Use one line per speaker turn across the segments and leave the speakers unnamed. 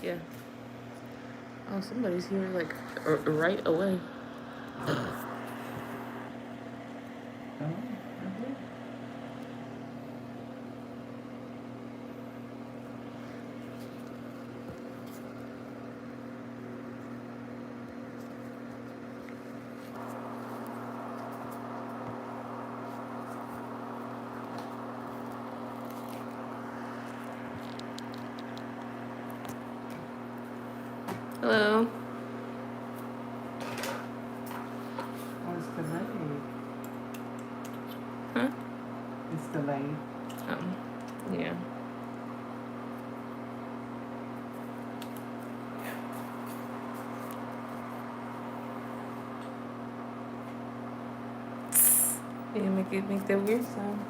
Yeah. Oh, somebody's here, like, right away. Hello.
Oh, it's delayed.
Huh?
It's delayed.
Yeah. Yeah, make that weird sound.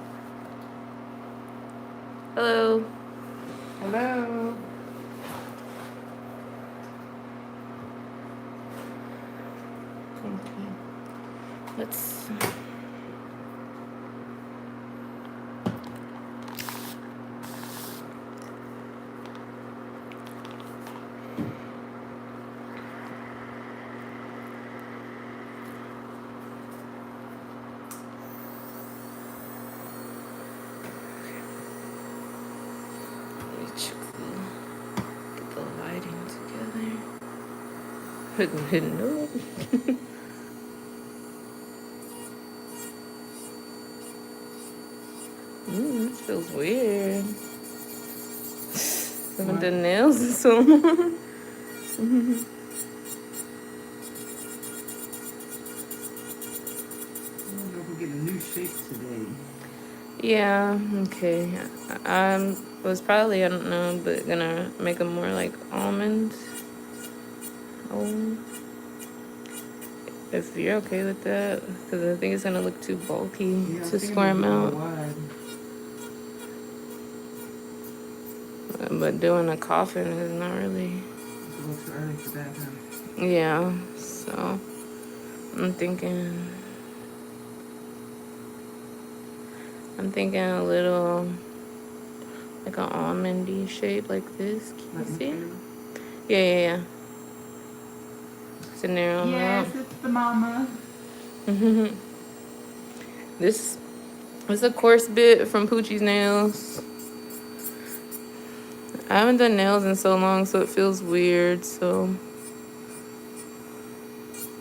Hello.
Hello.
Okay. Let's. Get the lighting together. No. This feels weird. Haven't done nails in so long.
We'll get a new shape today.
Yeah, okay. I was probably, I don't know, but gonna make them more like almonds. Oh, if you're okay with that, because I think it's gonna look too bulky to square them out. But doing a coffin is not really.
It's a little too early for that, huh?
Yeah, so I'm thinking a little like an almondy shape like this. Can you see? Yeah. It's a narrow.
Yes, it's the mama.
This is a coarse bit from Poochie's Nails. I haven't done nails in so long, so it feels weird, so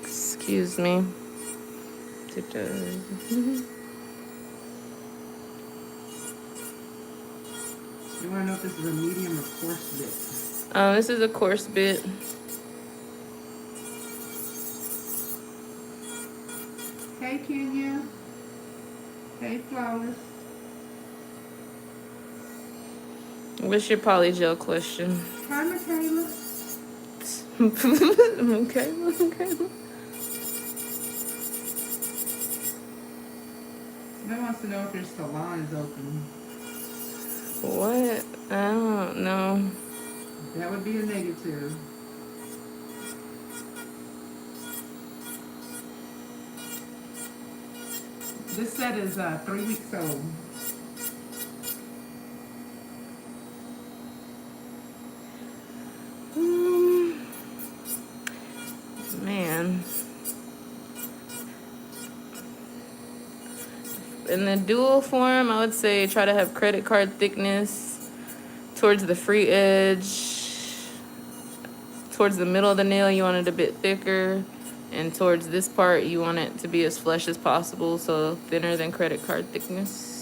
excuse me.
You want to know if this is a medium or coarse bit?
This is a coarse bit.
Hey, Kenya. Hey, Flawless.
What's your polygel question?
Hi, Michaela.
Okay.
Someone wants to know if your salon is open.
What? I don't know.
That would be a negative. This set is 3 weeks old.
Man. In the dual form, I would say try to have credit card thickness towards the free edge. Towards the middle of the nail, you want it a bit thicker. And towards this part, you want it to be as flush as possible, so thinner than credit card thickness.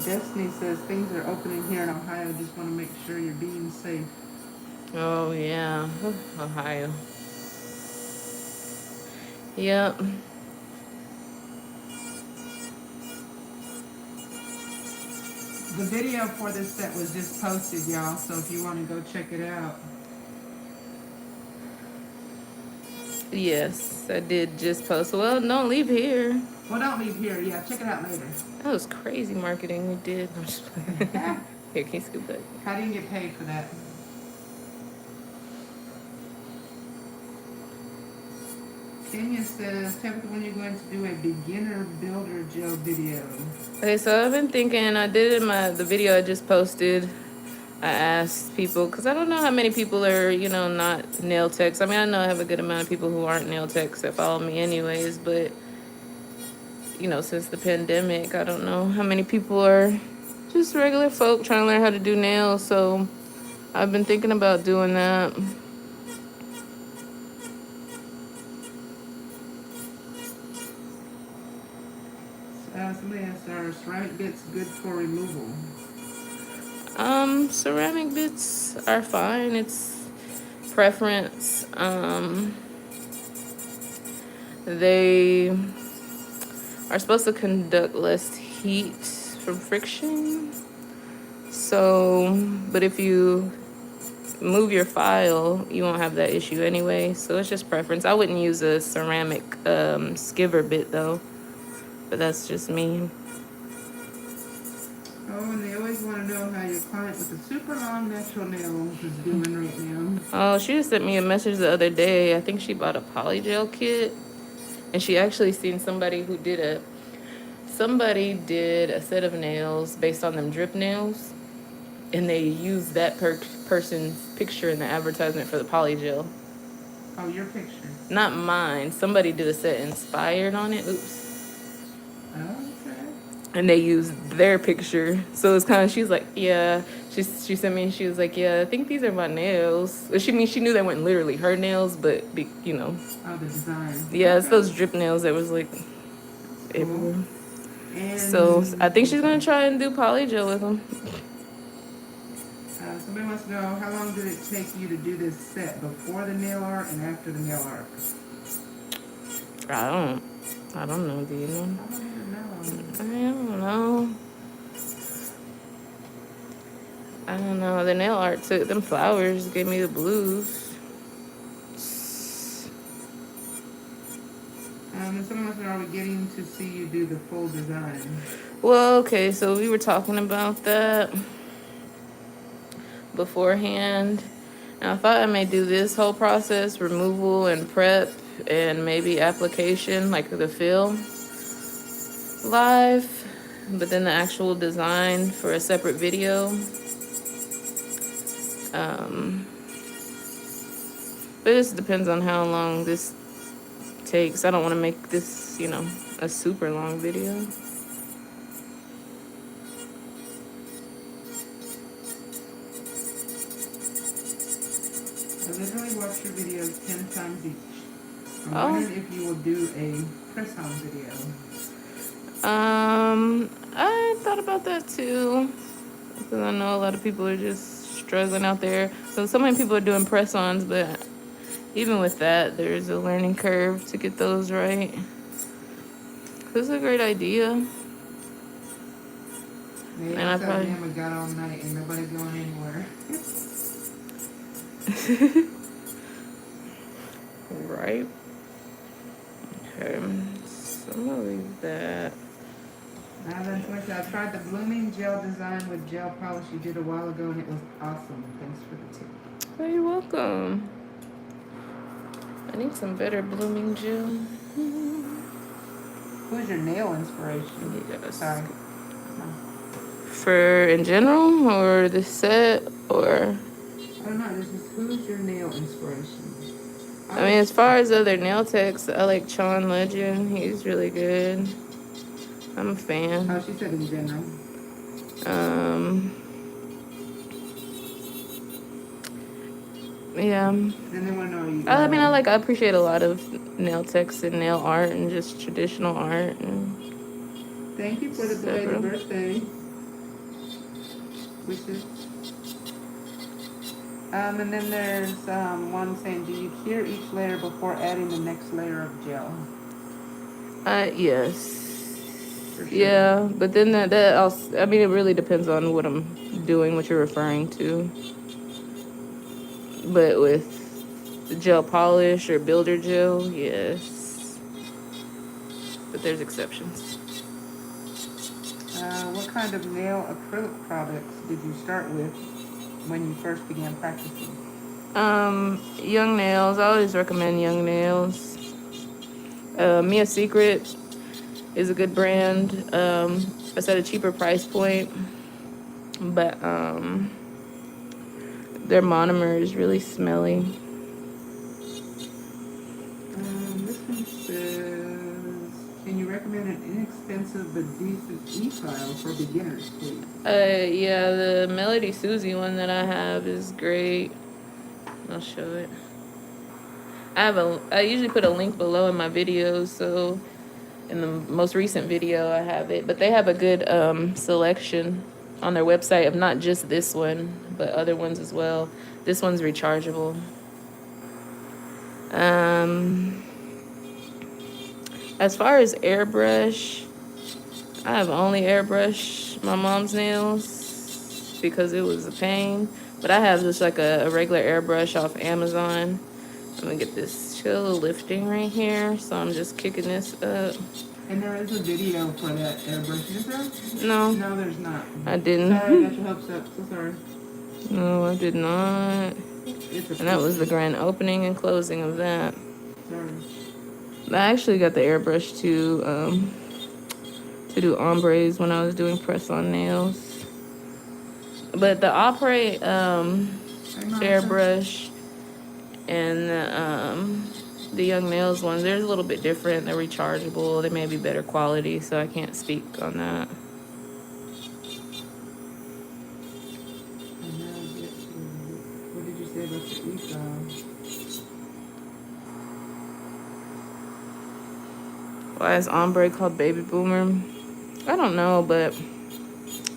Destiny says things are opening here in Ohio. Just want to make sure you're being safe.
Oh, yeah. Ohio. Yep.
The video for this set was just posted, y'all, so if you want to go check it out.
Yes, I did just post. Well, don't leave here.
Well, don't leave here. Yeah, check it out later.
That was crazy marketing we did. Here, can you scoop that?
I didn't get paid for that. Kenya says, Tabytha, when you're going to do a beginner builder gel video.
Okay, so I've been thinking, I did the video I just posted. I asked people, because I don't know how many people are, not nail techs. I mean, I know I have a good amount of people who aren't nail techs that follow me anyways, but, since the pandemic, I don't know how many people are just regular folk trying to learn how to do nails. So I've been thinking about doing that.
Somebody asked, are ceramic bits good for removal?
Ceramic bits are fine. It's preference. They are supposed to conduct less heat from friction. So, but if you move your file, you won't have that issue anyway. So it's just preference. I wouldn't use a ceramic skiver bit though, but that's just me.
Oh, and they always want to know how your client with the super long natural nails is doing right now.
Oh, she just sent me a message the other day. I think she bought a polygel kit, and she actually seen somebody did a set of nails based on them drip nails, and they used that person's picture in the advertisement for the polygel.
Oh, your picture.
Not mine. Somebody did a set inspired on it. Oops.
Oh, okay.
And they used their picture. So it's kind of, she's like, yeah. She sent me, she was like, yeah, I think these are my nails. She knew they weren't literally her nails, but,
Oh, the design.
Yeah,
okay.
it's those drip nails that was like everywhere.
Cool. And
So I think she's going to try and do polygel with them.
Somebody wants to know, how long did it take you to do this set, before the nail art and after the nail art?
I don't know, do you know?
I don't even know.
I don't know. The nail art took them flowers, gave me the blues.
And someone wants to know, are we getting to see you do the full design?
Well, okay, so we were talking about that beforehand. And I thought I may do this whole process, removal and prep, and maybe application, like the fill live, but then the actual design for a separate video. But this depends on how long this takes. I don't want to make this, a super long video.
I literally watch your videos 10 times each. I'm wondering if you will do a press-on video.
I thought about that too, because I know a lot of people are just struggling out there. So many people are doing press-ons, but even with that, there's a learning curve to get those right. This is a great idea.
Yeah,
And I probably
got all night and nobody going anywhere.
Right. Okay. So I'm gonna leave that.
Now then, I tried the blooming gel design with gel polish you did a while ago, and it was awesome. Thanks for the tip.
Oh, you're welcome. I need some better blooming gel.
Who's your nail inspiration?
Yes.
Sorry.
For in general, or the set, or?
I don't know. This is who's your nail inspiration?
I mean, as far as other nail techs, I like Sean Legend. He's really good. I'm a fan.
Oh, she said in general.
Yeah.
Then they want to know you.
I mean, I appreciate a lot of nail techs and nail art and just traditional art. And
thank you for the belated birthday wishes. And then there's one saying, do you cure each layer before adding the next layer of gel?
Yes.
For sure.
Yeah, but then that also, I mean, it really depends on what I'm doing, what you're referring to. But with the gel polish or builder gel, yes. But there's exceptions.
What kind of nail acrylic products did you start with when you first began practicing?
YoungNails. I always recommend YoungNails. Mia Secret is a good brand. It's at a cheaper price point, but their monomer is really smelly.
This one says, can you recommend an inexpensive but decent e-file for beginners, please?
Yeah, the MelodySusie one that I have is great. I'll show it. I usually put a link below in my videos, so in the most recent video I have it. But they have a good selection on their website of not just this one, but other ones as well. This one's rechargeable. As far as airbrush, I have only airbrushed my mom's nails because it was a pain. But I have just like a regular airbrush off Amazon. I'm gonna get this chill lifting right here. So I'm just kicking this up.
And there is a video for that airbrush, is there?
No.
No, there's not.
I didn't.
Sorry, I got your hopes up. So sorry.
No, I did not. And that was the grand opening and closing of that.
Sorry.
I actually got the airbrush to do ombres when I was doing press-on nails. But the Opera airbrush and the YoungNails ones, they're a little bit different. They're rechargeable. They may be better quality, so I can't speak on that.
What did you say about the e-file?
Why is ombre called baby boomer? I don't know, but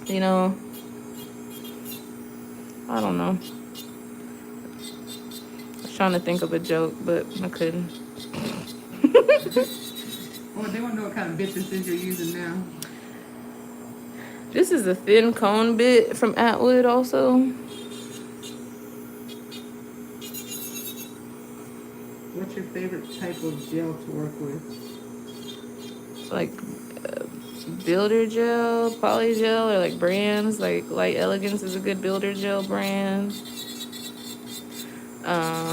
you know, I don't know. I was trying to think of a joke, but I couldn't.
Well, they want to know what kind of bit this is you're using now.
This is a thin cone bit from Atwood also.
What's your favorite type of gel to work with?
Like builder gel, poly gel, or like brands. Like Light Elegance is a good builder gel brand.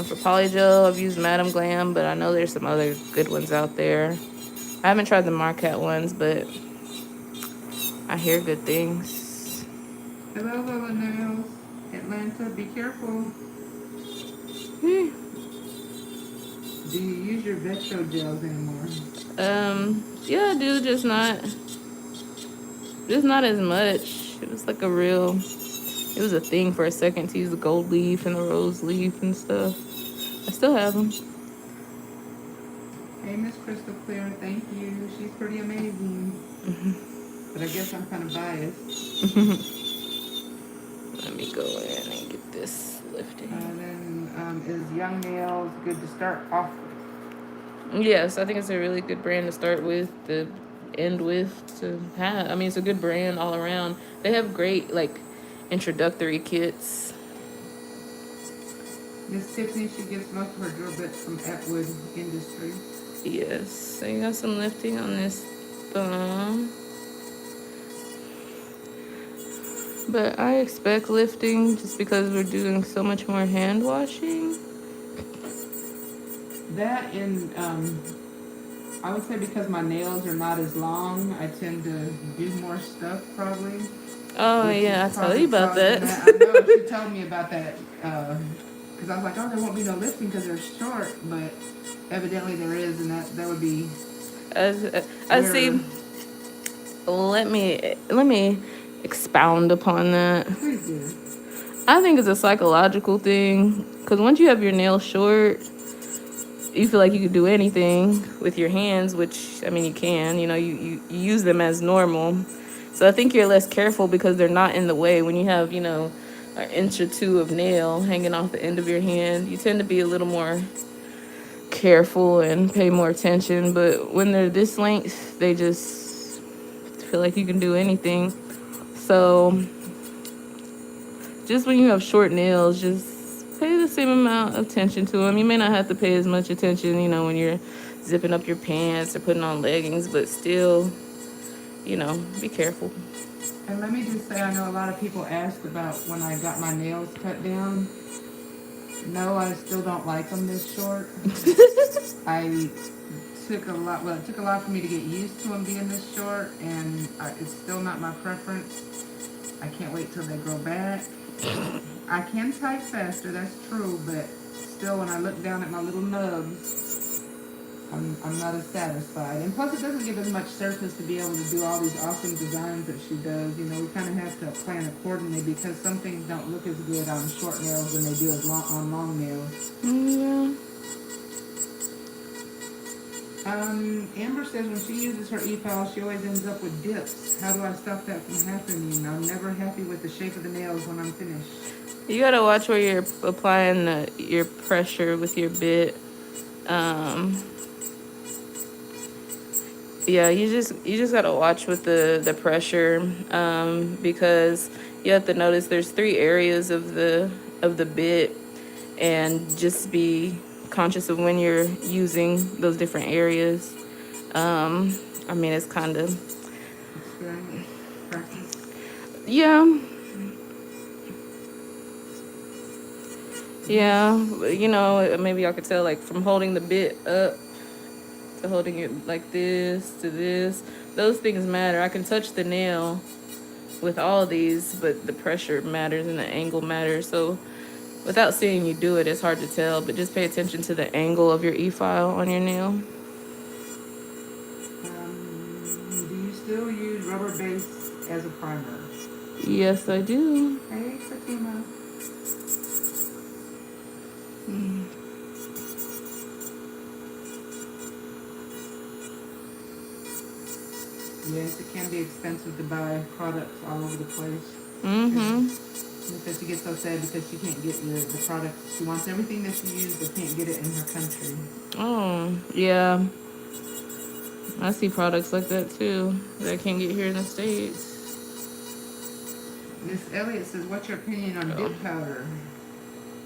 For poly gel, I've used Madam Glam, but I know there's some other good ones out there. I haven't tried the Marquette ones, but I hear good things.
Hello, YoungNails. Atlanta, be careful. Do you use your Vetro gels anymore?
Yeah, I do, just not as much. It was like it was a thing for a second to use the gold leaf and the rose leaf and stuff. I still have them.
Hey, Miss Crystal Clear, thank you. She's pretty amazing. But I guess I'm kind of biased.
Let me go in and get this lifting.
Then is YoungNails good to start off with?
Yes, I think it's a really good brand to start with, to end with, to have. I mean, it's a good brand all around. They have great, like, introductory kits.
Miss Tiffany, she gets most of her drill bits from Atwood Industries.
Yes, so you got some lifting on this thumb. But I expect lifting just because we're doing so much more hand washing.
That and I would say because my nails are not as long, I tend to do more stuff probably.
Oh yeah, I told you about that.
I know, she told me about that. Because I was like, oh, there won't be no lifting because they're short, but evidently there is, and that would be.
I see. Let me expound upon that.
Please do.
I think it's a psychological thing because once you have your nails short, you feel like you can do anything with your hands, which I mean you can. You know, you use them as normal. So I think you're less careful because they're not in the way. When you have, you know, an inch or two of nail hanging off the end of your hand, you tend to be a little more careful and pay more attention. But when they're this length, they just feel like you can do anything. So just when you have short nails, just pay the same amount of attention to them. You may not have to pay as much attention, you know, when you're zipping up your pants or putting on leggings, but still, you know, be careful.
And let me just say, I know a lot of people asked about when I got my nails cut down. No, I still don't like them this short. I took a lot. Well, it took a lot for me to get used to them being this short, and it's still not my preference. I can't wait till they grow back. I can type faster, that's true, but still, when I look down at my little nubs, I'm not as satisfied. And plus, it doesn't give as much surface to be able to do all these awesome designs that she does. You know, we kind of have to plan accordingly because some things don't look as good on short nails than they do on long nails.
Yeah.
Amber says when she uses her e-file, she always ends up with dips. How do I stop that from happening? I'm never happy with the shape of the nails when I'm finished.
You gotta watch where you're applying your pressure with your bit. Yeah, you just gotta watch with the pressure, because you have to notice there's 3 areas of the bit, and just be conscious of when you're using those different areas. I mean, it's kind of
Experience, practice.
yeah. Yeah, you know, maybe I could tell, like, from holding the bit up to holding it like this to this. Those things matter. I can touch the nail with all these, but the pressure matters and the angle matters. So without seeing you do it, it's hard to tell, but just pay attention to the angle of your e-file on your nail.
Do you still use rubber base as a primer?
Yes, I do.
Hey, Fatima. Yes, it can be expensive to buy products all over the place.
Mm-hmm.
Because she gets so sad because she can't get the product. She wants everything that she uses, but can't get it in her country.
Oh, yeah. I see products like that too that I can't get here in the States.
Miss Elliott says, what's your opinion on dip powder?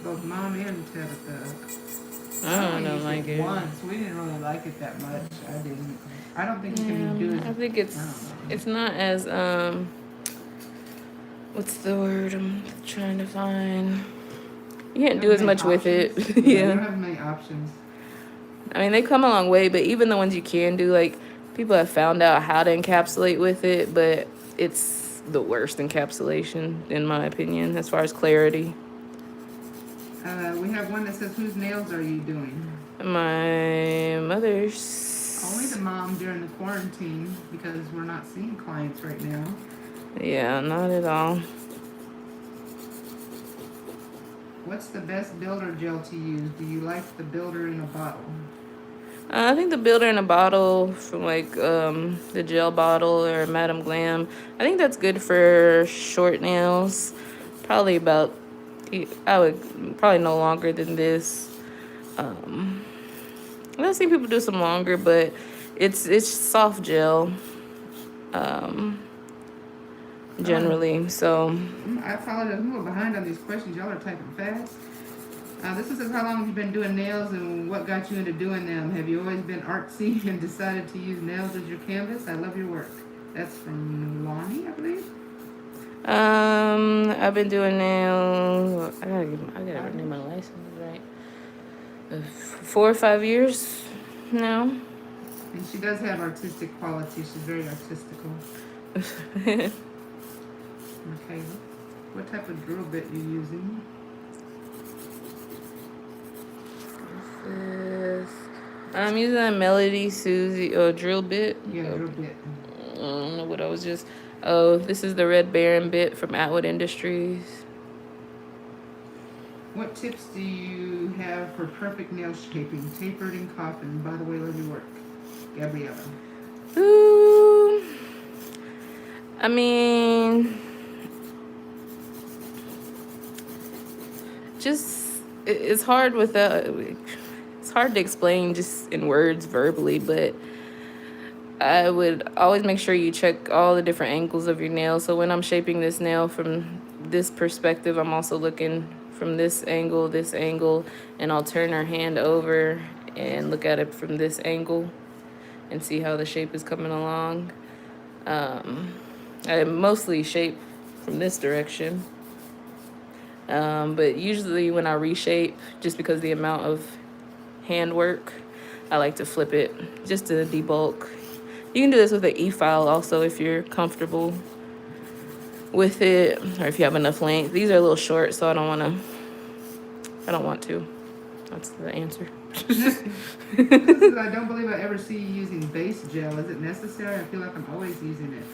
Both Mom and Tabytha.
I don't
used
like it.
Once. We didn't really like it that much. I didn't. I don't think you can do it.
I think it's not as what's the word I'm trying to find? You can't do as much with it.
Yeah. You
Yeah.
don't have many options.
I mean, they come a long way, but even the ones you can do, like, people have found out how to encapsulate with it, but it's the worst encapsulation, in my opinion, as far as clarity.
We have one that says, whose nails are you doing?
My mother's.
Only the mom during the quarantine because we're not seeing clients right now.
Yeah, not at all.
What's the best builder gel to use? Do you like the builder in a bottle?
I think the builder in a bottle from, like, the gel bottle or Madame Glam, I think that's good for short nails. Probably about, I would probably no longer than this. I've seen people do some longer, but it's soft gel, generally. So
I apologize. I'm a little behind on these questions. Y'all are typing fast. This one says, how long have you been doing nails and what got you into doing them? Have you always been artsy and decided to use nails as your canvas? I love your work. That's from Lonnie, I believe.
I've been doing nails. I gotta renew my license, right? 4 or 5 years now.
And she does have artistic quality. She's very artistical. Okay. What type of drill bit you using?
I'm using a MelodySusie drill bit.
Yeah, drill bit.
I don't know what I was just. Oh, this is the Red Baron bit from Atwood Industries.
What tips do you have for perfect nail shaping? Tapered and coffin. By the way, love your work. Gabriella.
Ooh. I mean, just it's hard without. It's hard to explain just in words verbally, but I would always make sure you check all the different angles of your nail. So when I'm shaping this nail from this perspective, I'm also looking from this angle, and I'll turn her hand over and look at it from this angle and see how the shape is coming along. I mostly shape from this direction, but usually when I reshape, just because the amount of hand work, I like to flip it just to debulk. You can do this with an e-file also if you're comfortable with it, or if you have enough length. These are a little short, so I don't want to. That's the answer.
This is, I don't believe I ever see you using base gel. Is it necessary? I feel like I'm always using it.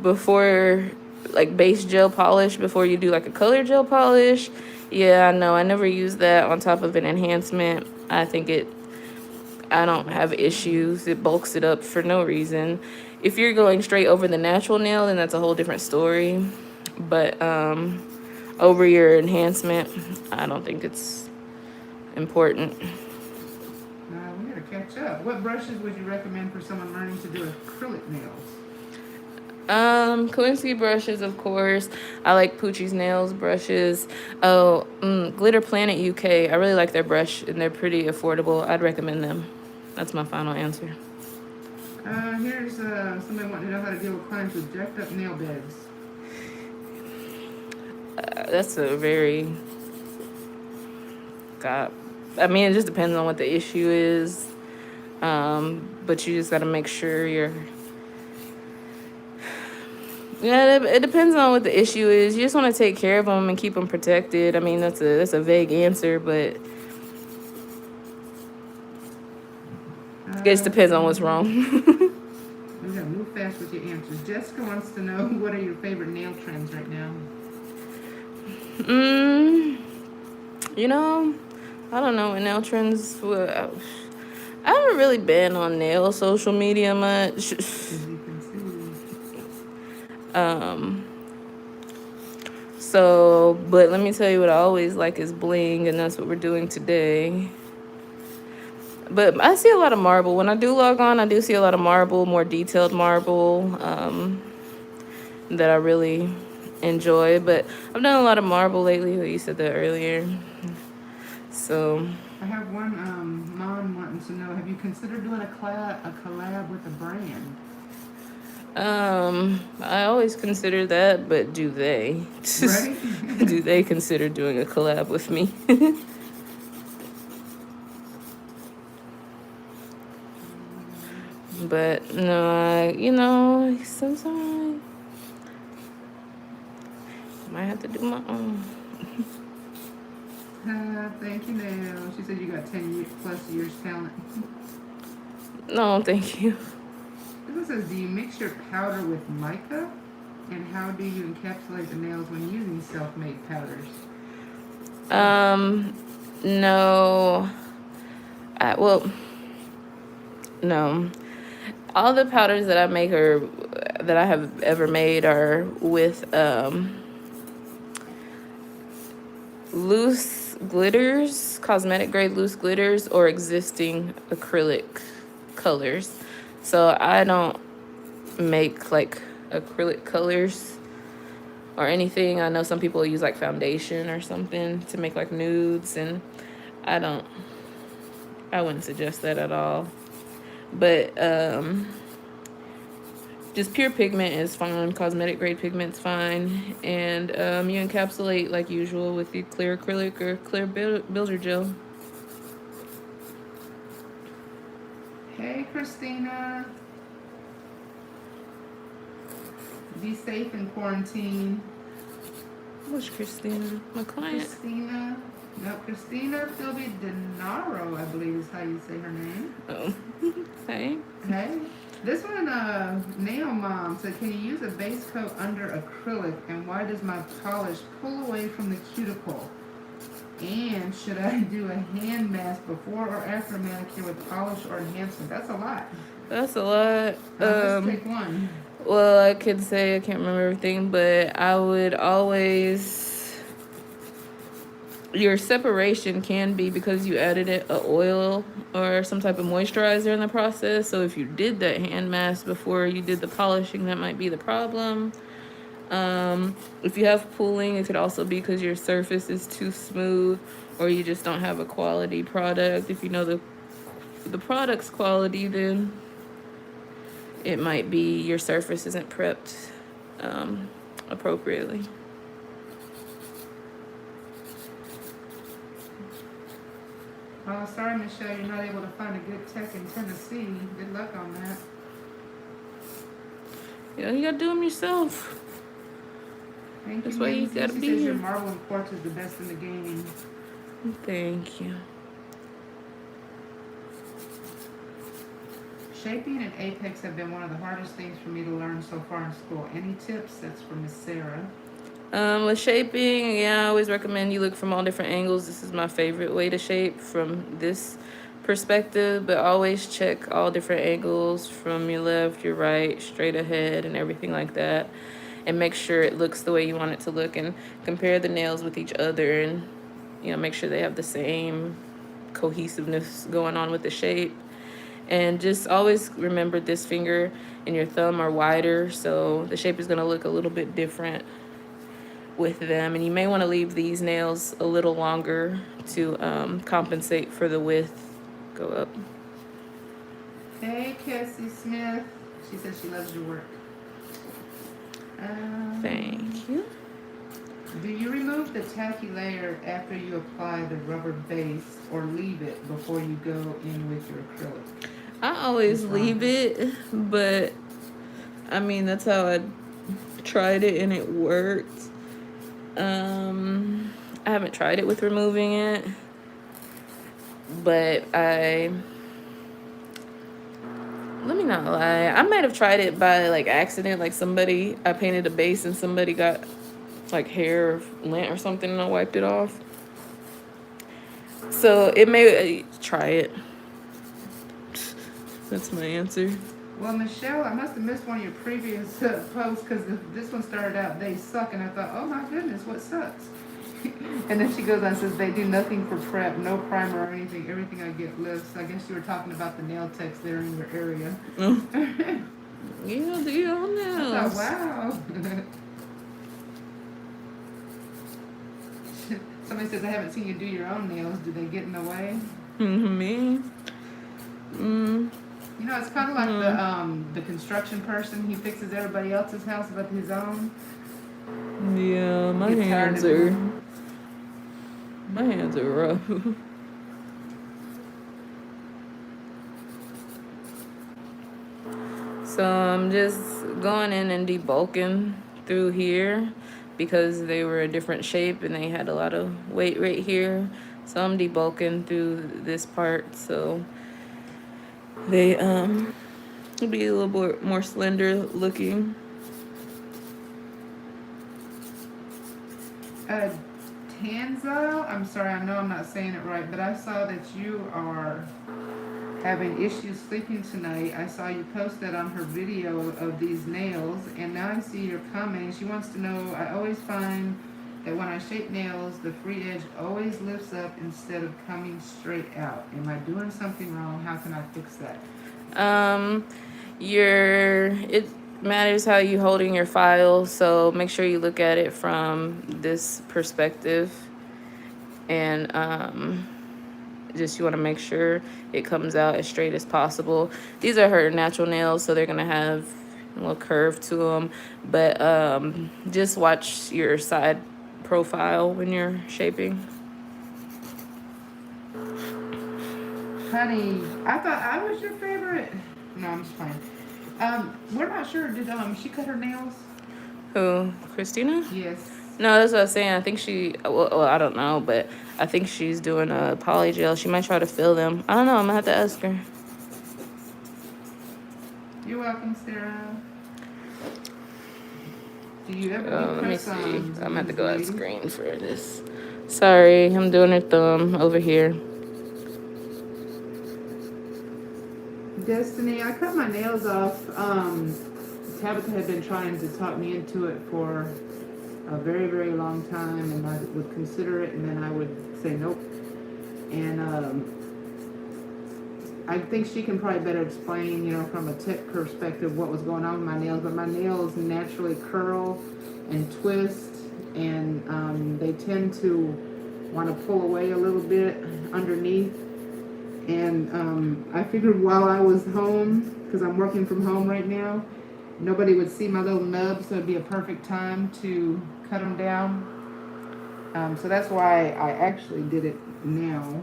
Before, like base gel polish, before you do like a color gel polish, yeah, no, I never use that on top of an enhancement. I don't have issues. It bulks it up for no reason. If you're going straight over the natural nail, then that's a whole different story. But over your enhancement, I don't think it's important.
We gotta catch up. What brushes would you recommend for someone learning to do acrylic nails?
Kolinsky brushes, of course. I like Poochie's Nails brushes. Oh, Glitter Planet UK. I really like their brush, and they're pretty affordable. I'd recommend them. That's my final answer.
Here's somebody wanting to know how to deal with clients with jacked up nail beds.
That's a very... God. I mean, it just depends on what the issue is. But you just got to make sure you're... Yeah, it depends on what the issue is. You just want to take care of them and keep them protected. I mean, that's a vague answer, but it just depends on what's wrong.
We gotta move fast with your answers. Jessica wants to know, what are your favorite nail trends right now?
You know, I don't know what nail trends. I haven't really been on nail social media much.
As you can see.
So, but let me tell you what I always like is bling, and that's what we're doing today. But I see a lot of marble. When I do log on, I do see a lot of marble, more detailed marble, that I really enjoy. But I've done a lot of marble lately. You said that earlier. So
I have one mom wanting to know, have you considered doing a collab with a brand?
I always consider that, but do they?
Right?
Do they consider doing a collab with me? But no, sometimes I might have to do my own.
Thank you, Nail. She said you got 10 plus years talent.
No, thank you.
This one says, do you mix your powder with mica? And how do you encapsulate the nails when using self-made powders?
No. No. All the powders that I make that I have ever made are with loose glitters, cosmetic grade loose glitters, or existing acrylic colors. So I don't make like acrylic colors or anything. I know some people use like foundation or something to make like nudes, and I wouldn't suggest that at all. But just pure pigment is fine. Cosmetic grade pigment's fine. And you encapsulate like usual with the clear acrylic or clear builder gel.
Hey, Christina. Be safe in quarantine.
What's Christina? My client?
Christina. No, Christina Philby Denaro, I believe is how you say her name.
Oh. Hey.
Hey. This one, Nail Mom said, can you use a base coat under acrylic? And why does my polish pull away from the cuticle? And should I do a hand mask before or after manicure with polish or enhancement? That's a lot.
That's a lot.
Let's take one.
Well, I could say I can't remember everything, but I would always... Your separation can be because you added an oil or some type of moisturizer in the process. So if you did that hand mask before you did the polishing, that might be the problem. If you have pooling, it could also be because your surface is too smooth or you just don't have a quality product. If you know the product's quality, then it might be your surface isn't prepped appropriately.
Oh, sorry, Michelle, you're not able to find a good tech in Tennessee. Good luck on that.
Yeah, you gotta do them yourself.
Thank
That's
you,
why you
Mimsy.
gotta
She
be
says your
here.
marble and quartz is the best in the game.
Thank you.
Shaping and apex have been one of the hardest things for me to learn so far in school. Any tips? That's from Miss Sarah.
With shaping, yeah, I always recommend you look from all different angles. This is my favorite way to shape from this perspective, but always check all different angles from your left, your right, straight ahead, and everything like that. And make sure it looks the way you want it to look, and compare the nails with each other, and make sure they have the same cohesiveness going on with the shape. And just always remember this finger and your thumb are wider, so the shape is going to look a little bit different with them. And you may want to leave these nails a little longer to compensate for the width. Go up.
Hey, Cassie Smith. She says she loves your work.
Thank you.
Do you remove the tacky layer after you apply the rubber base, or leave it before you go in with your acrylic?
I always leave it, but I mean, that's how I tried it and it worked. I haven't tried it with removing it, but let me not lie, I might have tried it by like accident. Like I painted a base and somebody got like hair or lint or something and I wiped it off. So it may try it. That's my answer.
Well, Michelle, I must have missed one of your previous posts, because this one started out, they suck, and I thought, oh my goodness, what sucks? And then she goes on and says, they do nothing for prep, no primer or anything, everything I get lifts. I guess you were talking about the nail techs there in your area.
Oh. Yeah, do your own nails.
I thought, wow. Somebody says, I haven't seen you do your own nails. Do they get in the way?
Me?
You know, it's kind of like the construction person. He fixes everybody else's house but his own.
Yeah, my hands are rough. So I'm just going in and debulking through here because they were a different shape and they had a lot of weight right here. So I'm debulking through this part so they will be a little bit more slender looking.
Tanzo, I'm sorry, I know I'm not saying it right, but I saw that you are having issues sleeping tonight. I saw you post that on her video of these nails, and now I see your comment. She wants to know, I always find that when I shape nails, the free edge always lifts up instead of coming straight out. Am I doing something wrong? How can I fix that?
It matters how you holding your file, so make sure you look at it from this perspective, and just you want to make sure it comes out as straight as possible. These are her natural nails, so they're gonna have a little curve to them, but just watch your side profile when you're shaping.
Honey, I thought I was your favorite. No, I'm just playing. We're not sure. Did she cut her nails?
Who? Christina?
Yes.
No, that's what I was saying. I think well, I don't know, but I think she's doing a poly gel. She might try to fill them. I don't know. I'm gonna have to ask her.
You're welcome, Sarah. Do you ever
Let me see. I'm gonna have to go out screen for this. Sorry, I'm doing her thumb over here.
Destiny, I cut my nails off. Tabytha had been trying to talk me into it for a very, very long time, and I would consider it, and then I would say nope. And I think she can probably better explain, from a tech perspective, what was going on with my nails. But my nails naturally curl and twist, and they tend to want to pull away a little bit underneath. And I figured while I was home, because I'm working from home right now, nobody would see my little nubs, so it'd be a perfect time to cut them down. So that's why I actually did it now.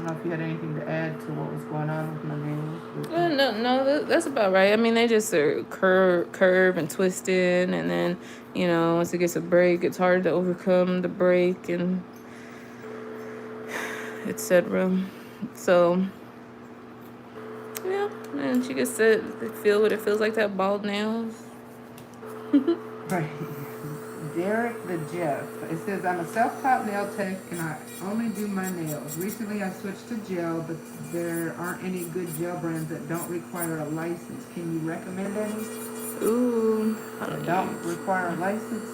don't know if you had anything to add to what was going on with my nails. But,
No, that's about right. I mean, they just are curve and twisted, and then, you know, once it gets a break, it's hard to overcome the break and etc. So, yeah, and she gets to feel what it feels like to have bald nails.
right. Derek the Jeff. It says, I'm a self-taught nail tech and I only do my nails. Recently I switched to gel, but there aren't any good gel brands that don't require a license. Can you recommend any?
Ooh.
That don't require a license?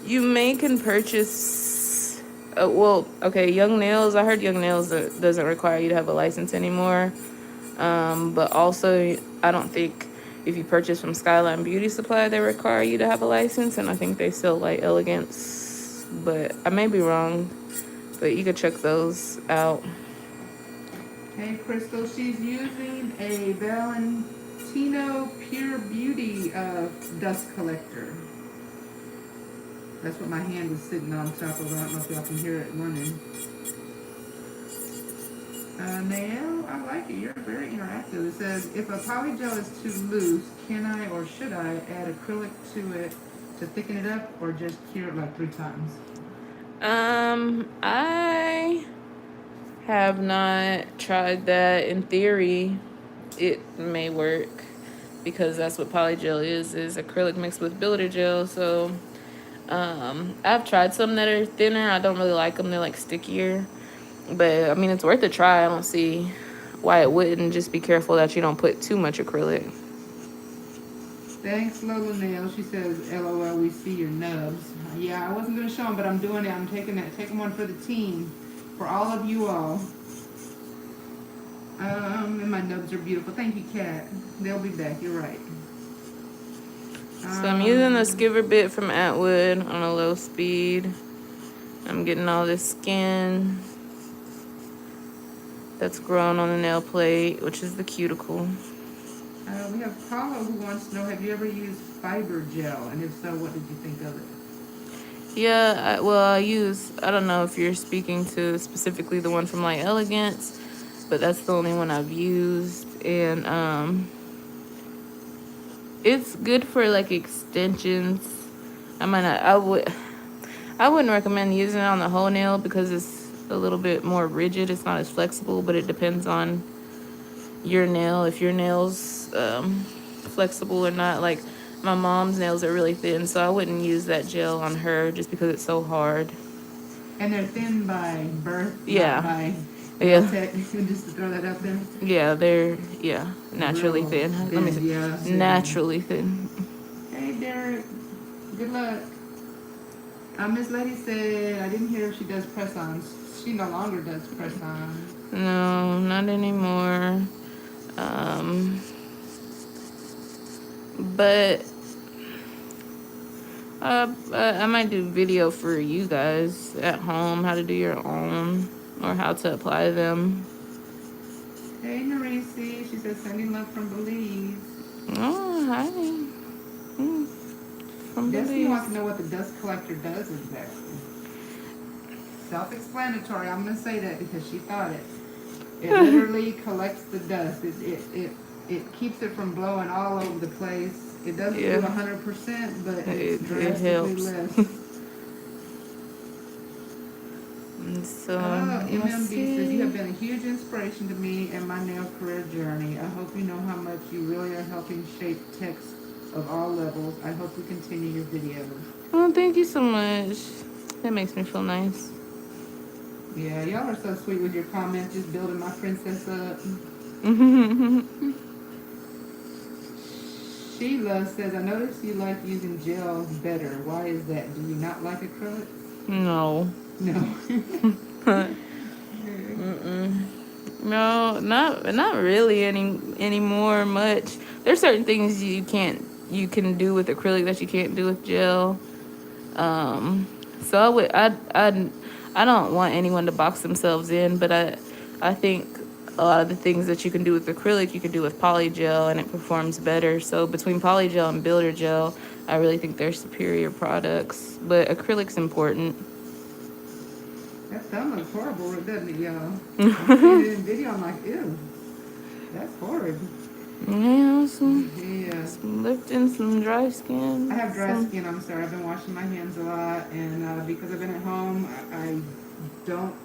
You can purchase. Well, okay, YoungNails. I heard YoungNails doesn't require you to have a license anymore. But also, I don't think if you purchase from Skyline Beauty Supply, they require you to have a license. And I think they sell like Elegance, but I may be wrong. But you could check those out.
Hey, Crystal, she's using a Valentino Pure Beauty dust collector. That's what my hand is sitting on top of. I don't know if y'all can hear it running. Nail, I like it. You're very interactive. It says, if a poly gel is too loose, can I or should I add acrylic to it to thicken it up or just cure it like 3 times?
I have not tried that. In theory, it may work because that's what polygel is acrylic mixed with builder gel. So I've tried some that are thinner. I don't really like them. They're like stickier. But I mean, it's worth a try. I don't see why it wouldn't. Just be careful that you don't put too much acrylic.
Thanks, Lola Nail. She says, LOL, we see your nubs. Yeah, I wasn't going to show them, but I'm doing it. I'm taking one for the team. For all of you all. And my nubs are beautiful. Thank you, Kat. They'll be back. You're right.
So I'm using the skiver bit from Atwood on a low speed. I'm getting all this skin that's grown on the nail plate, which is the cuticle.
We have Paula who wants to know, have you ever used fiber gel? And if so, what did you think of it?
Yeah, I don't know if you're speaking to specifically the one from like Elegance, but that's the only one I've used. And it's good for like extensions. I wouldn't recommend using it on the whole nail because it's a little bit more rigid. It's not as flexible, but it depends on your nail. If your nail's flexible or not. Like my mom's nails are really thin, so I wouldn't use that gel on her just because it's so hard.
And they're thin by birth,
yeah.
Not by tech. Just to throw that out there.
Yeah, they're naturally thin. Let me see. Naturally thin.
Hey Derek, good luck. Miss Lady said, I didn't hear if she does press-ons. She no longer does press-ons.
No, not anymore. But I might do video for you guys at home, how to do your own or how to apply them.
Hey Narisi, she says sending love from Belize.
Oh, hi. From
Destiny
Belize.
wants to know what the dust collector does exactly. Self-explanatory. I'm going to say that because she thought it. It literally collects the dust. It keeps it from blowing all over the place. It doesn't do 100%, but it's drastically less.
So,
MMB says, you have been a huge inspiration to me and my nail career journey. I hope you know how much you really are helping shape techs of all levels. I hope you continue your videos.
Oh, thank you so much. That makes me feel nice.
Yeah, y'all are so sweet with your comments, just building my princess up. Sheila says, I noticed you like using gel better. Why is that? Do you not like acrylic?
No.
No.
No, not really anymore much. There's certain things you can do with acrylic that you can't do with gel. So I don't want anyone to box themselves in, but I think a lot of the things that you can do with acrylic, you can do with polygel, and it performs better. So between polygel and builder gel, I really think they're superior products. But acrylic's important.
That thumb looks horrible, doesn't it, y'all? I'm seeing it in video. I'm like, ew, that's horrid.
Yeah,
Yeah.
some lifting, some dry skin.
I have dry skin. I'm sorry. I've been washing my hands a lot, and because I've been at home, I don't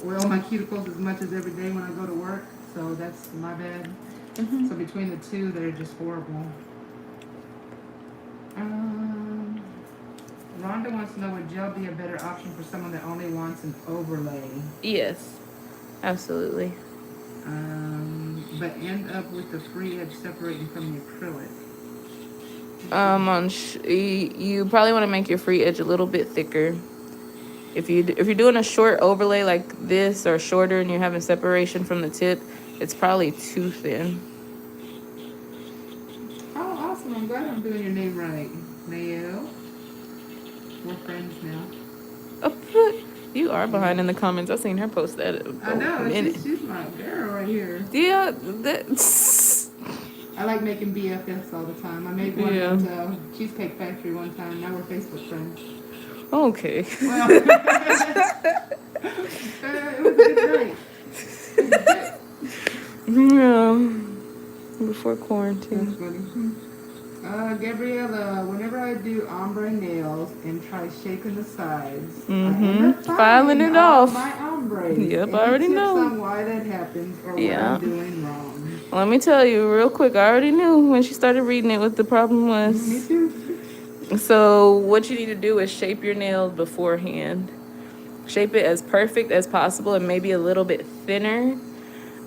oil my cuticles as much as every day when I go to work. So that's my bad. So between the two, they're just horrible. Rhonda wants to know, would gel be a better option for someone that only wants an overlay?
Yes, absolutely.
But end up with the free edge separating from the acrylic.
You probably want to make your free edge a little bit thicker. If you're doing a short overlay like this or shorter and you're having separation from the tip, it's probably too thin.
Oh, awesome. I'm glad I'm doing your name right. Nayo. We're friends now.
Oh, you are behind in the comments. I've seen her post that.
I know. She's my girl right here.
Yeah, that's...
I like making BFFs all the time. I made one at Cheesecake Factory one time. Now we're Facebook friends.
Okay.
Well, it was a good night.
Yeah. Before quarantine.
That's funny. Gabriella, whenever I do ombre nails and try shaping the sides, I end up
filing it off.
My ombre.
Yep, I already know.
On why that happens or what I'm doing wrong.
Let me tell you real quick. I already knew when she started reading it what the problem was.
Me too.
So what you need to do is shape your nails beforehand. Shape it as perfect as possible and maybe a little bit thinner.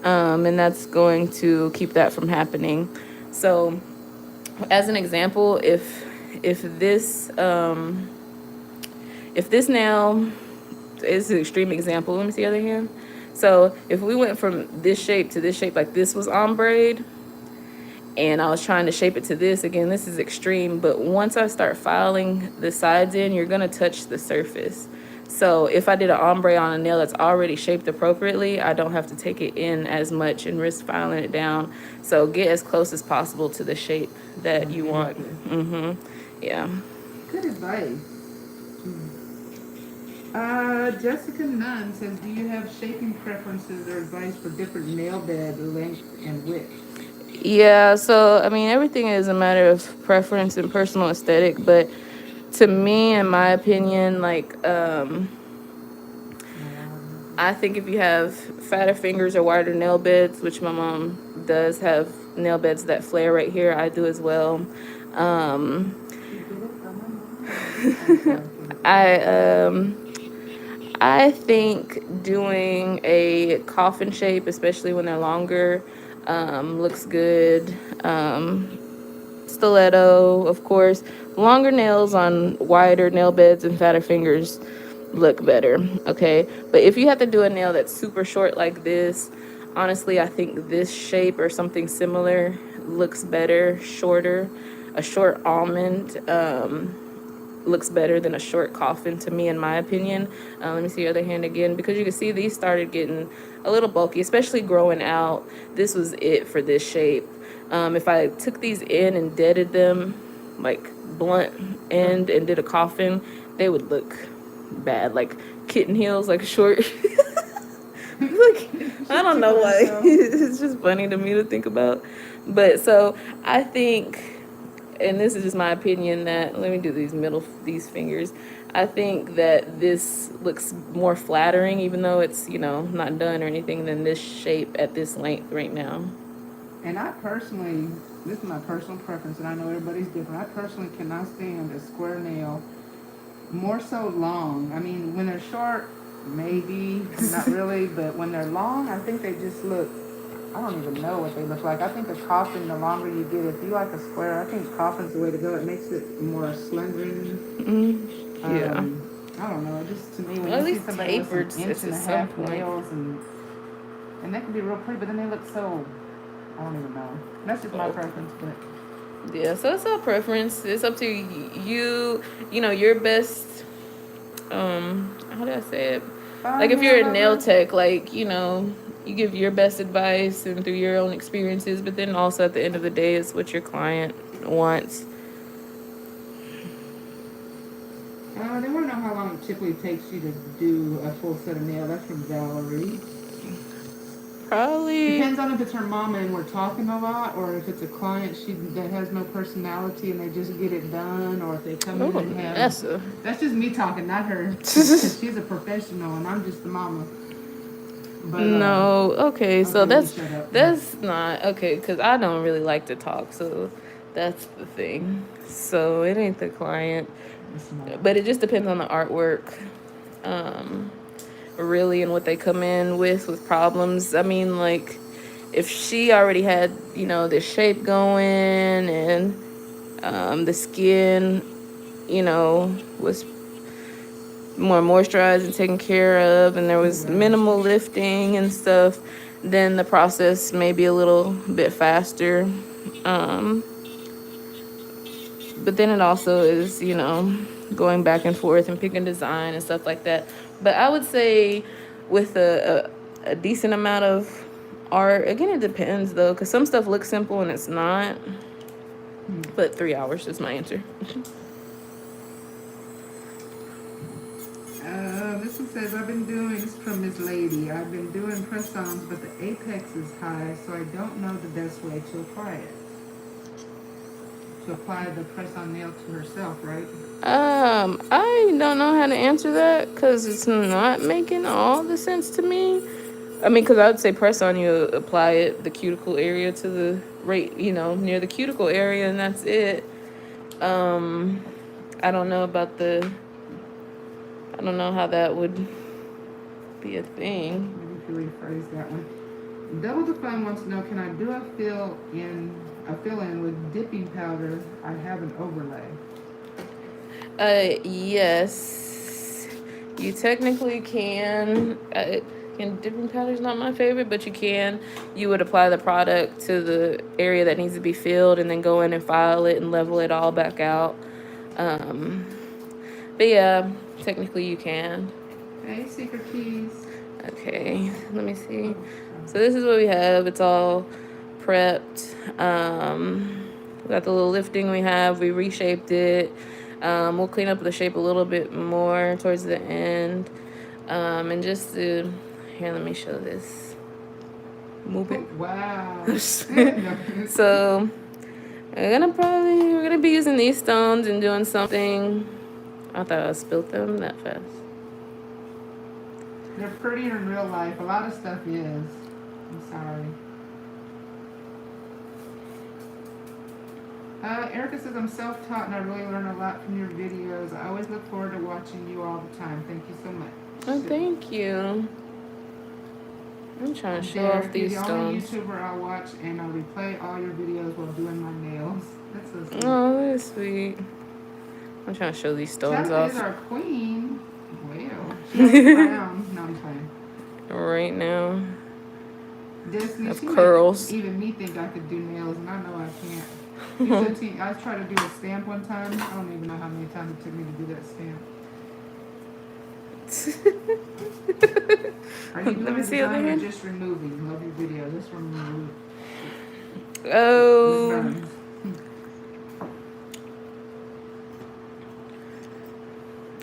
And that's going to keep that from happening. So as an example, if this nail is an extreme example, let me see the other hand. So if we went from this shape to this shape, like this was ombre, and I was trying to shape it to this, again, this is extreme, but once I start filing the sides in, you're gonna touch the surface. So if I did an ombre on a nail that's already shaped appropriately, I don't have to take it in as much and risk filing it down. So get as close as possible to the shape that you want. Yeah.
Good advice. Jessica Nunn says, do you have shaping preferences or advice for different nail bed length and width?
Yeah, so I mean, everything is a matter of preference and personal aesthetic, but to me, in my opinion, like I think if you have fatter fingers or wider nail beds, which my mom does have nail beds that flare right here, I do as well. I think doing a coffin shape, especially when they're longer, looks good. Stiletto, of course. Longer nails on wider nail beds and fatter fingers look better, okay? But if you have to do a nail that's super short like this, honestly, I think this shape or something similar looks better, shorter. A short almond looks better than a short coffin to me, in my opinion. Let me see your other hand again, because you can see these started getting a little bulky, especially growing out. This was it for this shape. If I took these in and deaded them like blunt end and did a coffin, they would look bad, like kitten heels, like short. Like, I don't know why. It's just funny to me to think about. But so I think, and this is just my opinion, that let me do these fingers. I think that this looks more flattering, even though it's, you know, not done or anything, than this shape at this length right now.
And I personally, this is my personal preference, and I know everybody's different. I personally cannot stand a square nail, more so long. I mean, when they're short, maybe, not really, but when they're long, I think they just look, I don't even know what they look like. I think a coffin, the longer you get, if you like a square, I think coffin's the way to go. It makes it more slendering.
Yeah.
I don't know, just to me, when
Well,
you see somebody with an inch and a half
point.
nails, and that can be real pretty, but then they look so, I don't even know. That's just my preference, but
yeah, so it's all preference. It's up to you. You know, your best. How do I say it? Like if you're a nail tech, like, you know, you give your best advice and through your own experiences, but then also at the end of the day, it's what your client wants.
They want to know how long it typically takes you to do a full set of nails. That's from Valerie.
Probably.
Depends on if it's her mama and we're talking a lot, or if it's a client that has no personality and they just get it done, or if they come in and have. That's just me talking, not her. Because she's a professional and I'm just the mama. But,
no, okay, so that's
shut up.
not okay because I don't really like to talk, so that's the thing. So it ain't the client,
It's not.
but it just depends on the artwork, really, and what they come in with problems. I mean, like if she already had this shape going and the skin, was more moisturized and taken care of, and there was minimal lifting and stuff, then the process may be a little bit faster. But then it also is, going back and forth and picking design and stuff like that. But I would say with a decent amount of art, again, it depends though, because some stuff looks simple and it's not. But 3 hours is my answer.
This one says, I've been doing, this is from Miss Lady, I've been doing press-ons, but the apex is high, so I don't know the best way to apply it. To apply the press-on nail to herself, right?
I don't know how to answer that because it's not making all the sense to me. I mean, because I would say press on, you apply it, the cuticle area to the near the cuticle area, and that's it. I don't know about I don't know how that would be a thing.
Maybe if you rephrase that one. Double the Fun wants to know, can I do a fill-in with dipping powder? I have an overlay.
Yes. You technically can. And dipping powder is not my favorite, but you can. You would apply the product to the area that needs to be filled and then go in and file it and level it all back out. But yeah, technically you can.
Hey, Secret Keys.
Okay, let me see. So this is what we have. It's all prepped. We got the little lifting we have. We reshaped it. We'll clean up the shape a little bit more towards the end. And just to, here, let me show this. Move it.
Wow.
So we're gonna be using these stones and doing something. I thought I spilled them that fast.
They're prettier in real life. A lot of stuff is. I'm sorry. Erica says, I'm self-taught and I really learn a lot from your videos. I always look forward to watching you all the time. Thank you so much.
Oh, thank you. I'm trying to show off these stones.
You're the only YouTuber I watch and I replay all your videos while doing my nails. That's so sweet.
Oh, that's sweet. I'm trying to show these stones off.
Tabytha is our queen. Well, she's brown. No, I'm playing.
Right now.
Disney,
of curls.
Even me think I could do nails, and I know I can't. I tried to do a stamp one time. I don't even know how many times it took me to do that stamp. Are you doing a design or just removing? Love your video. This one removed.
Oh.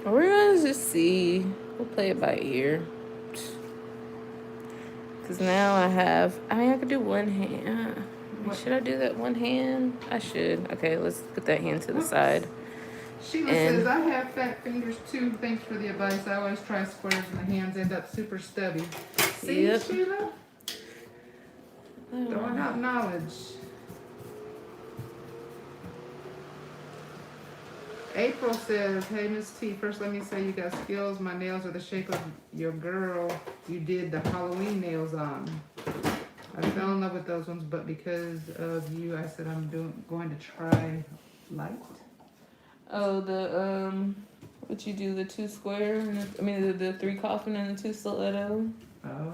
We're gonna just see. We'll play it by ear. Because now I could do one hand. Should I do that one hand? I should. Okay, let's put that hand to the side.
Sheila says, I have fat fingers too. Thanks for the advice. I always try squares and the hands end up super stubby. See, yep. Sheila? Throwing out knowledge. April says, hey, Miss T, first let me say you got skills. My nails are the shape of your girl you did the Halloween nails on. I fell in love with those ones, but because of you, I said I'm going to try light.
Oh, what you do, the 2 square, and the 3 coffin and the 2 stiletto.
Oh.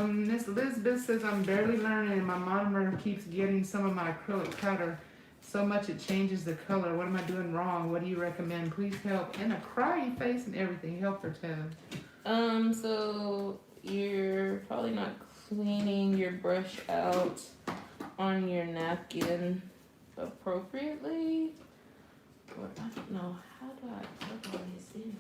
Miss Elizabeth says, I'm barely learning and my monomer keeps getting some of my acrylic powder so much it changes the color. What am I doing wrong? What do you recommend? Please help. And a crying face and everything. Help her, Tab.
So you're probably not cleaning your brush out on your napkin appropriately. Or I don't know. How do I plug all this in?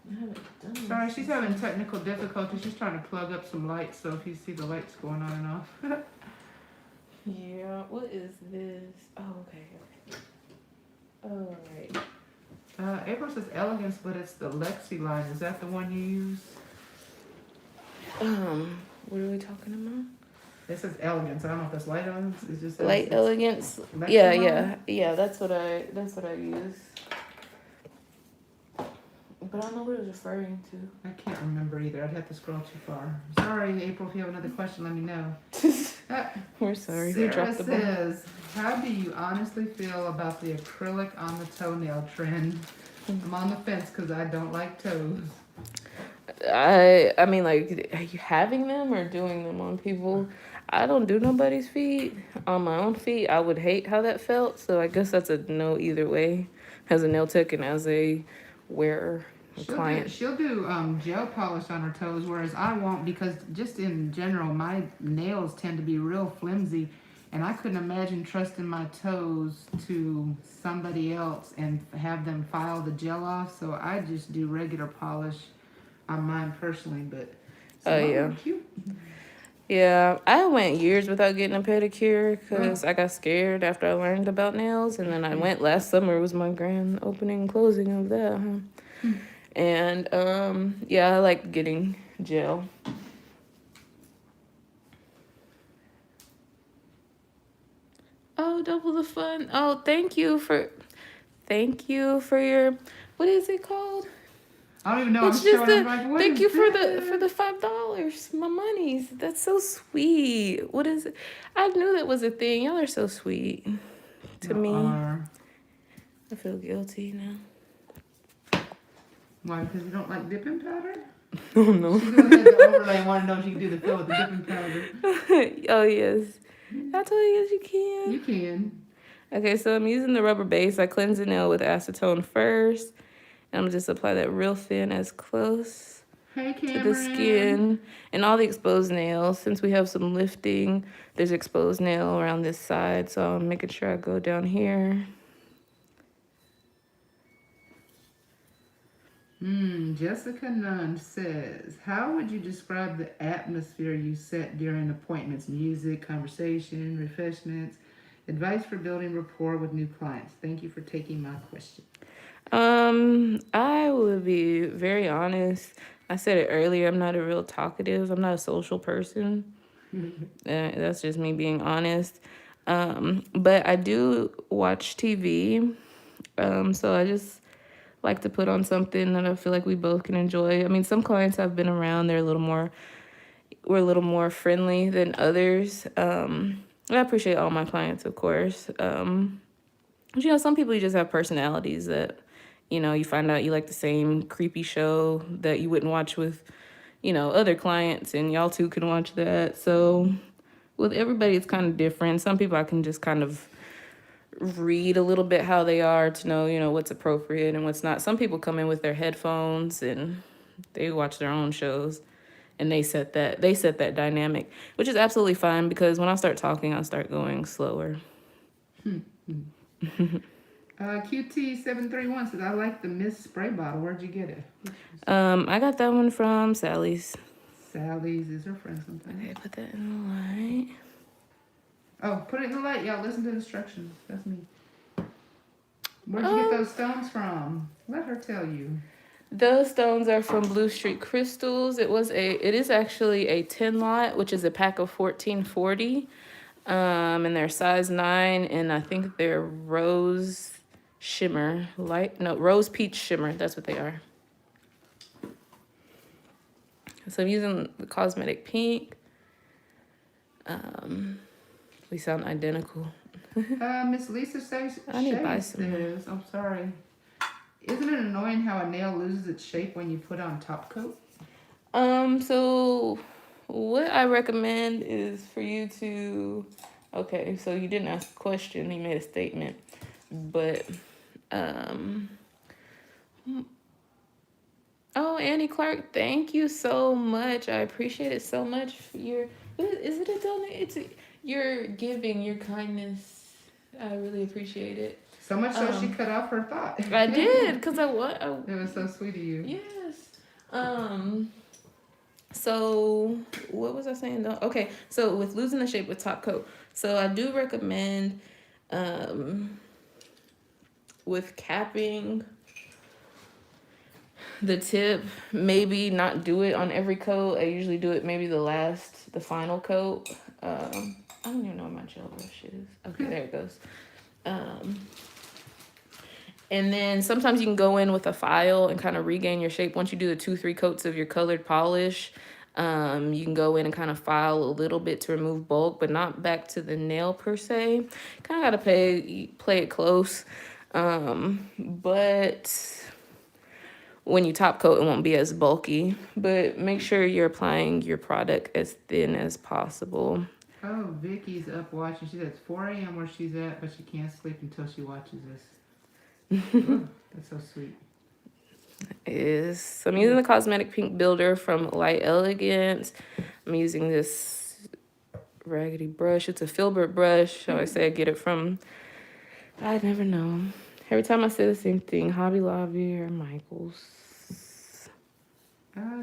I haven't done this.
Sorry, she's having technical difficulties. She's trying to plug up some lights, so if you see the lights going on and off.
Yeah, what is this? Oh, okay. All right.
April says Elegance, but it's the Lexi line. Is that the one you use?
What are we talking about?
It says Elegance. I don't know if that's light on. It just says
Light Elegance.
Lexi
Yeah,
line?
yeah. That's what I use. But I don't know what it was referring to.
I can't remember either. I'd have to scroll too far. Sorry, April. If you have another question, let me know.
We're sorry. We
Sarah
dropped the ball.
says, how do you honestly feel about the acrylic on the toenail trend? I'm on the fence because I don't like toes.
I mean, like, are you having them or doing them on people? I don't do nobody's feet. On my own feet, I would hate how that felt. So I guess that's a no either way, as a nail tech and as a wearer, a client.
She'll do gel polish on her toes, whereas I won't, because just in general, my nails tend to be real flimsy, and I couldn't imagine trusting my toes to somebody else and have them file the gel off. So I just do regular polish on mine personally, but
Yeah.
cute.
Yeah, I went years without getting a pedicure because I got scared after I learned about nails, and then I went last summer. Was my grand opening and closing of that, and yeah, I like getting gel. Oh, double the fun! Oh, thank you for your, what is it called?
I don't even know.
It's just thank you for the $5, my monies. That's so sweet. What is it? I knew that was a thing. Y'all are so sweet to me. I feel guilty now.
Why? Because you don't like dipping powder?
Oh no.
She's gonna take the overlay and want to know if she can do the fill with the dipping powder.
Oh yes, I told you yes you can.
You can.
Okay, so I'm using the rubber base. I cleanse the nail with acetone first. And I'm just apply that real thin as close
to
the skin and all the exposed nails. Since we have some lifting, there's exposed nail around this side. So I'm making sure I go down here.
Jessica Nunn says, how would you describe the atmosphere you set during appointments? Music, conversation, refreshments, advice for building rapport with new clients. Thank you for taking my question.
I would be very honest. I said it earlier, I'm not a real talkative. I'm not a social person. That's just me being honest. But I do watch TV. So I just like to put on something that I feel like we both can enjoy. I mean, some clients I've been around, we're a little more friendly than others. I appreciate all my clients, of course. But, some people, you just have personalities that, you find out you like the same creepy show that you wouldn't watch with, other clients, and y'all two can watch that. So with everybody, it's kind of different. Some people I can just kind of read a little bit how they are to know, what's appropriate and what's not. Some people come in with their headphones and they watch their own shows, and they set that dynamic, which is absolutely fine, because when I start talking, I start going slower.
QT731 says, I like the Mist spray bottle. Where'd you get it?
I got that one from Sally's.
Sally's is her friend sometimes.
Okay, put that in the light.
Oh, put it in the light. Y'all listen to instructions. That's me. Where'd you get those stones from? Let her tell you.
Those stones are from Blue Street Crystals. It is actually a 10 lot, which is a pack of 1440. And they're size 9, and I think they're rose peach shimmer. That's what they are. So I'm using the cosmetic pink. We sound identical.
Miss Lisa says,
I need to buy some.
I'm sorry. Isn't it annoying how a nail loses its shape when you put on top coat?
So what I recommend is for you to, okay, so you didn't ask a question, you made a statement, but Oh, Annie Clark, thank you so much. I appreciate it so much. For your is it a donation? Your giving, your kindness. I really appreciate it.
So much so she cut off her thought.
I did because I
It was so sweet of you.
Yes. So what was I saying though? Okay, so with losing the shape with top coat, so I do recommend, with capping the tip, maybe not do it on every coat. I usually do it maybe the final coat. I don't even know where my gel brush is. Okay, there it goes. And then sometimes you can go in with a file and kind of regain your shape. Once you do the 2-3 coats of your colored polish, you can go in and kind of file a little bit to remove bulk, but not back to the nail per se. Kind of got to play it close. But when you top coat, it won't be as bulky. But make sure you're applying your product as thin as possible.
Oh, Vicky's up watching. She said it's 4 a.m. where she's at, but she can't sleep until she watches this. Oh, that's so sweet.
So I'm using the Cosmetic Pink Builder from Light Elegance. I'm using this raggedy brush. It's a filbert brush. So I say I get it from, I never know. Every time I say the same thing, Hobby Lobby or Michael's.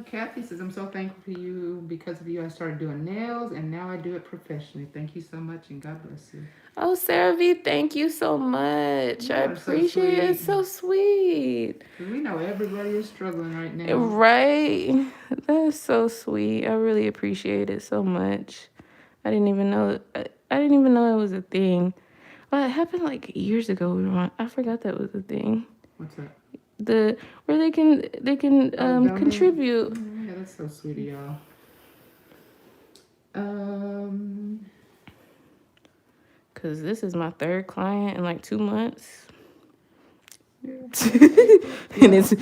Kathy says, I'm so thankful for you. Because of you, I started doing nails, and now I do it professionally. Thank you so much, and God bless you.
Oh, Sarah V, thank you so much. I appreciate it. It's so sweet.
We know everybody is struggling right now.
Right? That's so sweet. I really appreciate it so much. I didn't even know it was a thing. Well, it happened like years ago. I forgot that was a thing.
What's that?
Where they can contribute.
Yeah, that's so sweet of y'all.
Cause this is my 3rd client in like 2 months.
Yeah.
And it's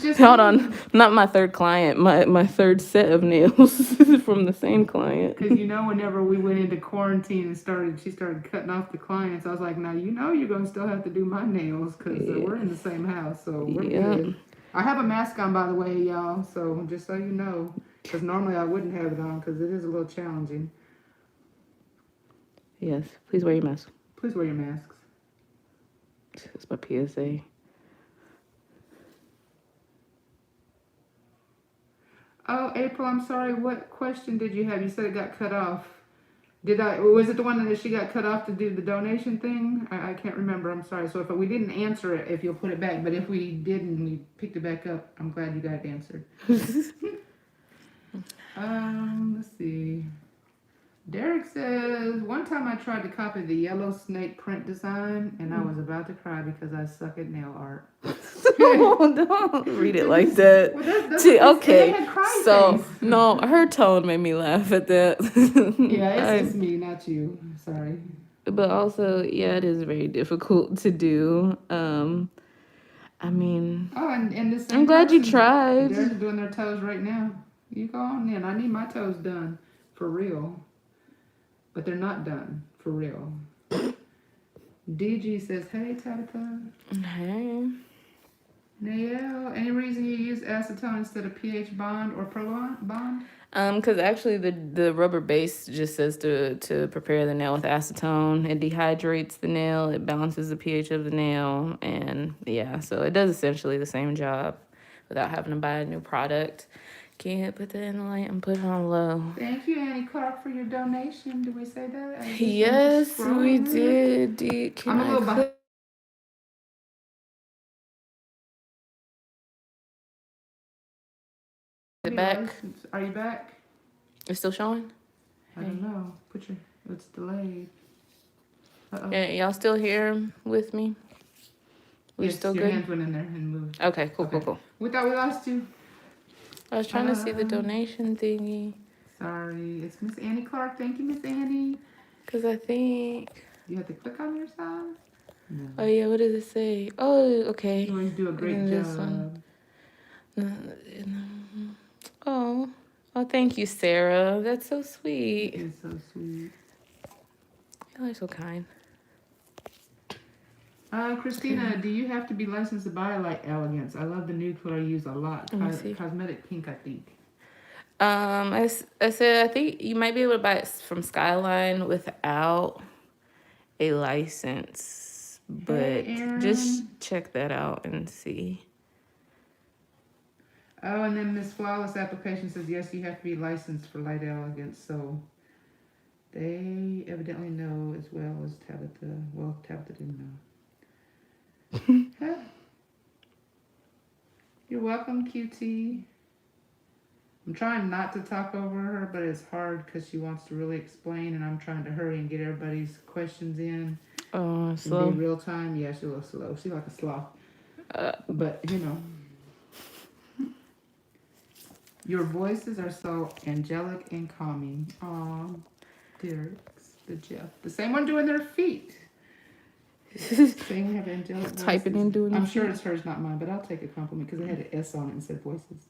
just hold on, not my 3rd client, my 3rd set of nails from the same client.
Because whenever we went into quarantine and she started cutting off the clients, I was like, now you're gonna still have to do my nails because we're in the same house, so we're good. I have a mask on, by the way, y'all, so just so you know, because normally I wouldn't have it on because it is a little challenging.
Yes, please wear your mask.
Please wear your masks.
It's my PSA.
Oh, April, I'm sorry. What question did you have? You said it got cut off. Was it the one that she got cut off to do the donation thing? I can't remember. I'm sorry. So if we didn't answer it, if you'll put it back. But if we didn't, we picked it back up. I'm glad you got it answered. Let's see. Derek says, one time I tried to copy the yellow snake print design, and I was about to cry because I suck at nail art.
Don't read it like that. Well, okay, so no, her tone made me laugh at that.
Yeah, it's me, not you. Sorry.
But also, yeah, it is very difficult to do. I mean,
and this
I'm glad you tried.
They're doing their toes right now. You go on in. I need my toes done for real. But they're not done for real. DG says, hey, Tabytha.
Hey.
Nael, any reason you use acetone instead of pH bond or pro bond?
Because actually the rubber base just says to prepare the nail with acetone. It dehydrates the nail. It balances the pH of the nail. And yeah, so it does essentially the same job without having to buy a new product. Can you put that in the light and put it on low?
Thank you, Annie Clark, for your donation. Did we say that?
Yes, we did. I'm a little behind. Is it back?
Are you back?
It's still showing?
I don't know. It's delayed. Uh-oh.
Yeah, y'all still here with me? We're still good?
Your hands went in there and moved.
Okay, cool.
We thought we lost you.
I was trying to see the donation thingy.
Sorry, it's Miss Annie Clark. Thank you, Miss Annie.
Because I think...
You have to click on your side?
No. Oh, yeah, what does it say? Oh, okay.
You always do a great job.
Oh, thank you, Sarah. That's so sweet.
It's so sweet.
Y'all are so kind.
Christina, do you have to be licensed to buy Light Elegance? I love the nude color I use a lot.
Let me see.
Cosmetic pink, I think.
I said I think you might be able to buy it from Skyline without a license,
Hey,
but just
Aaron.
check that out and see.
Oh, and then Miss Flawless application says yes, you have to be licensed for Light Elegance. So they evidently know as well as Tabytha. Well, Tabytha didn't know. Huh. You're welcome, QT. I'm trying not to talk over her, but it's hard because she wants to really explain, and I'm trying to hurry and get everybody's questions in and be
Slow.
real time. Yeah, she's a little slow. She's like a sloth. But, you know, your voices are so angelic and calming. Aw, Derek's, the Jeff. The same one doing their feet. Saying we have angelic voices.
Typing in doing
I'm
the
sure
feet.
it's hers, not mine, but I'll take a compliment because it had an S on it and said voices.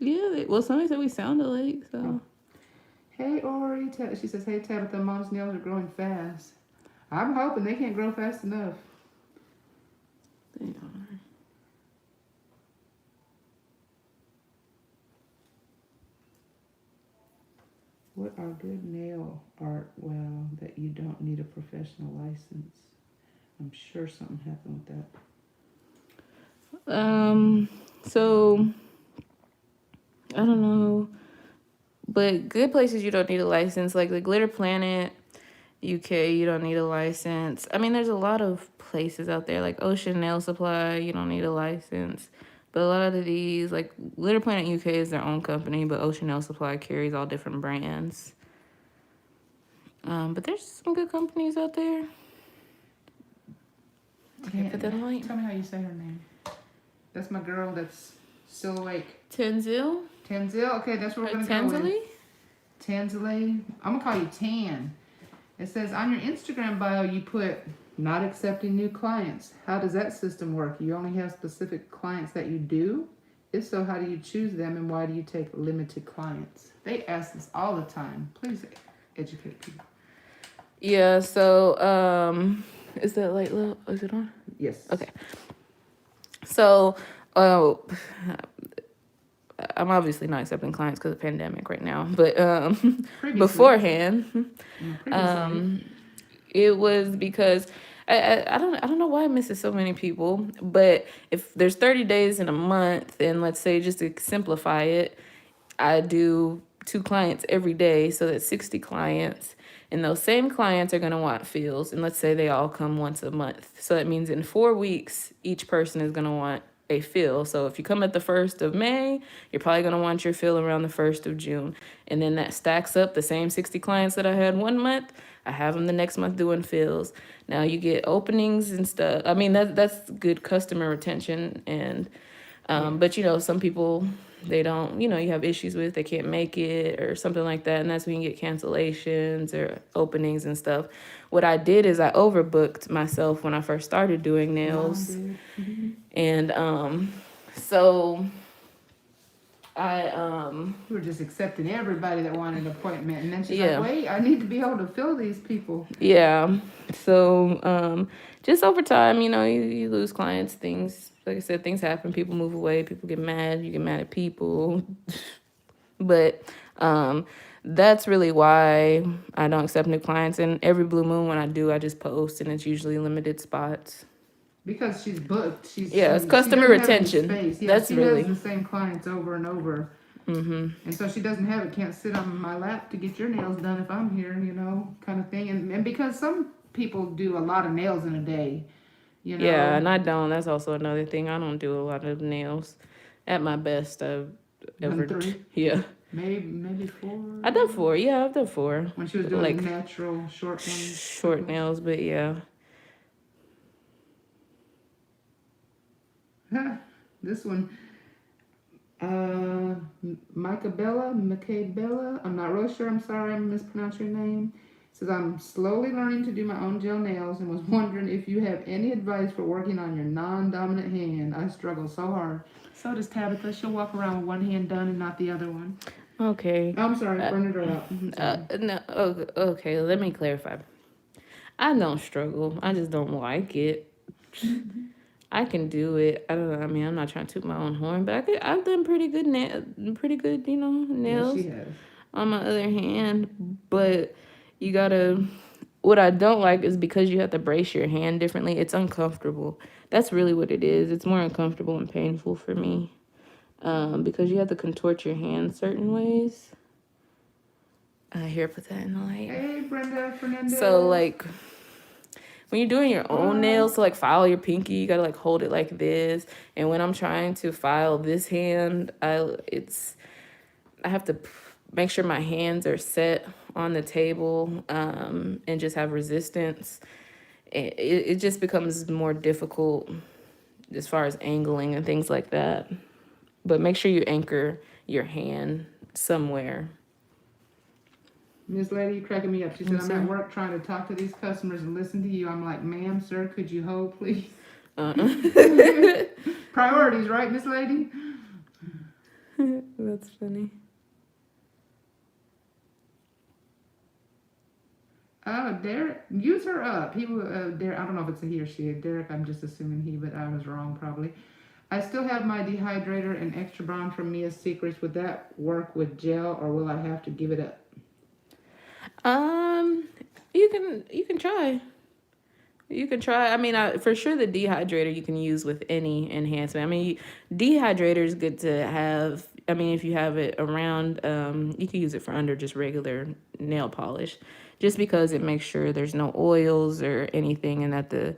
Yeah, well, somebody said we sound alike, so.
Oh. Hey, Ori. She says, hey, Tabytha, Mom's nails are growing fast. I'm hoping they can't grow fast enough.
They are.
What are good nail art? Well, that you don't need a professional license. I'm sure something happened with that.
So I don't know, but good places you don't need a license, like the Glitter Planet, UK, you don't need a license. I mean, there's a lot of places out there, like Ocean Nail Supply, you don't need a license. But a lot of these, like Glitter Planet UK is their own company, but Ocean Nail Supply carries all different brands. But there's some good companies out there. Okay, put that on light.
Tell me how you say her name. That's my girl that's still awake.
Tenzil?
Tenzil? Okay, that's what we're going to go with. Tanzali? I'm going to call you Tan. It says, on your Instagram bio, you put, not accepting new clients. How does that system work? You only have specific clients that you do? If so, how do you choose them and why do you take limited clients? They ask this all the time. Please educate people.
Yeah, so, is that light low? Is it on?
Yes.
Okay. So, I'm obviously not accepting clients because of the pandemic right now, but beforehand, it was because I don't know why I misses so many people, but if there's 30 days in a month, and let's say just to simplify it, I do 2 clients every day, so that's 60 clients. And those same clients are going to want fills. And let's say they all come once a month. So that means in 4 weeks, each person is going to want a fill. So if you come at the 1st of May, you're probably going to want your fill around the 1st of June. And then that stacks up the same 60 clients that I had one month. I have them the next month doing fills. Now you get openings and stuff. I mean, that's good customer retention. And but you know, some people, they don't, you know, you have issues with, they can't make it or something like that. And that's when you get cancellations or openings and stuff. What I did is I overbooked myself when I first started doing nails. And so
you were just accepting everybody that wanted an appointment. And then she's like, wait, I need to be able to fill these people.
Yeah. So just over time, you know, you lose clients, things. Like I said, things happen. People move away. People get mad. You get mad at people. But that's really why I don't accept new clients. And every blue moon when I do, I just post, and it's usually limited spots.
Because she's booked.
It's customer retention.
Yeah, that's she really has the same clients over and over. And so she doesn't have it. Can't sit on my lap to get your nails done if I'm here, you know, kind of thing. And because some people do a lot of nails in a day. You know?
Yeah, and I don't. That's also another thing. I don't do a lot of nails. At my best, I've ever.
3?
Yeah.
Maybe 4.
I've done 4. Yeah, I've done 4.
When she was doing like natural short ones.
Short nails, but yeah.
This one, Micabella, I'm not really sure. I'm sorry, I mispronounced your name. Says, I'm slowly learning to do my own gel nails and was wondering if you have any advice for working on your non-dominant hand. I struggle so hard. So does Tabytha. She'll walk around with one hand done and not the other one.
Okay.
I'm sorry, burned her out.
No, okay, let me clarify. I don't struggle. I just don't like it. I can do it. I don't know. I mean, I'm not trying to toot my own horn, but I've done pretty good
Yes,
nails
she has.
on my other hand. But you gotta. What I don't like is because you have to brace your hand differently. It's uncomfortable. That's really what it is. It's more uncomfortable and painful for me. Because you have to contort your hand certain ways. Here, put that in the light.
Hey, Brenda Fernandez.
So like when you're doing your own nails, to like file your pinky, you gotta like hold it like this. And when I'm trying to file this hand, I have to make sure my hands are set on the table, and just have resistance. It just becomes more difficult as far as angling and things like that. But make sure you anchor your hand somewhere.
Miss Lady, you cracking me up. She said, I'm at work trying to talk to these customers and listen to you. I'm like, ma'am, sir, could you hold, please? Priorities, right, Miss Lady?
That's funny.
Oh, Derek, use her up. He will, Derek, I don't know if it's a he or she. Derek, I'm just assuming he, but I was wrong probably. I still have my dehydrator and extra brown from Mia's Secrets. Would that work with gel, or will I have to give it up?
You can try. You can try. I mean, for sure the dehydrator you can use with any enhancement. I mean, dehydrator is good to have. I mean, if you have it around, you can use it for under just regular nail polish, just because it makes sure there's no oils or anything, and that the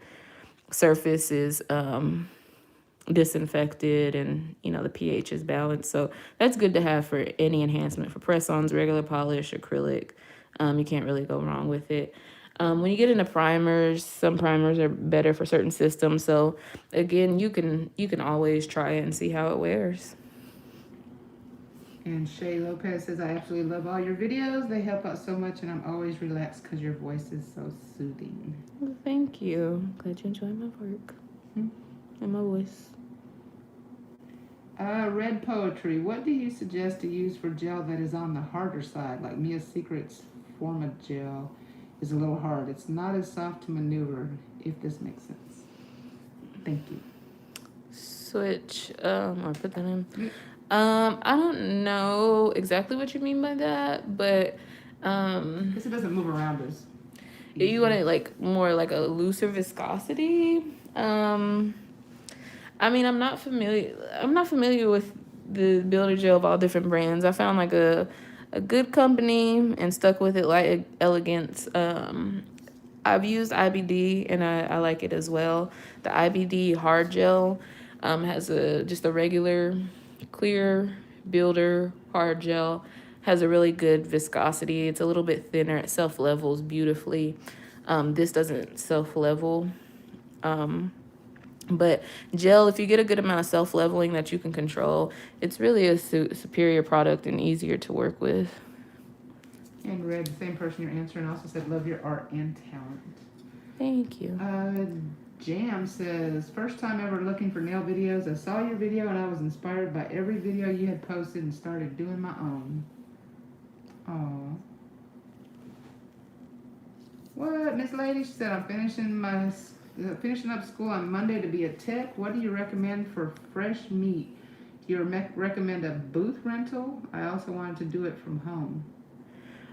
surface is disinfected, and the pH is balanced. So that's good to have for any enhancement, for press-ons, regular polish, acrylic. You can't really go wrong with it. When you get into primers, some primers are better for certain systems. So again, you can always try it and see how it wears.
And Shay Lopez says, I absolutely love all your videos. They help out so much, and I'm always relaxed because your voice is so soothing.
Well, thank you. Glad you enjoy my work and my voice.
Red Poetry, what do you suggest to use for gel that is on the harder side? Like Mia's Secrets Forma gel is a little hard. It's not as soft to maneuver, if this makes sense. Thank you.
Switch, or put that in. I don't know exactly what you mean by that, but
Because it doesn't move around as
if you want it like more like a looser viscosity. I mean, I'm not familiar with the builder gel of all different brands. I found like a good company and stuck with it, like Elegance. I've used IBD and I like it as well. The IBD hard gel has just a regular clear builder hard gel, has a really good viscosity. It's a little bit thinner. It self-levels beautifully. This doesn't self-level. But gel, if you get a good amount of self-leveling that you can control, it's really a superior product and easier to work with.
And Red, the same person you're answering, also said, love your art and talent.
Thank you.
Jam says, first time ever looking for nail videos. I saw your video and I was inspired by every video you had posted and started doing my own. Oh. What, Miss Lady? She said, I'm finishing up school on Monday to be a tech. What do you recommend for fresh meat? Do you recommend a booth rental? I also wanted to do it from home.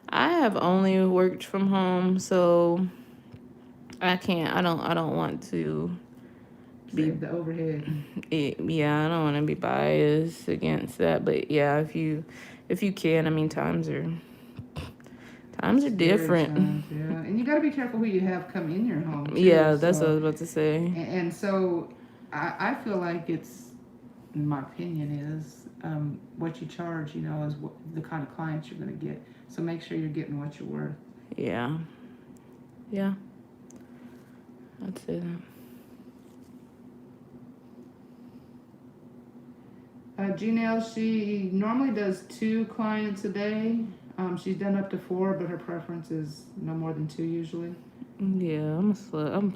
I have only worked from home, so I don't want to
save the overhead.
Yeah, I don't want to be biased against that, but yeah, if you can, I mean, times are different.
Yeah, and you got to be careful who you have come in your home too.
Yeah, that's what I was about to say.
And so I feel like it's, in my opinion, is what you charge, is what the kind of clients you're going to get. So make sure you're getting what you're worth.
Yeah. I'd say that.
YoungNails, she normally does 2 clients a day. She's done up to 4, but her preference is no more than 2 usually.
Yeah, I'm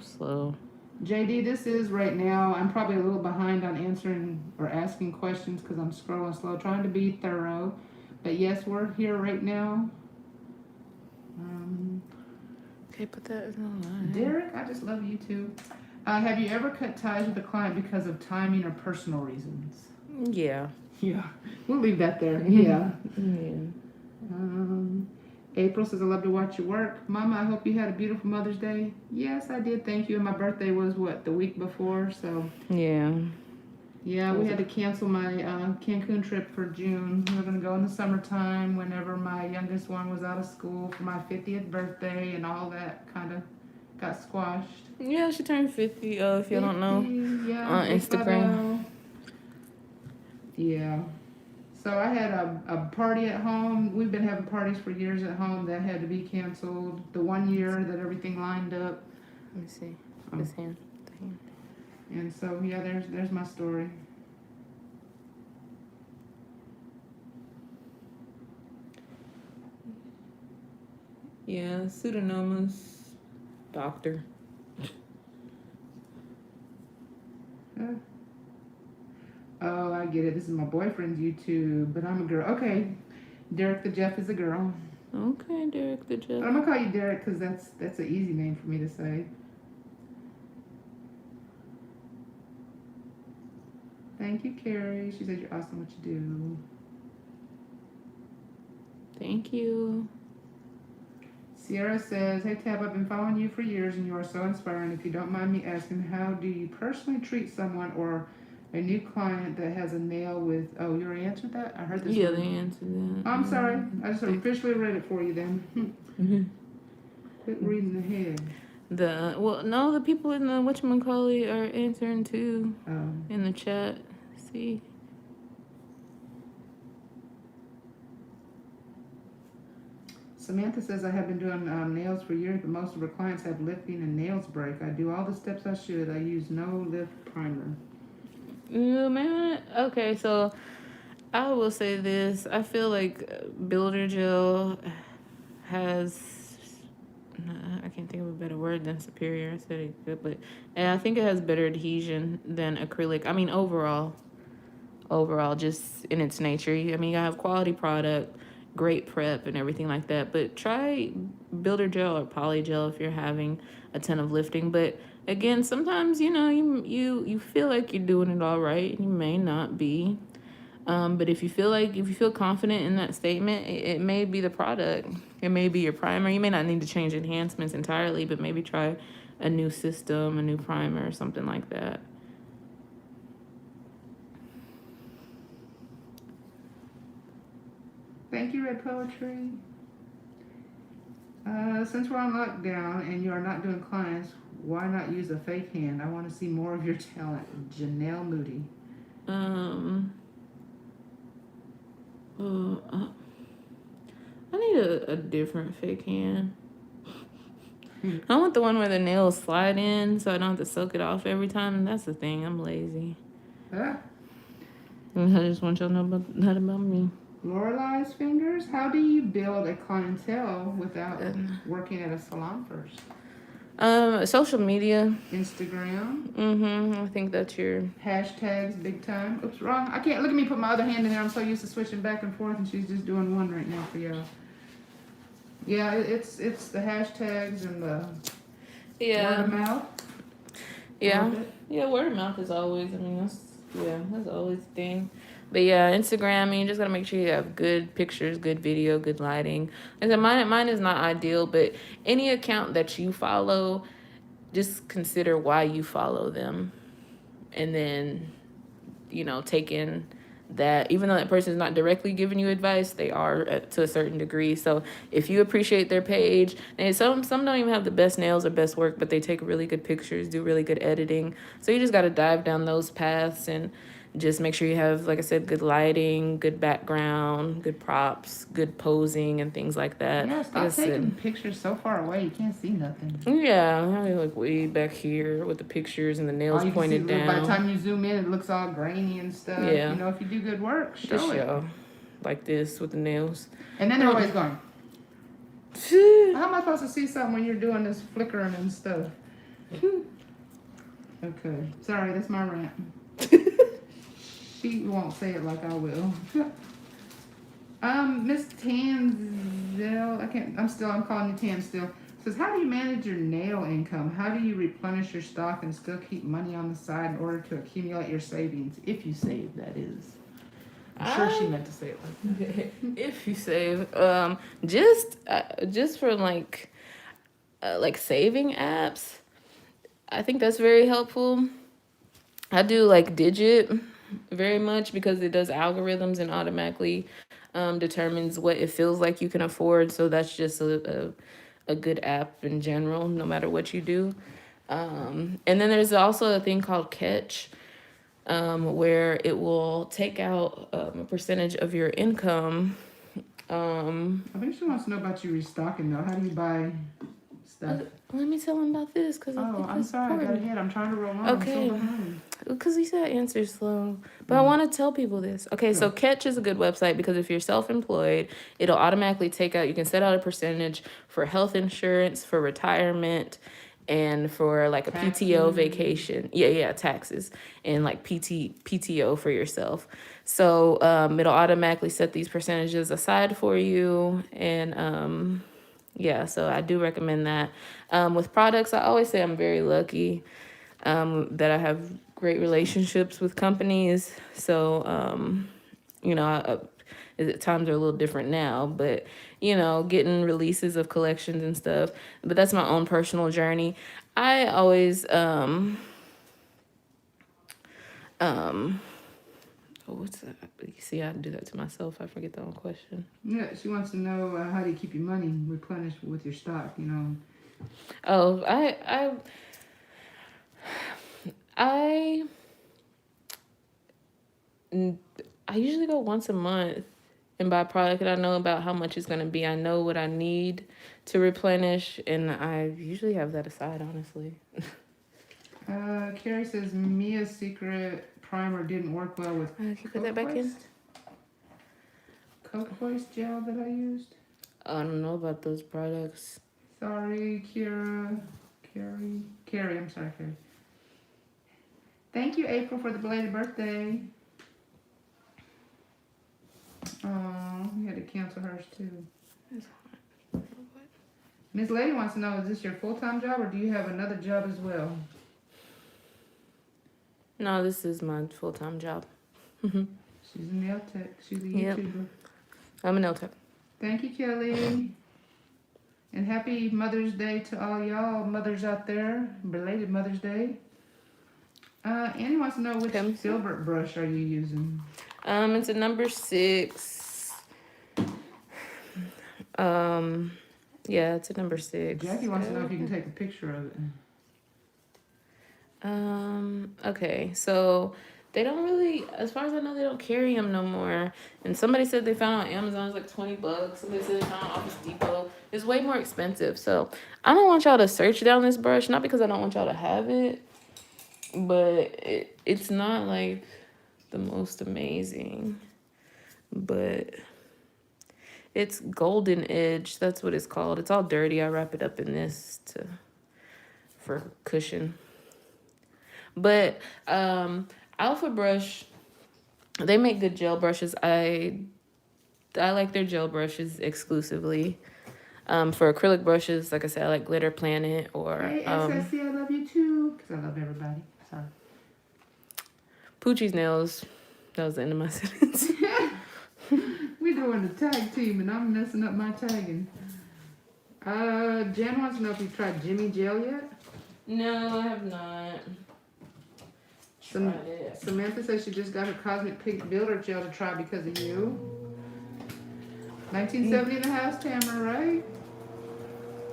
slow.
JD, this is right now. I'm probably a little behind on answering or asking questions because I'm scrolling slow, trying to be thorough. But yes, we're here right now.
Okay, put that in the line.
Derek, I just love you too. Have you ever cut ties with a client because of timing or personal reasons?
Yeah.
Yeah. We'll leave that there. Yeah.
Yeah.
April says, I love to watch your work. Mama, I hope you had a beautiful Mother's Day. Yes, I did. Thank you. And my birthday was, what, the week before? So,
Yeah.
yeah, we had to cancel my Cancun trip for June. We were going to go in the summertime whenever my youngest one was out of school for my 50th birthday, and all that kind of got squashed.
Yeah, she turned 50, if you don't know.
Yeah,
On Instagram.
Yeah. So I had a party at home. We've been having parties for years at home that had to be canceled. The one year that everything lined up.
Let me see. This hand. The hand.
And so, yeah, there's my story.
Yeah, pseudomonas. Doctor.
Oh, I get it. This is my boyfriend's YouTube, but I'm a girl. Okay, Derek the Jeff is a girl.
Okay, Derek the Jeff.
But I'm gonna call you Derek because that's an easy name for me to say. Thank you, Carrie. She said you're awesome what you do.
Thank you.
Sierra says, hey Tab, I've been following you for years and you are so inspiring. If you don't mind me asking, how do you personally treat someone or a new client that has a nail with, oh, you already answered that? I heard this
Yeah,
word.
they answered that.
Oh, I'm sorry. I just officially read it for you then. Quit reading ahead.
No, the people in the whatchamacallit are answering too
Oh.
in the chat. See?
Samantha says, I have been doing nails for years, but most of her clients have lifting and nails break. I do all the steps I should. I use no lift primer.
Man, okay, so I will say this. I feel like Builder Gel has, I can't think of a better word than superior. I said it good, but I think it has better adhesion than acrylic. I mean, overall, just in its nature. I mean, you have quality product, great prep and everything like that, but try Builder Gel or Poly Gel if you're having a ton of lifting. But again, sometimes, you know, you feel like you're doing it all right. You may not be. But if you feel confident in that statement, it may be the product. It may be your primer. You may not need to change enhancements entirely, but maybe try a new system, a new primer, or something like that.
Thank you, Red Poetry. Since we're on lockdown and you are not doing clients, why not use a fake hand? I want to see more of your talent. Janelle Moody.
I need a different fake hand. I want the one where the nails slide in so I don't have to soak it off every time. And that's the thing. I'm lazy.
Huh?
And I just want y'all to know about that about me.
Lorelei's fingers. How do you build a clientele without working at a salon first?
Social media.
Instagram.
I think that's your
hashtags big time. Oops, wrong. I can't look at me put my other hand in there. I'm so used to switching back and forth, and she's just doing one right now for y'all. Yeah, it's the hashtags and the word of mouth.
Yeah. Yeah, word of mouth is always, I mean, that's always the thing. But yeah, Instagram, I mean, you just gotta make sure you have good pictures, good video, good lighting. And then mine is not ideal, but any account that you follow, just consider why you follow them. And then, you know, take in that even though that person is not directly giving you advice, they are to a certain degree. So if you appreciate their page, and some don't even have the best nails or best work, but they take really good pictures, do really good editing. So you just got to dive down those paths and just make sure you have, like I said, good lighting, good background, good props, good posing, and things like that.
Yeah, stop taking pictures so far away you can't see nothing.
Yeah, I mean, like way back here with the pictures and the nails pointed down.
By the time you zoom in, it looks all grainy and stuff.
Yeah.
You know, if you do good work, show it.
Like this with the nails.
And then they're always going, how am I supposed to see something when you're doing this flickering and stuff? Okay. Sorry, that's my rant. She won't say it like I will. Miss Tanzel, I'm calling you Tam still. Says, how do you manage your nail income? How do you replenish your stock and still keep money on the side in order to accumulate your savings? If you save, that is. I'm sure she meant to say it like that.
If you save, just for like saving apps, I think that's very helpful. I do like Digit very much because it does algorithms and automatically determines what it feels like you can afford. So that's just a good app in general, no matter what you do. And then there's also a thing called Catch, where it will take out a percentage of your income.
I think she wants to know about you restocking though. How do you buy stuff?
Let me tell him about this because I think
I'm
it's
sorry, I got
important.
ahead. I'm trying to roll on.
Okay.
I'm so behind.
Because he said answer slow. But I want to tell people this. Okay, so Catch is a good website because if you're self-employed, it'll automatically take out, you can set out a percentage for health insurance, for retirement, and for like a PTO vacation. Yeah, taxes. And like PTO for yourself. So it'll automatically set these percentages aside for you. And yeah, so I do recommend that. With products, I always say I'm very lucky that I have great relationships with companies. So, you know, times are a little different now, but, you know, getting releases of collections and stuff. But that's my own personal journey. I always, what's that? You see, I do that to myself. I forget the own question.
Yeah, she wants to know how do you keep your money replenished with your stock, you know.
Oh, I usually go once a month and buy a product that I know about how much it's going to be. I know what I need to replenish, and I usually have that aside, honestly.
Carrie says Mia's Secret primer didn't work well with
Can you put that back in?
Coke Voice gel that I used.
I don't know about those products.
Sorry, Carrie, I'm sorry, Carrie. Thank you, April, for the belated birthday. Oh, we had to cancel hers too. Miss Lady wants to know, is this your full-time job or do you have another job as well?
No, this is my full-time job.
She's a nail tech. She's a YouTuber.
I'm a nail tech.
Thank you, Kelly. And happy Mother's Day to all y'all mothers out there. Belated Mother's Day. Annie wants to know which filbert brush are you using?
It's a number 6. Yeah, it's a number 6.
Jackie wants to know if you can take a picture of it.
Okay, so they don't really, as far as I know, they don't carry them no more. And somebody said they found on Amazon, it's like $20. Somebody said they found on Office Depot. It's way more expensive. So I don't want y'all to search down this brush, not because I don't want y'all to have it, but it's not like the most amazing. But it's Golden Edge. That's what it's called. It's all dirty. I wrap it up in this for cushion. But Alpha Brush, they make good gel brushes. I like their gel brushes exclusively. For acrylic brushes, like I said, I like Glitter Planet or
hey, SSC, I love you too. Because I love everybody. Sorry.
Poochie's Nails. That was the end of my sentence.
We're doing the tag team and I'm messing up my tagging. Jen wants to know if you've tried Jimmy Gel yet?
No, I have not.
Samantha says she just got her Cosmic Pink Builder Gel to try because of you. 1970 in the house, Tamara, right?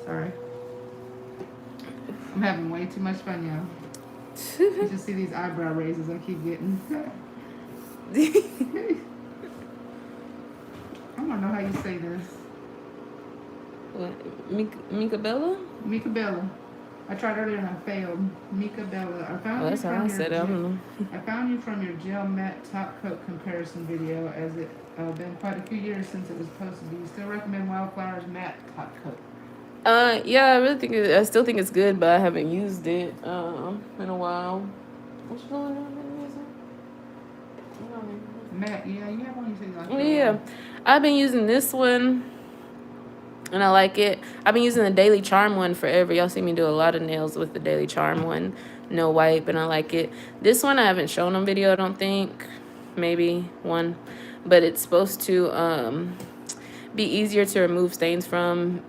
Sorry. I'm having way too much fun, y'all. You should see these eyebrow raises I keep getting. I don't know how you say this.
What? Mika Bella?
Mika Bella. I tried earlier and I failed. Mika Bella. I found
that's how I said it. I don't know.
I found you from your gel matte top coat comparison video, as it been quite a few years since it was posted. Do you still recommend Wildflower's matte top coat?
Yeah, I still think it's good, but I haven't used it in a while. What's going on in this?
Matte, yeah, you have one you say like.
Yeah, I've been using this one. and I like it. I've been using the Daily Charm one forever. Y'all see me do a lot of nails with the Daily Charm one. No wipe, and I like it. This one I haven't shown on video, I don't think. Maybe one. But it's supposed to be easier to remove stains from.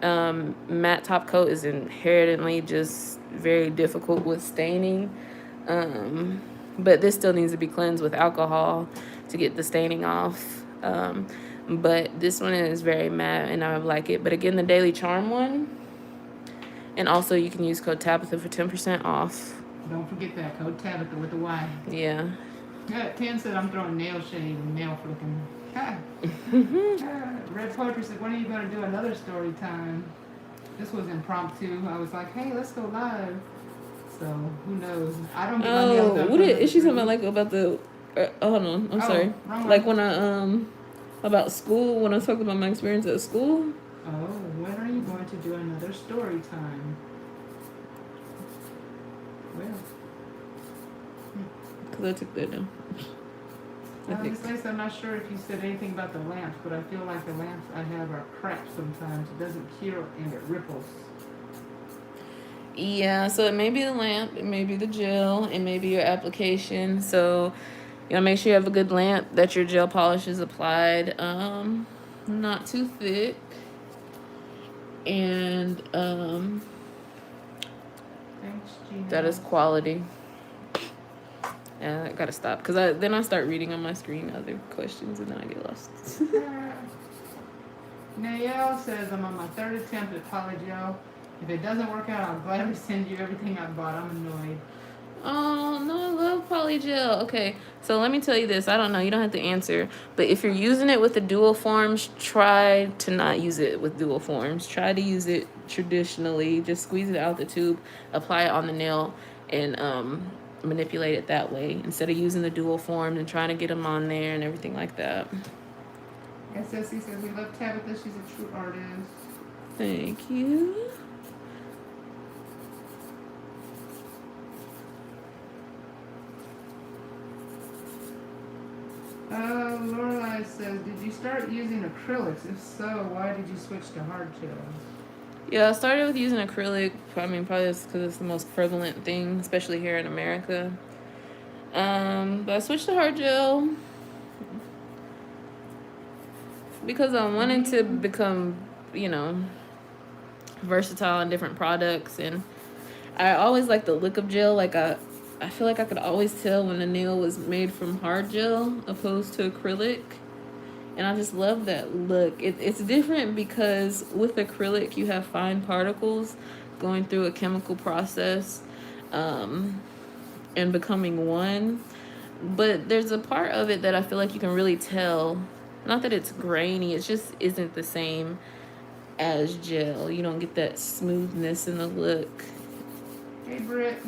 Matte top coat is inherently just very difficult with staining. But this still needs to be cleansed with alcohol to get the staining off. But this one is very matte and I like it. But again, the Daily Charm one. And also you can use code Tabytha for 10% off.
Don't forget that code Tabytha with the Y.
Yeah.
Tan said I'm throwing nail shade and nail flicking. Red Poetry said, when are you going to do another story time? This was impromptu. I was like, hey, let's go live. So who knows? I don't get my nails done.
What is she talking about? Like about the? Hold on, I'm sorry. Like when I about school, when I talked about my experience at school.
Oh, when are you going to do another story time? Well,
because I took that down.
I'm not sure if you said anything about the lamps, but I feel like the lamps I have are crap sometimes. It doesn't cure and it ripples.
Yeah, so it may be the lamp, it may be the gel, it may be your application. So, you know, make sure you have a good lamp, that your gel polish is applied, not too thick, and
Thanks, Gina.
that is quality. Yeah, I gotta stop because then I start reading on my screen other questions and then I get lost.
Nael says I'm on my third attempt at polygel. If it doesn't work out, I'll gladly send you everything I bought. I'm annoyed.
Oh, no, I love polygel. Okay, so let me tell you this. I don't know. You don't have to answer. But if you're using it with the dual forms, try to not use it with dual forms. Try to use it traditionally. Just squeeze it out the tube, apply it on the nail, and manipulate it that way instead of using the dual forms and trying to get them on there and everything like that.
SSC says we love Tabytha. She's a true artist.
Thank you.
Lorelai says, did you start using acrylics? If so, why did you switch to hard gel?
Yeah, I started with using acrylic. I mean, probably because it's the most prevalent thing, especially here in America. But I switched to hard gel because I wanted to become, you know, versatile in different products. And I always like the look of gel. Like, I feel like I could always tell when a nail was made from hard gel opposed to acrylic. And I just love that look. It's different because with acrylic, you have fine particles going through a chemical process and becoming one. But there's a part of it that I feel like you can really tell. Not that it's grainy, it just isn't the same as gel. You don't get that smoothness in the look.
Hey, Britt.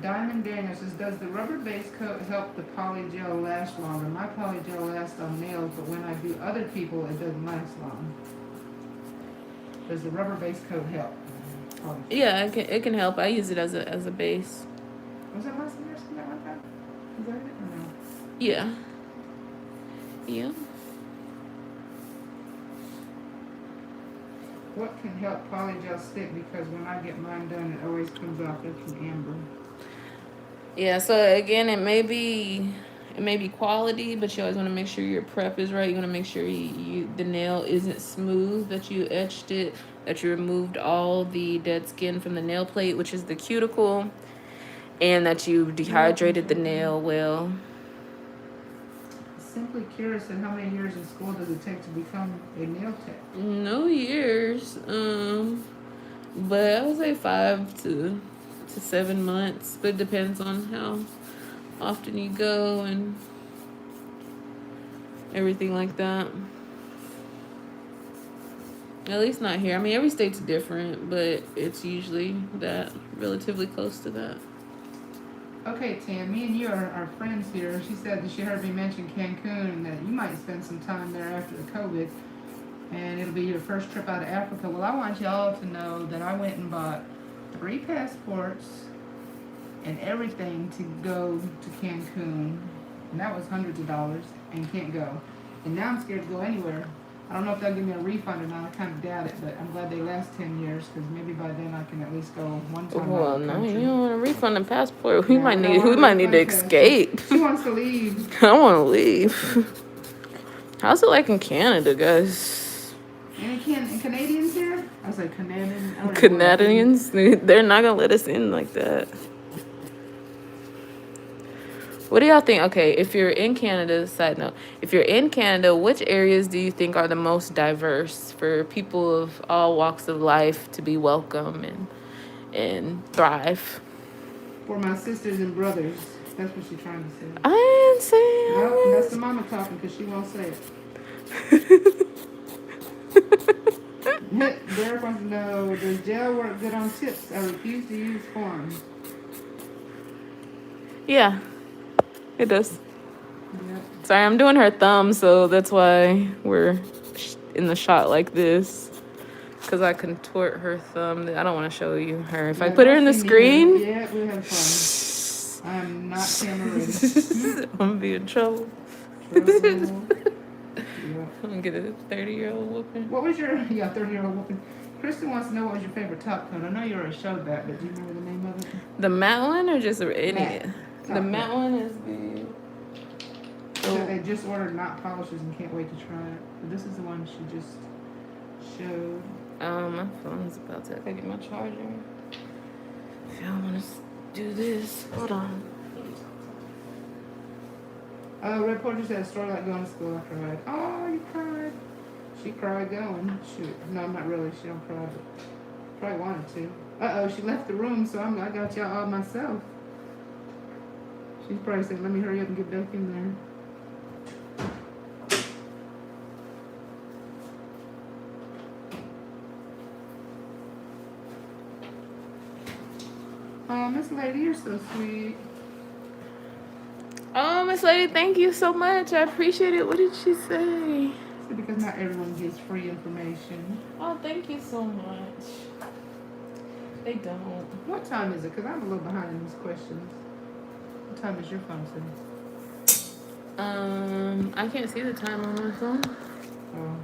Diamond Daniel says, does the rubber base coat help the polygel last longer? My polygel lasts on nails, but when I do other people, it doesn't last long. Does the rubber base coat help? Polygel?
Yeah, it can help. I use it as a base.
Was it last year? That one time? Is that it or no?
Yeah. Yeah.
What can help polygel stick? Because when I get mine done, it always comes off as an amber.
Yeah, so again, it may be quality, but you always want to make sure your prep is right. You want to make sure the nail isn't smooth, that you etched it, that you removed all the dead skin from the nail plate, which is the cuticle, and that you dehydrated the nail well.
Simply curious, and how many years in school does it take to become a nail tech?
No years, but I would say 5 to 7 months, but it depends on how often you go and everything like that. At least not here. I mean, every state's different, but it's usually that, relatively close to that.
Okay, Tam, me and you are friends here. She said that she heard me mention Cancun and that you might spend some time there after the COVID, and it'll be your first trip out of Africa. Well, I want y'all to know that I went and bought 3 passports and everything to go to Cancun, and that was hundreds of dollars, and can't go. And now I'm scared to go anywhere I don't know if they'll give me a refund or not. I kind of doubt it, but I'm glad they last 10 years because maybe by then I can at least go one time out
Well,
of the
no,
country.
you don't want a refund and passport.
No, I don't want
We
a
might need to
refund passport.
escape.
She wants to leave.
I want to leave. How's it like in Canada, guys?
Any Canadians here? I was like, Canadian. I don't know what I think.
Canadians, they're not gonna let us in like that. What do y'all think? Okay, if you're in Canada, side note, if you're in Canada, which areas do you think are the most diverse for people of all walks of life to be welcome and thrive?
For my sisters and brothers. That's what she's trying to say.
I ain't saying.
No, that's the mama talking because she won't say it. Derek wants to know, does gel work good on tips? I refuse to use forms.
Yeah, it does.
Yep.
Sorry, I'm doing her thumb, so that's why we're in the shot like this. Because I contort her thumb. I don't want to show you her. If I put her in the screen.
Yeah, we have fun. I'm not camera ready.
I'm going to be in trouble.
Yep.
I'm going to get a 30-year-old whooping.
What was your 30-year-old whooping? Kristen wants to know what was your favorite top coat. I know you already showed that, but do you remember the name of it?
The matte one or just any?
Matte.
The matte one is the...
They just ordered matte polishes and can't wait to try it. But this is the one she just showed.
My phone's about to... I gotta get my charger. If y'all want to do this, hold on.
Red Porter said, story like going to school. I cried. Oh, you cried. She cried going. Shoot. No, not really. She don't cry, but probably wanted to. Uh-oh, she left the room, so I got y'all all myself. She's probably saying, let me hurry up and get back in there. Oh, Miss Lady, you're so sweet.
Oh, Miss Lady, thank you so much. I appreciate it. What did she say?
Because not everyone gets free information.
Oh, thank you so much. They don't.
What time is it? Because I'm a little behind in these questions. What time is your phone saying?
I can't see the time on my phone.
Oh.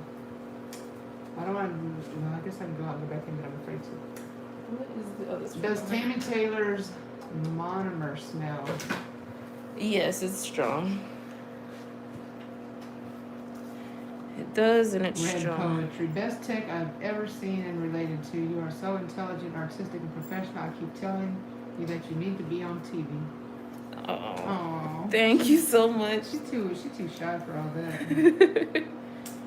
I don't want to. Well, I guess I can go out and go back in, but I'm afraid to.
What is the other screen?
Does Tammy Taylor's Monomer smell?
Yes, it's strong. It does, and it's
Red
strong.
Poetry. Best tech I've ever seen and related to. You are so intelligent, artistic, and professional. I keep telling you that you need to be on TV.
Oh, thank you so much.
She's too shy for all that.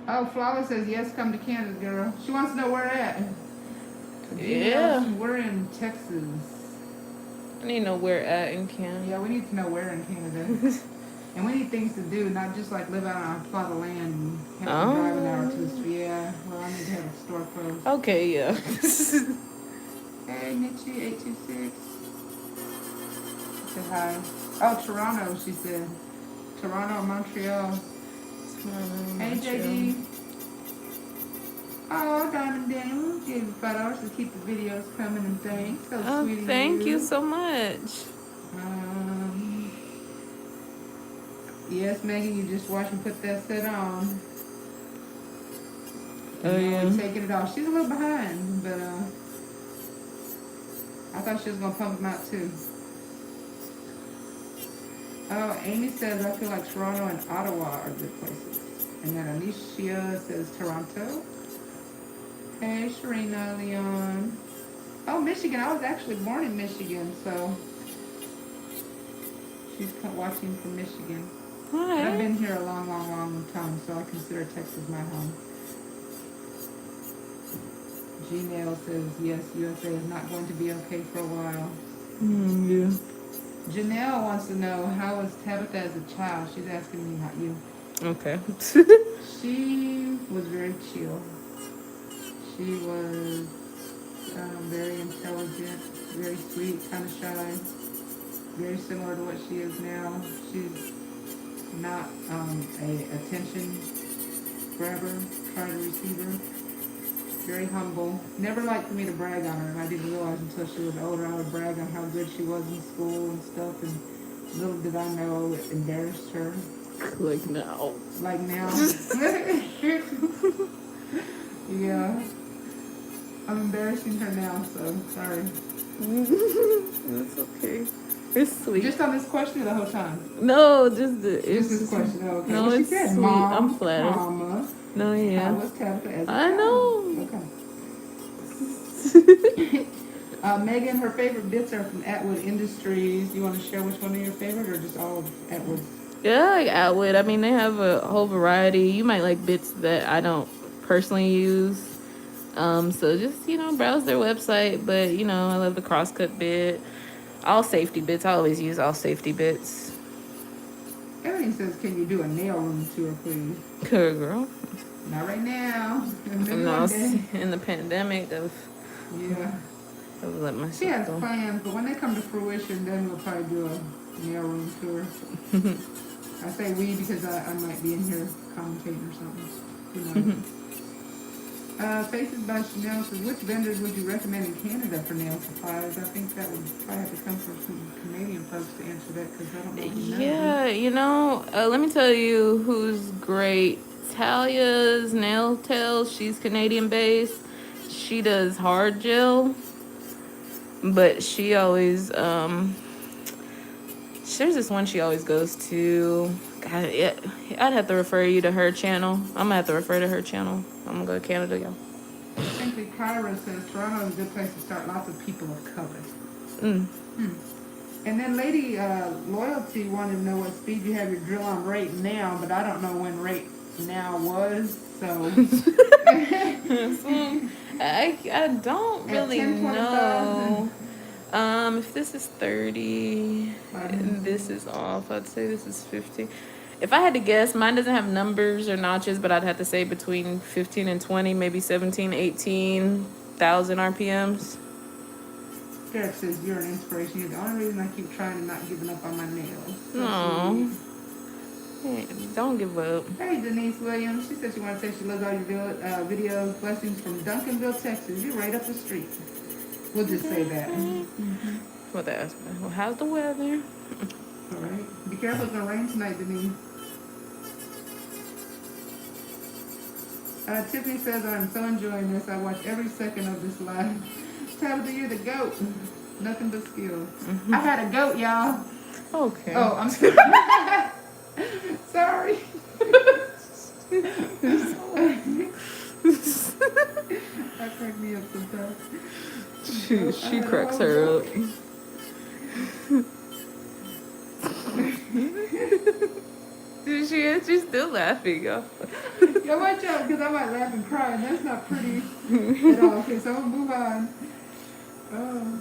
Oh, Flawless says, yes, come to Canada, girl. She wants to know where at.
Yeah.
We're in Texas.
I need to know where at in Canada.
Yeah, we need to know where in Canada. And we need things to do, not just like live out on a plot of land and have to drive an hour to the store. Yeah, well, I need to have a store closed.
Okay, yeah.
Hey, Mitchie, 826. She said hi. Oh, Toronto, she said. Toronto, Montreal. Hey, JD. Oh, Diamond Daniel gave you $5 to keep the videos coming and thanks. So sweet of
Thank you so much.
Yes, Megan, you just watch me put that set on.
Oh, yeah.
Taking it off. She's a little behind, but I thought she was going to pump them out too. Oh, Amy says, I feel like Toronto and Ottawa are good places. And then Alicia says Toronto. Hey, Sharina, Leon. Oh, Michigan. I was actually born in Michigan, so she's watching from Michigan.
Hi.
I've been here a long, long, long time, so I consider Texas my home. YoungNails says, yes, USA is not going to be okay for a while.
Yeah.
Janelle wants to know, how was Tabytha as a child? She's asking me, not you.
Okay.
She was very chill. She was very intelligent, very sweet, kind of shy, very similar to what she is now. She's not a attention grabber, try to receive her. Very humble. Never liked for me to brag on her, and I didn't realize until she was older I would brag on how good she was in school and stuff, and little did I know it embarrassed her.
Like now.
Like now. Yeah. I'm embarrassing her now, so sorry.
That's okay. It's sweet.
Just on this question the whole time?
No, just the.
Just this question. Oh, okay.
No,
Well, she
it's
said,
sweet.
Mom,
I'm flattered.
Mama.
No, yeah.
How was Tabytha as a
I
child?
know.
Okay. Megan, her favorite bits are from Atwood Industries. You want to share which one are your favorite, or just all of Atwood's?
Yeah, like Atwood. I mean, they have a whole variety. You might like bits that I don't personally use. So just, browse their website. But, I love the crosscut bit. All safety bits. I always use all safety bits.
Everything says, can you do a nail room tour, please?
Good girl.
Not right now. Maybe
No,
one day.
in the pandemic,
Yeah.
I've let myself
She has
go.
plans, but when they come to fruition, then we'll probably do a nail room tour. I say we because I might be in here commentating or something. Who knows? Faces by Chanel says, which vendors would you recommend in Canada for nail supplies? I think that would probably have to come from some Canadian folks to answer that because I don't know if you know.
Yeah, let me tell you who's great. Talia's Nail Tales. She's Canadian based. She does hard gel, but she always there's this one she always goes to. God, yeah, I'd have to refer you to her channel. I'm gonna have to refer to her channel. I'm gonna go to Canada, y'all.
Simply Kyra says Toronto is a good place to start. Lots of people of color. And then Lady Loyalty wanted to know what speed you have your drill on right now, but I don't know when right now was, so.
I don't really know. If this is 30 and this is off, I'd say this is 50. If I had to guess, mine doesn't have numbers or notches, but I'd have to say between 15 and 20, maybe 17, 18,000 RPMs.
Derek says you're an inspiration. You're the only reason I keep trying and not giving up on my nails. So
No. Hey, don't give up.
hey, Denise Williams. She said she wanted to say she loves all your videos. Blessings from Duncanville, Texas. You're right up the street. We'll just say that.
What they ask me? Well, how's the weather?
All right. Be careful, it's going to rain tonight, Denise. Tiffany says, I'm so enjoying this. I watch every second of this live. Tabytha, you're the goat. Nothing but skill. I had a goat, y'all.
Okay.
Oh, I'm sorry. Sorry. That cracked me up sometimes.
She cracks her up. Dude, she's still laughing, y'all.
Yeah, watch out, because I might laugh and cry, and that's not pretty at all. Okay, so I'm gonna move on. Oh.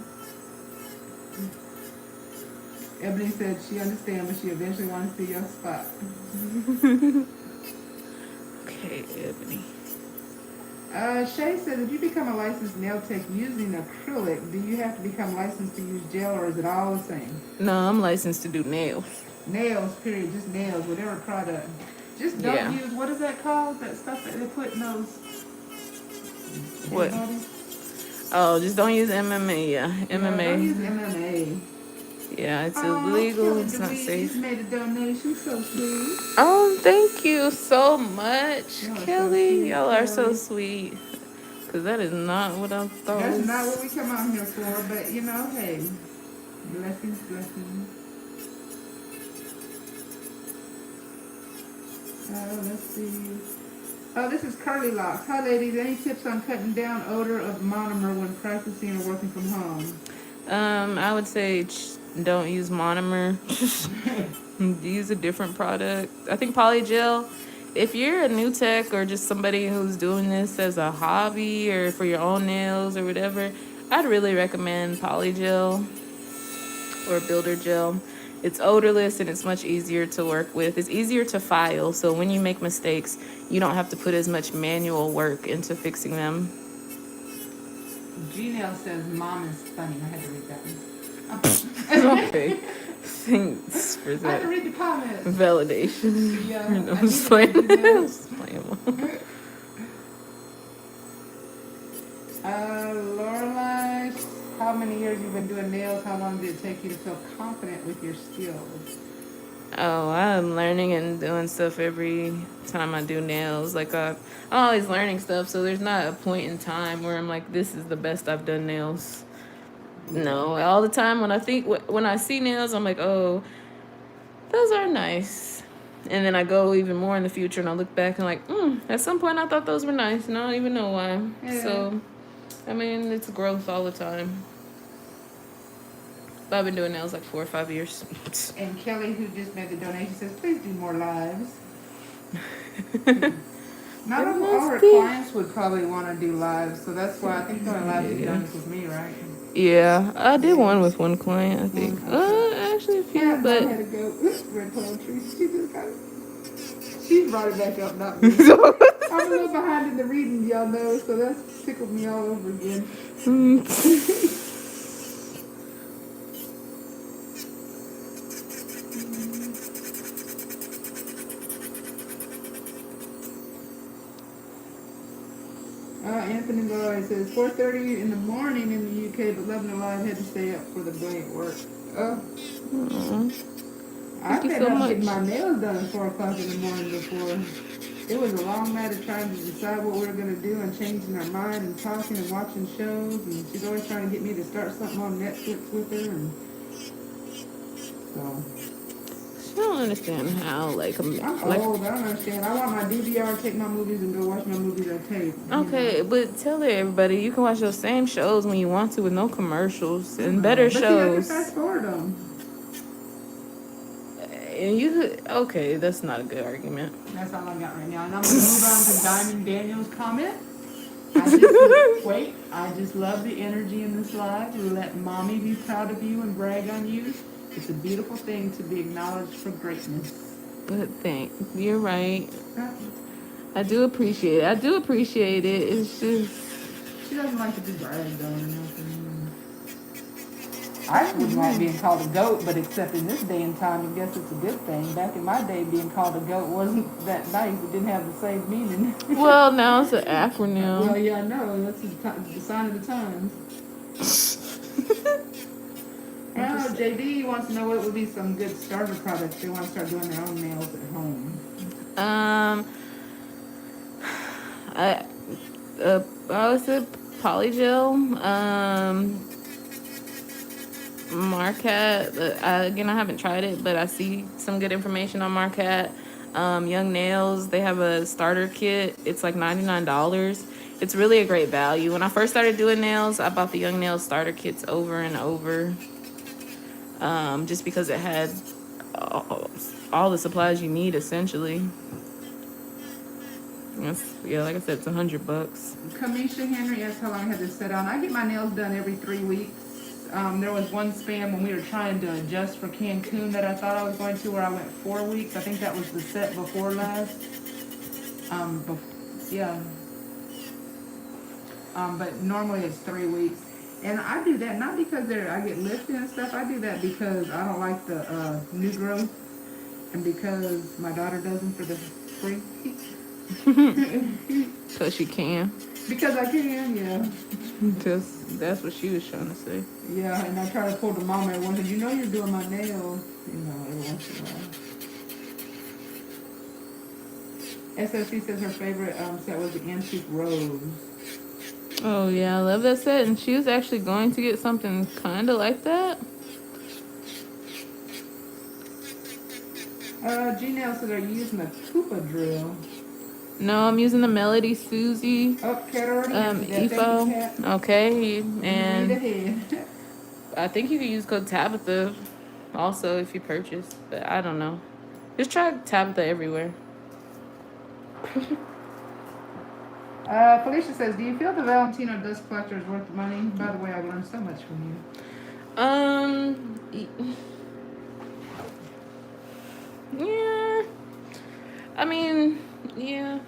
Ebony said she understands, but she eventually wants to see your spot.
Okay, Ebony.
Shay said, if you become a licensed nail tech using acrylic, do you have to become licensed to use gel, or is it all the same?
No, I'm licensed to do nails.
Nails, period. Just nails, whatever product. Just don't use, what is that called? That stuff that they put in those.
What?
Anybody?
Oh, just don't use MMA. Yeah, MMA.
Don't use MMA.
Yeah, it's illegal. It's not safe.
You made a donation, so sweet.
Oh, thank you so much,
Y'all are
Kelly.
so sweet,
Y'all are so
Kelly.
sweet. Because that is not what I thought.
That's not what we come out here for, but you know, hey, blessings, blessings. Let's see. Oh, this is Curly Locks. Hi, ladies. Any tips on cutting down odor of monomer when practicing or working from home?
I would say don't use monomer. Use a different product. I think polygel. If you're a new tech or just somebody who's doing this as a hobby or for your own nails or whatever, I'd really recommend polygel or builder gel. It's odorless and it's much easier to work with. It's easier to file, so when you make mistakes, you don't have to put as much manual work into fixing them.
Gmail says mom is funny. I had to read that one.
Okay. Thanks for
I had
that
to read the comments.
validation.
Yeah,
I'm
I
just
needed to do
playing.
that.
Just playing.
Lorelai, how many years you've been doing nails? How long did it take you to feel confident with your skills?
Oh, I'm learning and doing stuff every time I do nails. Like I'm always learning stuff, so there's not a point in time where I'm like, this is the best I've done nails. No, all the time when I see nails, I'm like, oh, those are nice. And then I go even more in the future and I look back and like, at some point I thought those were nice and I don't even know why.
Yeah.
So, I mean, it's growth all the time. But I've been doing nails like 4 or 5 years.
And Kelly, who just made the donation, says, please do more lives. Not all our clients would probably want to do lives, so that's why I think the only live you've done is with me, right?
Yeah, I did one with one client, I think. Actually a few,
Yeah,
but
Mom had to go. Red poetry. She just got. She's brought it back up, not me. I'm a little behind in the reading, y'all know, so that's tickled me all over again. Anthony Lloyd says 4:30 in the morning in the UK, but loving the live, had to stay up for the blank work. Oh. I've been up getting my nails done at 4 o'clock in the morning before. It was a long night of trying to decide what we were going to do and changing our mind and talking and watching shows. And she's always trying to get me to start something on Netflix with her. And so.
I don't understand how, like,
I'm old. I don't understand. I want my DVR, take my movies, and go watch my movies at tape.
Okay, but tell everybody you can watch those same shows when you want to with no commercials and better shows.
But see, I can fast forward them.
And you could, okay, that's not a good argument.
That's all I got right now. And I'm going to move on to Diamond Daniel's comment. I just love the energy in this live. Let mommy be proud of you and brag on you. It's a beautiful thing to be acknowledged for greatness.
But you're right. I do appreciate it. It's just...
She doesn't like to be bragged on or nothing. I wouldn't like being called a goat, but except in this day and time, I guess it's a good thing. Back in my day, being called a goat wasn't that nice. It didn't have the same meaning.
Well, now it's an acronym.
Well, yeah, I know. That's the sign of the times. Now, JD wants to know what would be some good starter products. They want to start doing their own nails at home.
I would say Polygel, Marquette. Again, I haven't tried it, but I see some good information on Marquette. YoungNails, they have a starter kit. It's like $99. It's really a great value. When I first started doing nails, I bought the YoungNails starter kits over and over. Just because it had all the supplies you need, essentially. Yeah, like I said, it's $100.
Kamisha Henry asks how long I had this set on. I get my nails done every 3 weeks. There was one span when we were trying to adjust for Cancun that I thought I was going to, where I went 4 weeks. I think that was the set before last. But normally it's 3 weeks. And I do that not because I get lifted and stuff. I do that because I don't like the new growth, and because my daughter does them for the free.
Because you can.
Because I can, yeah.
That's what she was trying to say.
Yeah, and I try to pull the mom every once in a while. You're doing my nails. Every once in a while. SLC says her favorite set was the Antique Rose.
Oh, yeah, I love that set. And she was actually going to get something kind of like that.
G-Nail said, are you using the Koopa drill?
No, I'm using the MelodySusie.
Oh, Kat already answered that.
EFO.
Thank you, Kat.
Okay, and
ahead.
I think you can use code Tabytha also if you purchase, but I don't know. Just try Tabytha everywhere.
Felicia says, do you feel the Valentino dust collector is worth the money? By the way, I learned so much from you.
Yeah. I mean, yeah.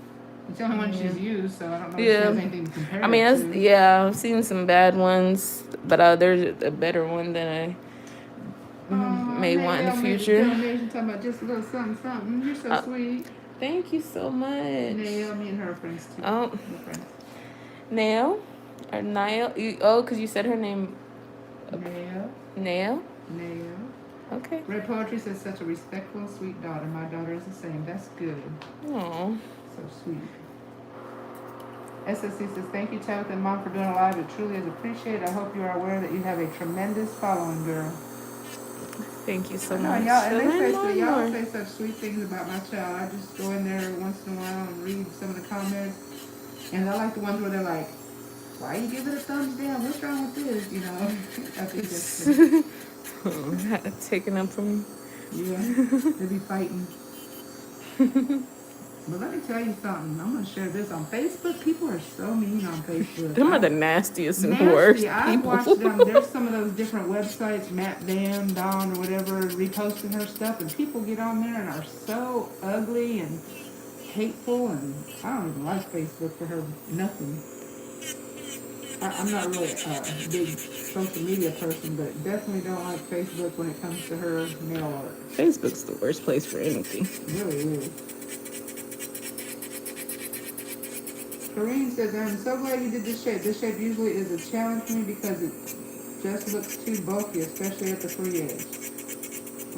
It's the only one she's used, so I don't know if she has anything to compare it to.
I've seen some bad ones, but there's a better one that I may want in the future.
Talking about just a little something, something. You're so sweet.
Thank you so much.
Nail, me and her friends too.
Oh, Nail or Niall? Because you said her name.
Nail.
Nail.
Nail.
Okay.
Red Poetry says, such a respectful, sweet daughter. My daughter is the same. That's good.
Aw.
So sweet. SSC says, thank you, Tabytha and Mom, for doing a live. It truly is appreciated. I hope you are aware that you have a tremendous following, girl.
Thank you so
I know,
much.
y'all, and they say,
More
so
and
y'all
more.
say such sweet things about my child. I just go in there once in a while and read some of the comments. And I like the ones where they're like, why you give it a thumbs down? What's wrong with this? You know, I think that's good.
Taking up from
Yeah, they be fighting. But let me tell you something. I'm gonna share this on Facebook. People are so mean on Facebook.
them are the nastiest and
Nasty.
worst
I've
people.
watched them. There's some of those different websites, Matt Bam, Dawn, or whatever, reposting her stuff, and people get on there and are so ugly and hateful, and I don't even like Facebook for her nothing. I'm not really a big social media person, but definitely don't like Facebook when it comes to her nail art.
Facebook's the worst place for anything.
It really is. Kareem says, I'm so glad you did this shape. This shape usually is a challenge for me because it just looks too bulky, especially at the free edge.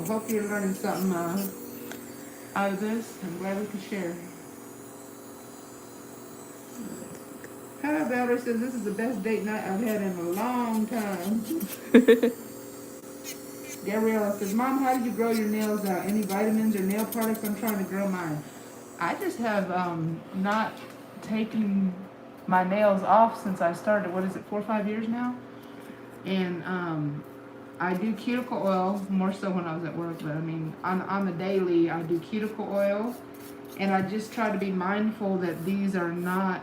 I hope you're learning something out of this. I'm glad we could share. Hi, Valerie says, this is the best date night I've had in a long time. Gabriella says, Mom, how did you grow your nails out? Any vitamins or nail products? I'm trying to grow mine. I just have not taken my nails off since I started, 4 or 5 years now? And I do cuticle oil, more so when I was at work, but I mean, on the daily, I do cuticle oil. And I just try to be mindful that these are not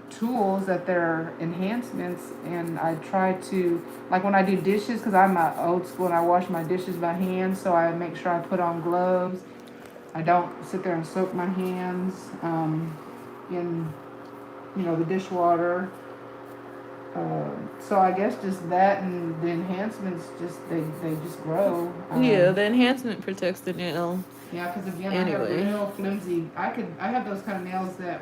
tools, that they're enhancements. And I try to, like when I do dishes, because I'm old school and I wash my dishes by hand, so I make sure I put on gloves. I don't sit there and soak my hands in, the dishwater. So I guess just that, and the enhancements they just grow.
Yeah, the enhancement protects the nail.
Yeah, because again,
Anyway.
I have real flimsy. I have those kind of nails that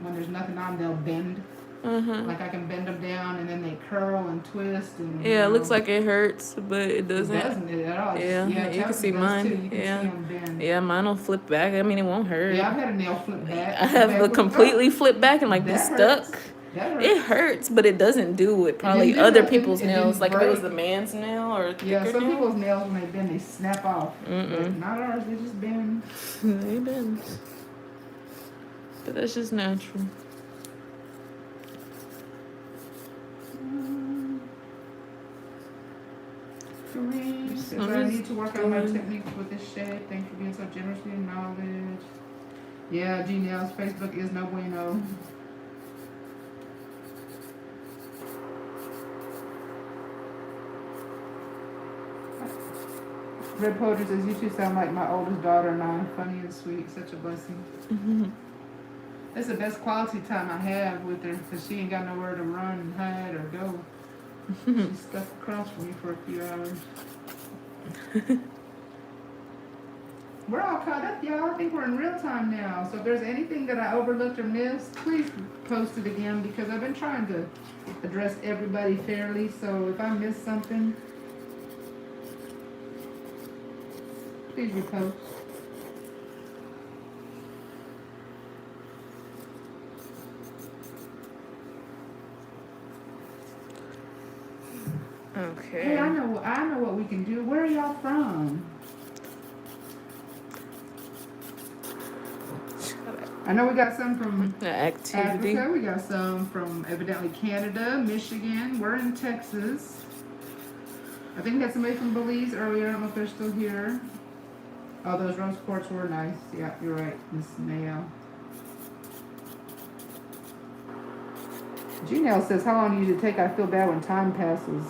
when there's nothing on, they'll bend. Like I can bend them down, and then they curl and twist. And
Yeah, it looks like it hurts, but it doesn't.
It doesn't at all.
Yeah, you can see mine.
Too. You can see them bend.
Yeah, mine will flip back. I mean, it won't hurt.
Yeah, I've had a nail flip back.
I have a completely flip back and like be
That
stuck.
hurts. That hurts.
It hurts, but it doesn't do what probably other people's nails. Like if it was the man's nail or
yeah, some
nail.
people's nails when they bend, they snap off. But not ours. They just bend.
They bend. But that's just natural.
Kareem says, I need to work on my techniques with this shape. Thanks for being so generous with your knowledge. Yeah, G-Nails, Facebook is no bueno. Red Poetry says, you two sound like my oldest daughter and I. Funny and sweet, such a blessing. That's the best quality time I have with her, because she ain't got nowhere to run and hide or go. She's stuck across from me for a few hours. We're all caught up, y'all. I think we're in real time now. So if there's anything that I overlooked or missed, please post it again, because I've been trying to address everybody fairly. So if I missed something, please repost.
Okay.
Hey, I know what we can do. Where are y'all from? I know we got some from
Activity.
Africa. We got some from evidently Canada, Michigan. We're in Texas. I think we had somebody from Belize earlier. I don't know if they're still here. Oh, those rose quartz were nice. Yeah, you're right, Miss Mayo. G-Nail says, how long do you take? I feel bad when time passes.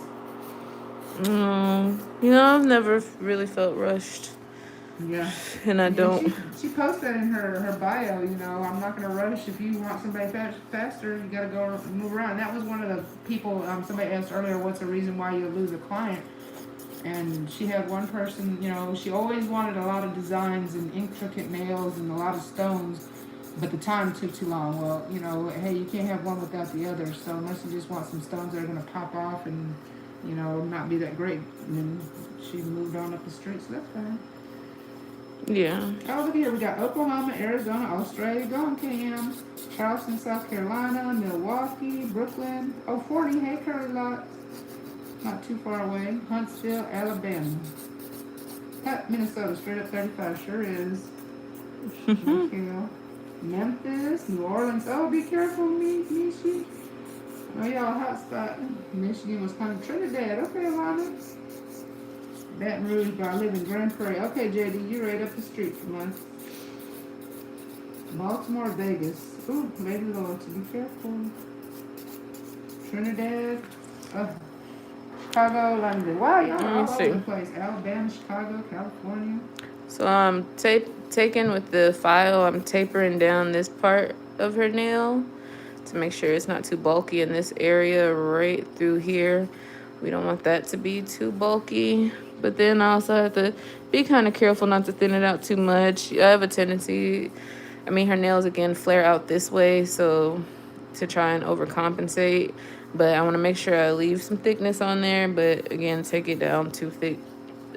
I've never really felt rushed.
Yeah.
And I don't.
She posted that in her bio, I'm not going to rush. If you want somebody faster, you got to go move around. That was one of the people, somebody asked earlier, what's the reason why you lose a client? And she had one person, she always wanted a lot of designs and intricate nails and a lot of stones, but the time took too long. Well, hey, you can't have one without the other. So unless you just want some stones that are going to pop off and you know, not be that great. And then she moved on up the street, so that's fine.
Yeah.
Oh, look here. We got Oklahoma, Arizona, Australia. Go on, Cam. Charleston, South Carolina, Milwaukee, Brooklyn. Oh, 40. Hey, Curly Lot. Not too far away. Huntsville, Alabama. Minnesota, straight up 35. Sure is. Michael. Memphis, New Orleans. Oh, be careful, Michi. Oh, y'all, hot spot. Michigan, Wisconsin, Trinidad. Okay, Alana. Baton Rouge, but I live in Grand Prairie. Okay, JD, you're right up the street from us. Baltimore, Vegas. Ooh, Lady Loyalty, be careful. Trinidad. Chicago, London. Wow, y'all are all over the place. Alabama, Chicago, California.
So I'm taking with the file, I'm tapering down this part of her nail to make sure it's not too bulky in this area right through here. We don't want that to be too bulky. But then I also have to be kind of careful not to thin it out too much. I have a tendency, her nails again flare out this way, so to try and overcompensate. But I want to make sure I leave some thickness on there, but again, take it down too thick.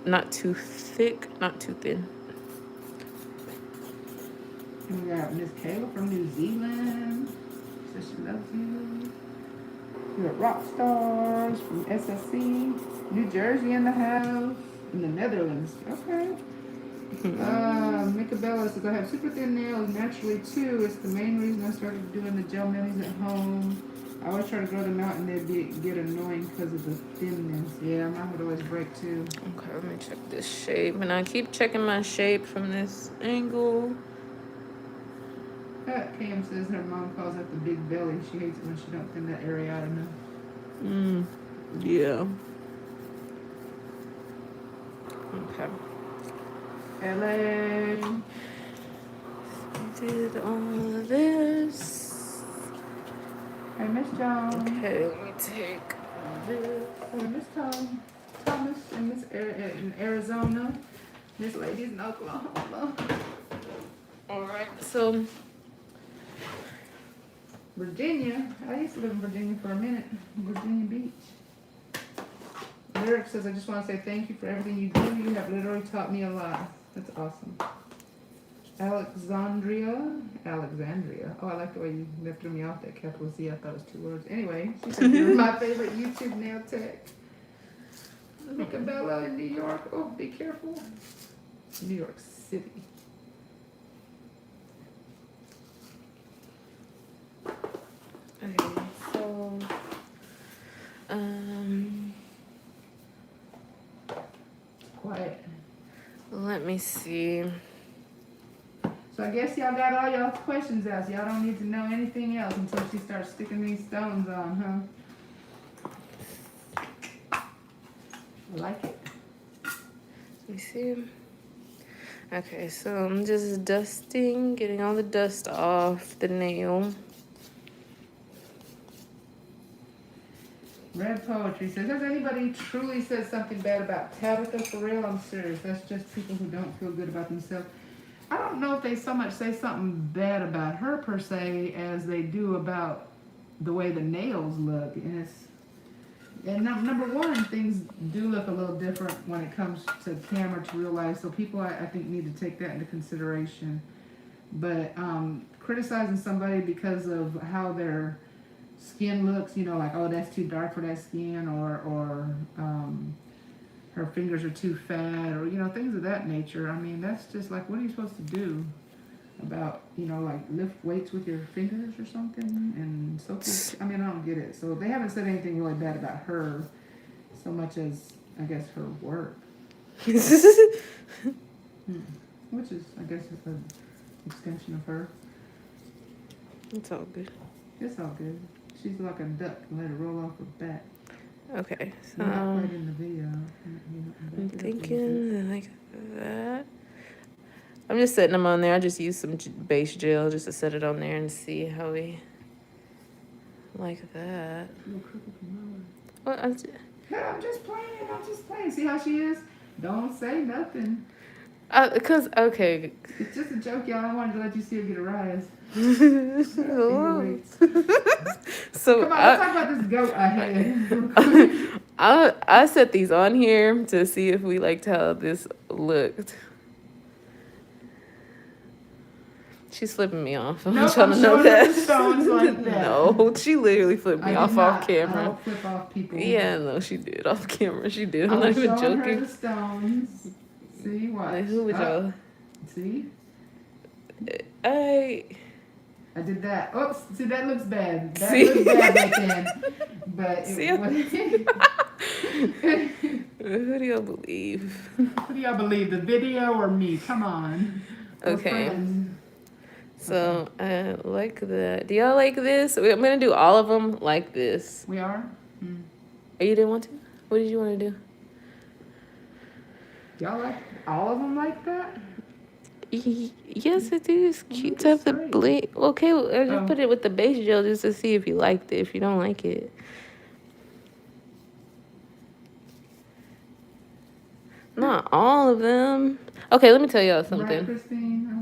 Not too thick, not too thin.
And we got Miss Kayla from New Zealand. Says she loves you. We got Rock Stars from SSC. New Jersey in the house. In the Netherlands. Okay. Micabella says, I have super thin nails naturally too. It's the main reason I started doing the gel minis at home. I always try to grow them out and they'd get annoying because of the thinness. Yeah, mine would always break too.
Okay, let me check this shape. And I keep checking my shape from this angle.
Cam says her mom calls it the big belly. She hates it when she don't thin that area out enough.
Yeah. Okay.
LA.
Did all of this.
Hey, Miss Jones.
Okay, let me take this.
Hey, Miss Thomas and Miss in Arizona. This lady's in Oklahoma.
Alright, so
Virginia. I used to live in Virginia for a minute. Virginia Beach. Lyric says, I just want to say thank you for everything you do. You have literally taught me a lot. That's awesome. Alexandria. Oh, I like the way you lifted me off that capital Z. I thought it was 2 words. Anyway, she said you're my favorite YouTube nail tech. Micabella in New York. Oh, be careful. New York City.
okay, so
Quiet.
let me see.
So I guess y'all got all y'all questions out. So y'all don't need to know anything else until she starts sticking these stones on, huh? I like it.
Let me see. Okay, so I'm just dusting, getting all the dust off the nail.
Red Poetry says, has anybody truly said something bad about Tabytha? For real, I'm serious. That's just people who don't feel good about themselves. I don't know if they so much say something bad about her per se as they do about the way the nails look. And number one, things do look a little different when it comes to camera to real life. So people, I think, need to take that into consideration. But criticizing somebody because of how their skin looks, like, oh, that's too dark for that skin, or her fingers are too fat, or things of that nature. I mean, that's just like, what are you supposed to do about, like, lift weights with your fingers or something? And so I don't get it. So they haven't said anything really bad about her so much as, I guess, her work. Which is, I guess, an extension of her.
It's all good.
It's all good. She's like a duck. Let it roll off her back.
Okay, so
Not quite in the video.
I'm thinking like that. I'm just setting them on there. I just use some base gel just to set it on there and see how we like that. Well,
I'm just playing. See how she is? Don't say nothing.
Okay.
It's just a joke, y'all. I wanted to let you see her get a rise. Finger
So
weights. Come on, let's talk about this goat ahead.
I set these on here to see if we liked how this looked. She's flipping me off. I want
Nope,
y'all
I'm
to know
showing her
that.
the stones like that.
No, she literally flipped me
I did
off
not.
off camera.
I don't flip off people.
Yeah, no, she did off camera. She did.
I
I'm not
was
even
showing her
joking.
the stones. See, watch.
Like, who would y'all?
See?
I
did that. Oops, see, that looks bad. That
See?
looks bad right then. But
See?
it was...
Who do y'all believe?
Who do y'all believe, the video or me? Come on. We're
Okay.
friends.
So I like that. Do y'all like this? I'm gonna do all of them like this.
We are?
Oh, you didn't want to? What did you want to do?
Y'all like all of them like that?
Yes, it is cute to have the bling. Okay, well, I just put it with the base gel just to see if you liked it. If you don't like it. Not all of them. Okay, let me tell y'all something.
Right, Christine? I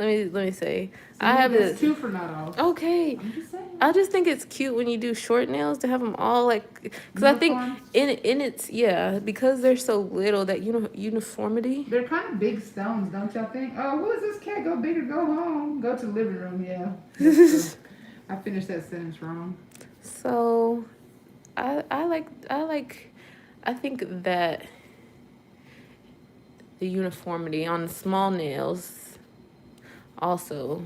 was,
Let me say.
So
I have
that's
this.
2 for not all.
Okay.
I'm just saying.
I just think it's cute when you do short nails to have them all like, because I think in its because they're so little that uniformity.
They're kind of big stones, don't y'all think? Oh, who is this cat? Go big or go home. Go to the living room. Yeah. I finished that sentence wrong.
So, I think that the uniformity on small nails also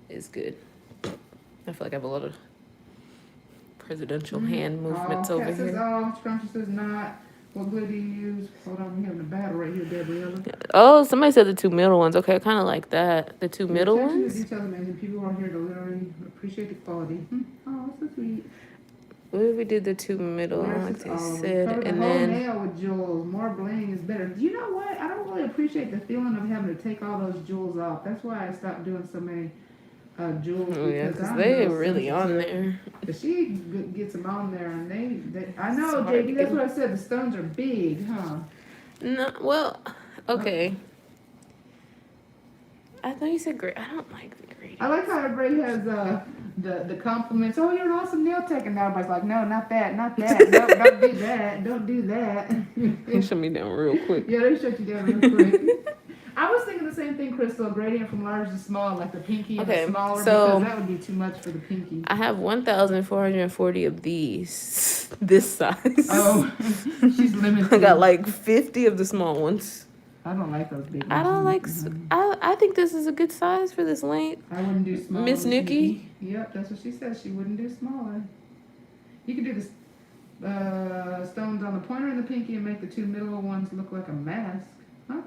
is good. I feel like I have a lot of presidential hand movements over
Cat says
here.
Scrumptious says not. What glue do you use? Hold on, we're having a battle right here, Gabriella.
Oh, somebody said the 2 middle ones. Okay, I kind of like that. The 2 middle
Attention
ones?
to details amazing. People are here to literally appreciate the quality. Oh, that's so sweet.
What if we did the 2 middle, like they said,
Cover the
and
whole
then...
nail with jewels. More bling is better. Do you know what? I don't really appreciate the feeling of having to take all those jewels off. That's why I stopped doing so many jewels.
Oh, yeah, because they really on there.
But she gets them on there, and they I know, JD, that's what I said. The stones are big, huh?
No, well, okay. I thought you said great. I don't like the gradient.
I like how everybody has the compliments. Oh, you're an awesome nail tech, and everybody's like, no, not that, not that. No, don't do that. Don't do that.
They shut me down real quick.
Yeah, they shut you down real quick. I was thinking the same thing, Crystal. Gradient from large to small, like the pinky and the smaller, because that would be too much for the pinky.
I have 1,440 of these. This size.
Oh, she's limited.
I got like 50 of the small ones.
I don't like those big ones.
I don't like. I think this is a good size for this length.
I wouldn't do smaller.
Miss Nikki.
Yep, that's what she said. She wouldn't do smaller. You could do the stones on the pointer and the pinky and make the 2 middle ones look like a mask. Huh?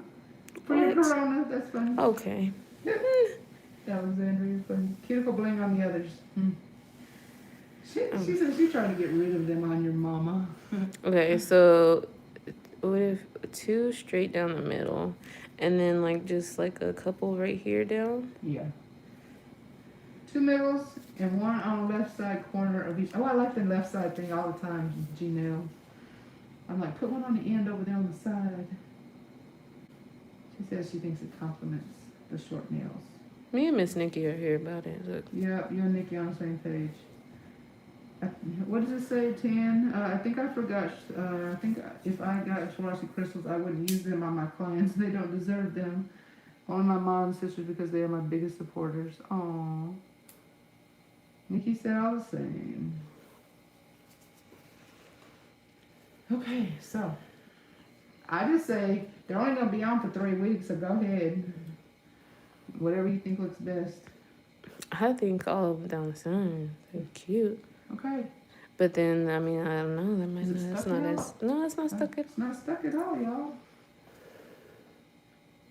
For your corona, that's funny.
Okay.
Alexandria, funny. Cuticle bling on the others. She said she's trying to get rid of them on your mama.
Okay, so what if 2 straight down the middle, and then like just like a couple right here down?
Yeah. 2 middles and 1 on the left side corner of each. Oh, I like the left side thing all the time, G-nails. I'm like, put one on the end over there on the side. She says she thinks it complements the short nails.
Me and Miss Nikki are here about it. Look.
Yeah, you and Nikki on the same page. What does it say, 10? I think I forgot. I think if I got Swarovski crystals, I wouldn't use them on my clients. They don't deserve them. Only my mom and sisters because they are my biggest supporters. Aww. Nikki said all the same. Okay, so I just say they're only going to be on for 3 weeks, so go ahead. Whatever you think looks best.
I think all of them down the side. They're cute.
Okay.
But then, I mean, I don't know. That might
Is it
not. It's
stuck
not
at
as. No, it's not stuck at.
It's not stuck at all, y'all.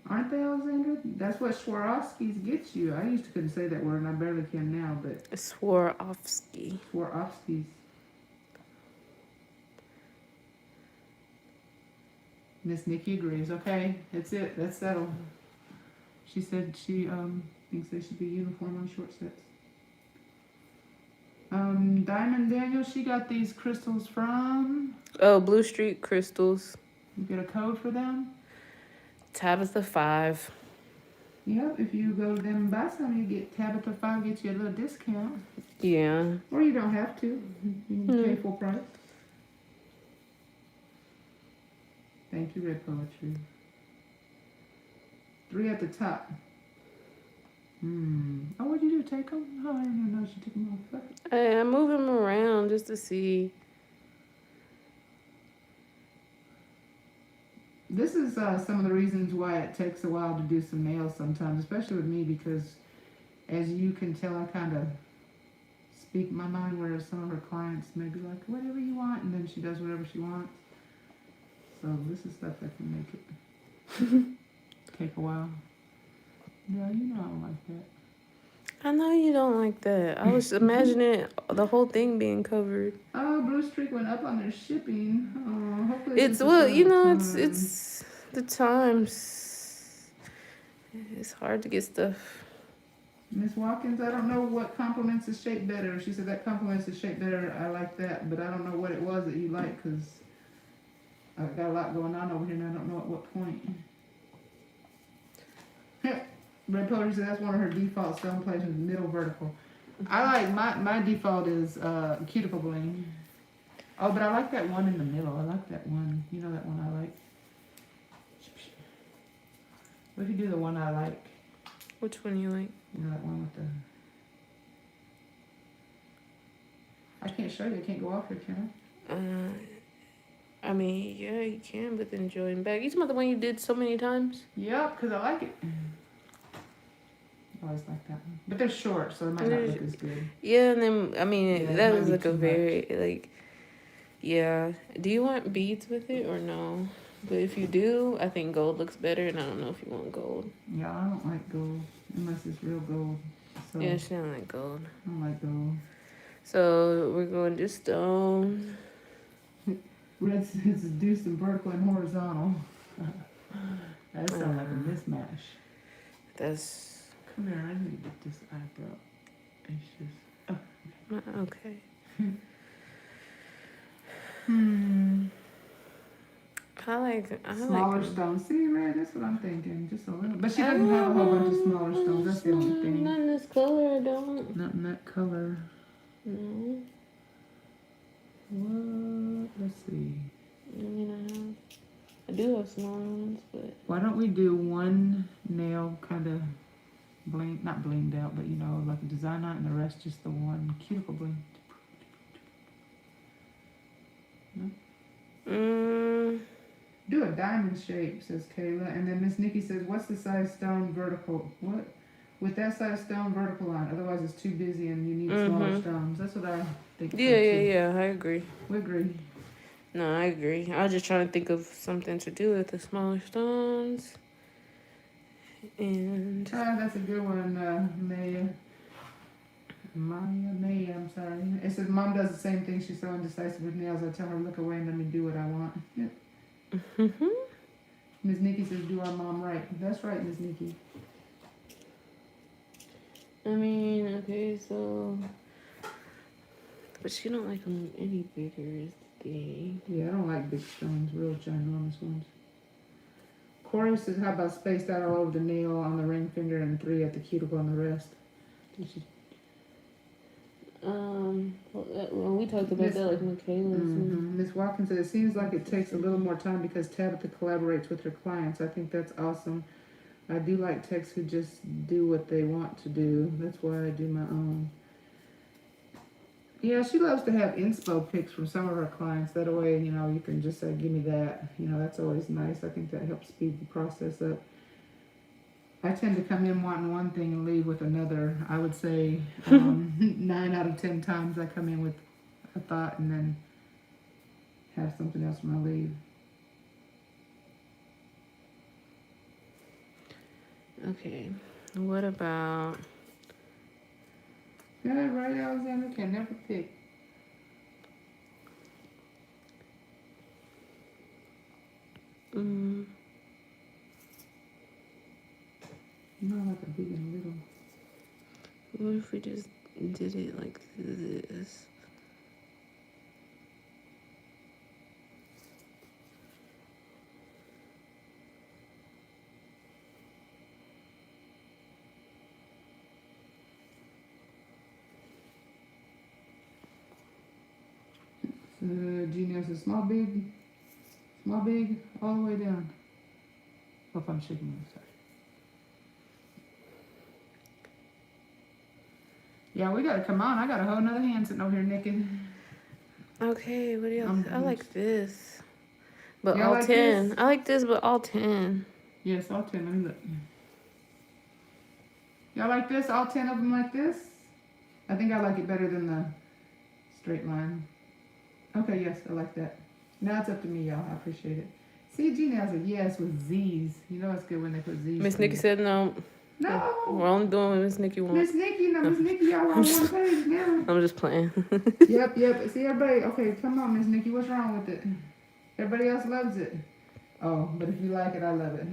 Aren't they, Alexandra? That's what Swarovski's gets you. I used to couldn't say that word, and I barely can now, but...
Swarovski.
Swarovski's. Miss Nikki agrees. Okay, that's it. That's settled. She said she thinks they should be uniform on short sets. Diamond Daniel, she got these crystals from...
Oh, Blue Street Crystals.
You get a code for them?
Tabytha 5.
Yep, if you go to them and buy some, you get Tabytha 5, get you a little discount.
Yeah.
Or you don't have to. You can pay full price. Thank you, Red Poetry. 3 at the top. Oh, what'd you do? Take them? Oh, I didn't even know she took them off.
I move them around just to see.
This is some of the reasons why it takes a while to do some nails sometimes, especially with me, because as you can tell, I kind of speak my mind, whereas some of her clients may be like, whatever you want, and then she does whatever she wants. So this is stuff that can make it take a while. Yeah, you know I don't like that.
I know you don't like that. I was imagining the whole thing being covered.
Oh, Blue Streak went up on their shipping. Oh, hopefully
It's
just
well,
another
you know,
time.
it's the times. It's hard to get stuff.
Miss Watkins, I don't know what compliments is shaped better. She said that compliments is shaped better. I like that, but I don't know what it was that you liked, because I've got a lot going on over here and I don't know at what point. Red Poetry said that's one of her default stone placements, middle vertical. I like my default is cuticle bling. Oh, but I like that one in the middle. I like that one. You know that one I like. What if you do the one I like?
Which one you like?
You know that one with the. I can't show you. I can't go off here, can
I mean, yeah, you can, but then join back. You talking about the one you did so many times?
Yep, because I like it. I always like that one. But they're short, so it might not look as good.
Yeah, and then, I mean,
Yeah,
that
it might
was
be
like a
too
very, like, yeah. Do you want beads with it or no? But if you do, I think gold looks better, and I don't know if you want gold.
Yeah, I don't like gold unless it's real gold. So
Yeah, she don't like gold.
I don't like gold.
So we're going to stone.
Red says do some vertical and horizontal. That sounds like a mismatch.
That's
Come here, I need to get this eyebrow. It's just
okay. I like
smaller stones. See, Red, that's what I'm thinking. Just a little. But she doesn't have a whole bunch of smaller stones. That's the only thing.
Not in this color, I don't.
Not in that color.
No.
What? Let's see.
I mean, I do have smaller ones, but.
Why don't we do one nail kind of bling, not blinged out, but you know, like a design on it, and the rest just the one cuticle bling. No? Do a diamond shape, says Kayla. And then Miss Nikki says, what's the size stone vertical? What? With that size stone vertical line, otherwise it's too busy and you need smaller stones. That's what I think.
Yeah, I agree.
We agree.
No, I agree. I was just trying to think of something to do with the smaller stones. And
that's a good one, Maya, I'm sorry. It says, Mom does the same thing. She's so indecisive with nails. I tell her, look away and let me do what I want. Yep. Ms. Nikki says, do our mom right. That's right, Ms. Nikki.
I mean, okay, so. But she don't like them any bigger, is the thing.
Yeah, I don't like big stones, real ginormous ones. Corey says, how about spaced out all over the nail on the ring finger and 3 at the cuticle on the rest?
Well, we talked about that like Michaela's.
Miss Watkins said, it seems like it takes a little more time because Tabytha collaborates with her clients. I think that's awesome. I do like techs who just do what they want to do. That's why I do my own. Yeah, she loves to have inspo pics from some of her clients. That way, you know, you can just say, give me that. You know, that's always nice. I think that helps speed the process up. I tend to come in wanting one thing and leave with another. I would say 9 out of 10 times I come in with a thought and then have something else when I leave.
Okay, what about...
Yeah, right, Alexander can never pick. Not like a big and little.
What if we just did it like this?
Genius is small, big, all the way down. Oh, if I'm shaking my sorry. Yeah, we gotta come on. I got a whole nother hand sitting over here nicking.
Okay, what do y'all? I like this, but
Y'all
all
like
10.
this?
I like this, but all 10.
Yes, all 10. Let me look. Y'all like this? All 10 of them like this? I think I like it better than the straight line. Okay, yes, I like that. Now it's up to me, y'all. I appreciate it. See, Gina's a yes with Z's. You know it's good when they put Z's.
Miss Nikki said no.
No.
We're only doing what Miss Nikki wants.
Miss Nikki, no, Miss Nikki, y'all on one page now.
I'm just playing.
Yep. See, everybody, okay, come on, Miss Nikki, what's wrong with it? Everybody else loves it. Oh, but if you like it, I love it.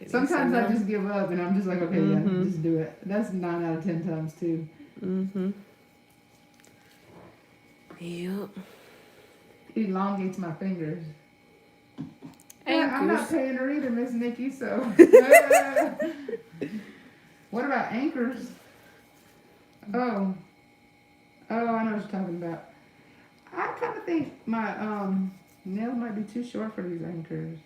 Sometimes I just give up and I'm just like, okay, yeah, just do it. That's 9 out of 10 times too.
Yep.
It elongates my fingers. I'm not paying her either, Miss Nikki, so. What about anchors? Oh, I know what you're talking about. I kind of think my nails might be too short for these anchors.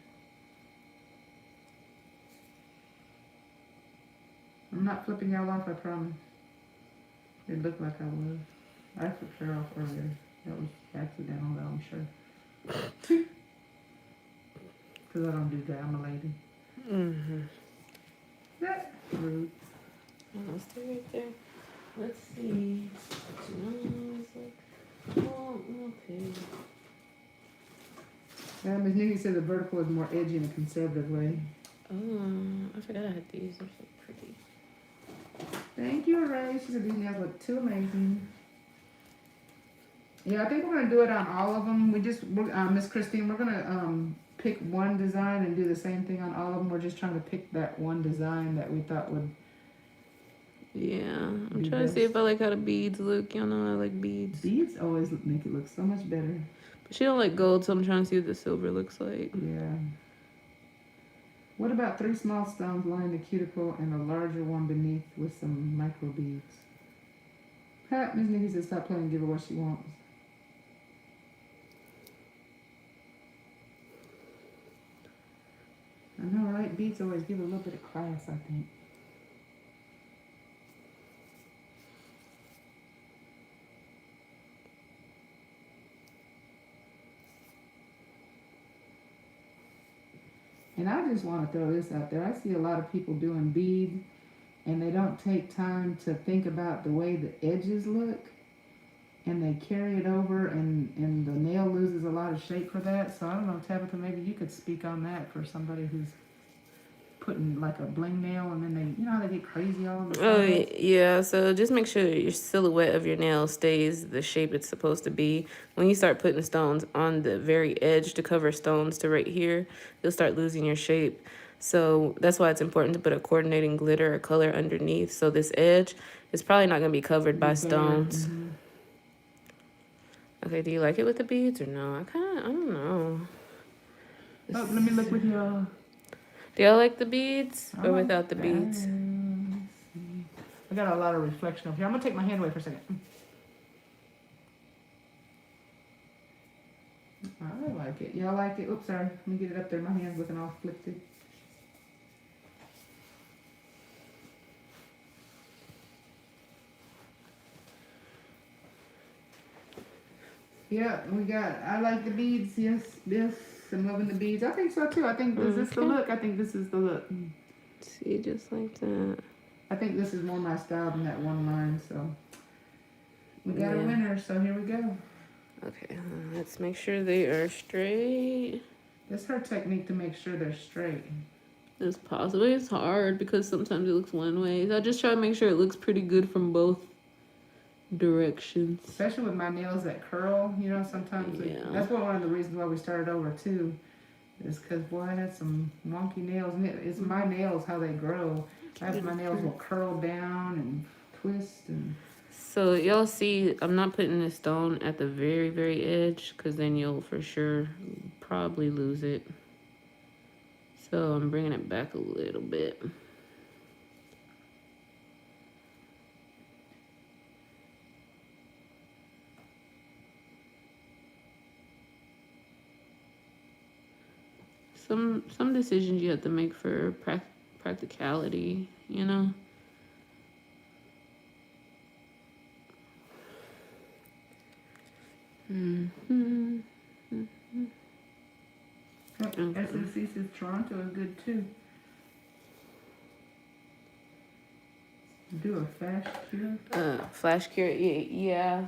I'm not flipping y'all off, I promise. It looked like I was. I flipped her off earlier. That was accidental, though, I'm sure. Because I don't do that. I'm a lady. That's rude.
I'll stay right there. Let's see. Oh, okay.
Yeah, Ms. Nikki said the vertical is more edgy in a conservative way.
Oh, I forgot I had these. They're so pretty.
Thank you, Ray. She said these nails look too amazing. Yeah, I think we're gonna do it on all of them. Miss Christine, we're gonna pick one design and do the same thing on all of them. We're just trying to pick that one design that we thought would.
Yeah, I'm trying to see if I like how the beads look. Y'all know I like beads.
Beads always make it look so much better.
But she don't like gold, so I'm trying to see what the silver looks like.
Yeah. What about 3 small stones lining the cuticle and a larger one beneath with some micro beads? Pat, Ms. Nikki said stop playing and give her what she wants. I know, right? Beads always give a little bit of class, I think. And I just want to throw this out there. I see a lot of people doing beads and they don't take time to think about the way the edges look. And they carry it over and the nail loses a lot of shape for that. So I don't know, Tabytha, maybe you could speak on that for somebody who's putting like a bling nail and then they, you know how they get crazy all of a sudden?
Oh, yeah. So just make sure your silhouette of your nail stays the shape it's supposed to be. When you start putting stones on the very edge to cover stones to right here, you'll start losing your shape. So that's why it's important to put a coordinating glitter or color underneath. So this edge is probably not going to be covered by stones. Okay, do you like it with the beads or no? I don't know.
Oh, let me look with y'all.
Do y'all like the beads or without the beads?
I got a lot of reflection over here. I'm going to take my hand away for a second. I like it. Y'all like it? Oops, sorry. Let me get it up there. My hand's looking all afflicted. Yeah, I like the beads. Yes. I'm loving the beads. I think so too. I think this is the look. I think this is the look.
See, just like that.
I think this is more my style than that one line, so. We got a winner, so here we go.
Okay, let's make sure they are straight.
That's her technique to make sure they're straight.
As possible. It's hard because sometimes it looks one way. So I just try to make sure it looks pretty good from both directions.
Especially with my nails that curl, you know, sometimes that's one of the reasons why we started over too. Is because, boy, I had some wonky nails. And it's my nails, how they grow. My nails will curl down and twist. And
so y'all see, I'm not putting this stone at the very, very edge because then you'll for sure probably lose it. So I'm bringing it back a little bit. some decisions you have to make for practicality, you know. Mm-hmm.
SNC says Toronto is good too. Do a flash cure?
Flash cure, yeah.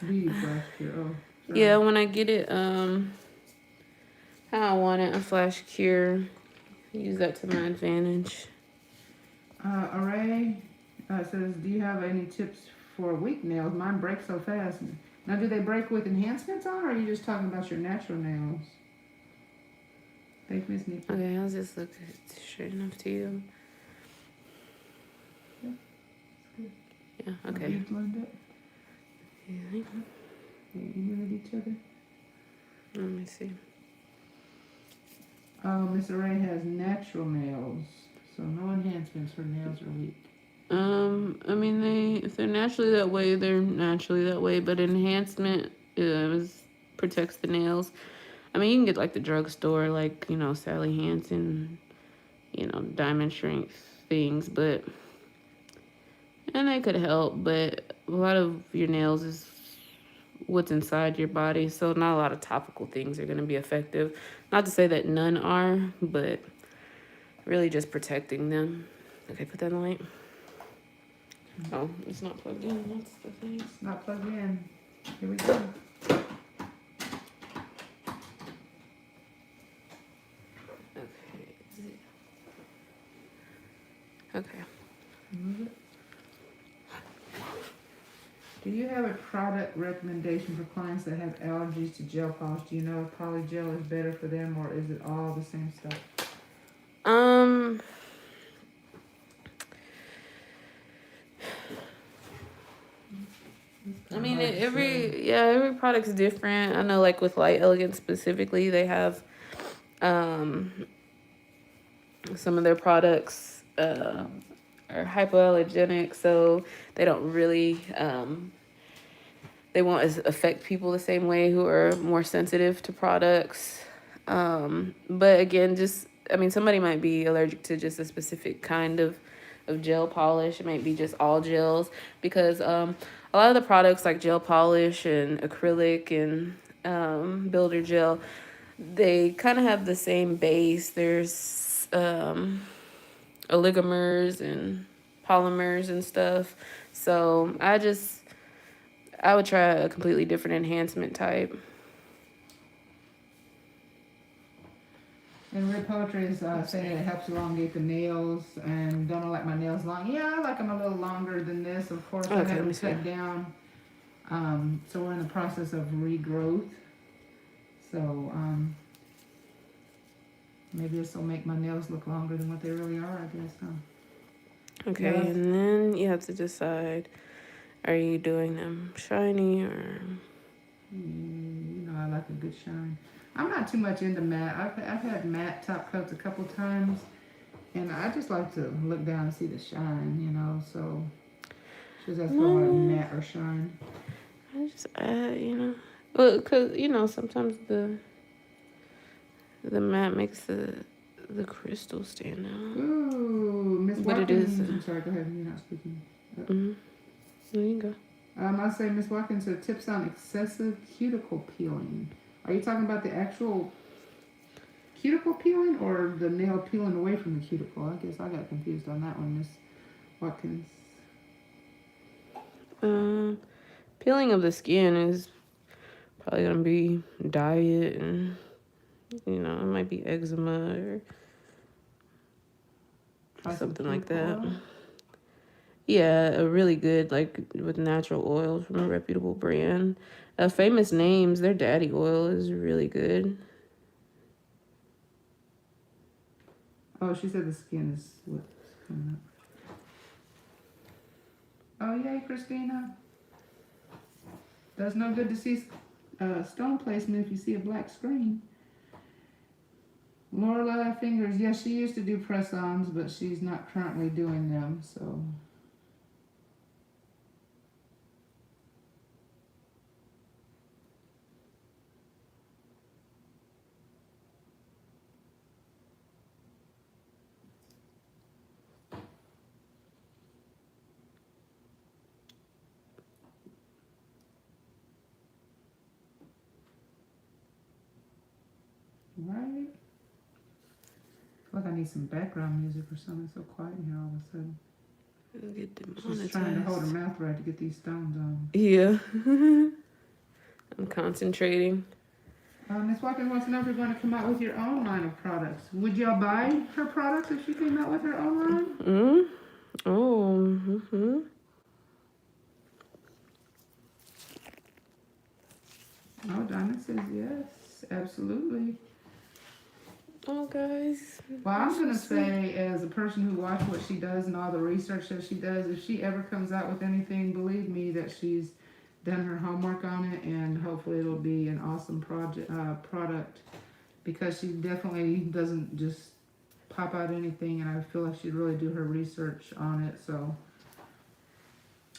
Do you flash cure? Oh, sorry.
Yeah, when I get it, how I want it, a flash cure. Use that to my advantage.
Array says, do you have any tips for weak nails? Mine break so fast. Now, do they break with enhancements on, or are you just talking about your natural nails? Thank Miss Nikki.
Okay, how's this look straight enough to you?
Yeah, it's good.
Yeah, okay.
You lined up?
Yeah.
You with each other?
Let me see.
Oh, Miss Array has natural nails, so no enhancements. Her nails are weak.
I mean, if they're naturally that way, they're naturally that way. But enhancement protects the nails. I mean, you can get like the drugstore, like, you know, Sally Hansen, you know, diamond strength things, but and they could help. But a lot of your nails is what's inside your body, so not a lot of topical things are going to be effective. Not to say that none are, but really just protecting them. Okay, put that in the light. Oh, it's not plugged in. That's the thing.
It's not plugged in. Here we go.
Okay. Okay.
Move it. Do you have a product recommendation for clients that have allergies to gel polish? Do you know if polygel is better for them, or is it all the same stuff?
I mean, every product's different. I know, like with Light Elegance specifically, they have some of their products are hypoallergenic, so they don't really they won't affect people the same way who are more sensitive to products. But again, just I mean, somebody might be allergic to just a specific kind of gel polish. It might be just all gels, because a lot of the products like gel polish and acrylic and builder gel, they kind of have the same base. There's oligomers and polymers and stuff. So I would try a completely different enhancement type.
And Red Poetry is saying it helps elongate the nails, and don't I like my nails long? Yeah, I like them a little longer than this. Of course, I have them cut down. So we're in the process of regrowth. So maybe this will make my nails look longer than what they really are, I guess, huh?
Okay,
Yeah.
and then you have to decide, are you doing them shiny or...
You know, I like a good shine. I'm not too much into matte. I've had matte top coats a couple times, and I just like to look down and see the shine, you know, so she's asking for matte or shine.
I just add, you know, well, because, you know, sometimes the matte makes the crystal stand out.
Ooh, Miss Watkins. But it is. I'm sorry, go ahead. You're not speaking.
There you go.
I'll say Miss Watkins said tips on excessive cuticle peeling. Are you talking about the actual cuticle peeling or the nail peeling away from the cuticle? I guess I got confused on that one, Miss Watkins.
Peeling of the skin is probably gonna be diet, and you know, it might be eczema or something like that. Oil? Yeah, a really good, like with natural oils from a reputable brand. Famous names, their daddy oil is really good.
Oh, she said the skin is what's coming up. Oh, yay, Christina. Does no good to see stone placement if you see a black screen. Lorelei Fingers, yes, she used to do press-ons, but she's not currently doing them, so... feel like I need some background music or something. It's so quiet in here all of a sudden.
Get
She's trying to hold her
demonetized.
mouth right to get these stones on.
Yeah. I'm concentrating.
Miss Watkins wants to know if you're going to come out with your own line of products. Would y'all buy her products if she came out with her own line?
Mm. Oh. Mm-hmm.
Oh, Diamond says yes, absolutely.
Oh, guys.
Well, I'm going to say, as a person who watched what she does and all the research that she does, if she ever comes out with anything, believe me that she's done her homework on it, and hopefully it'll be an awesome product, because she definitely doesn't just pop out anything, and I feel like she'd really do her research on it. So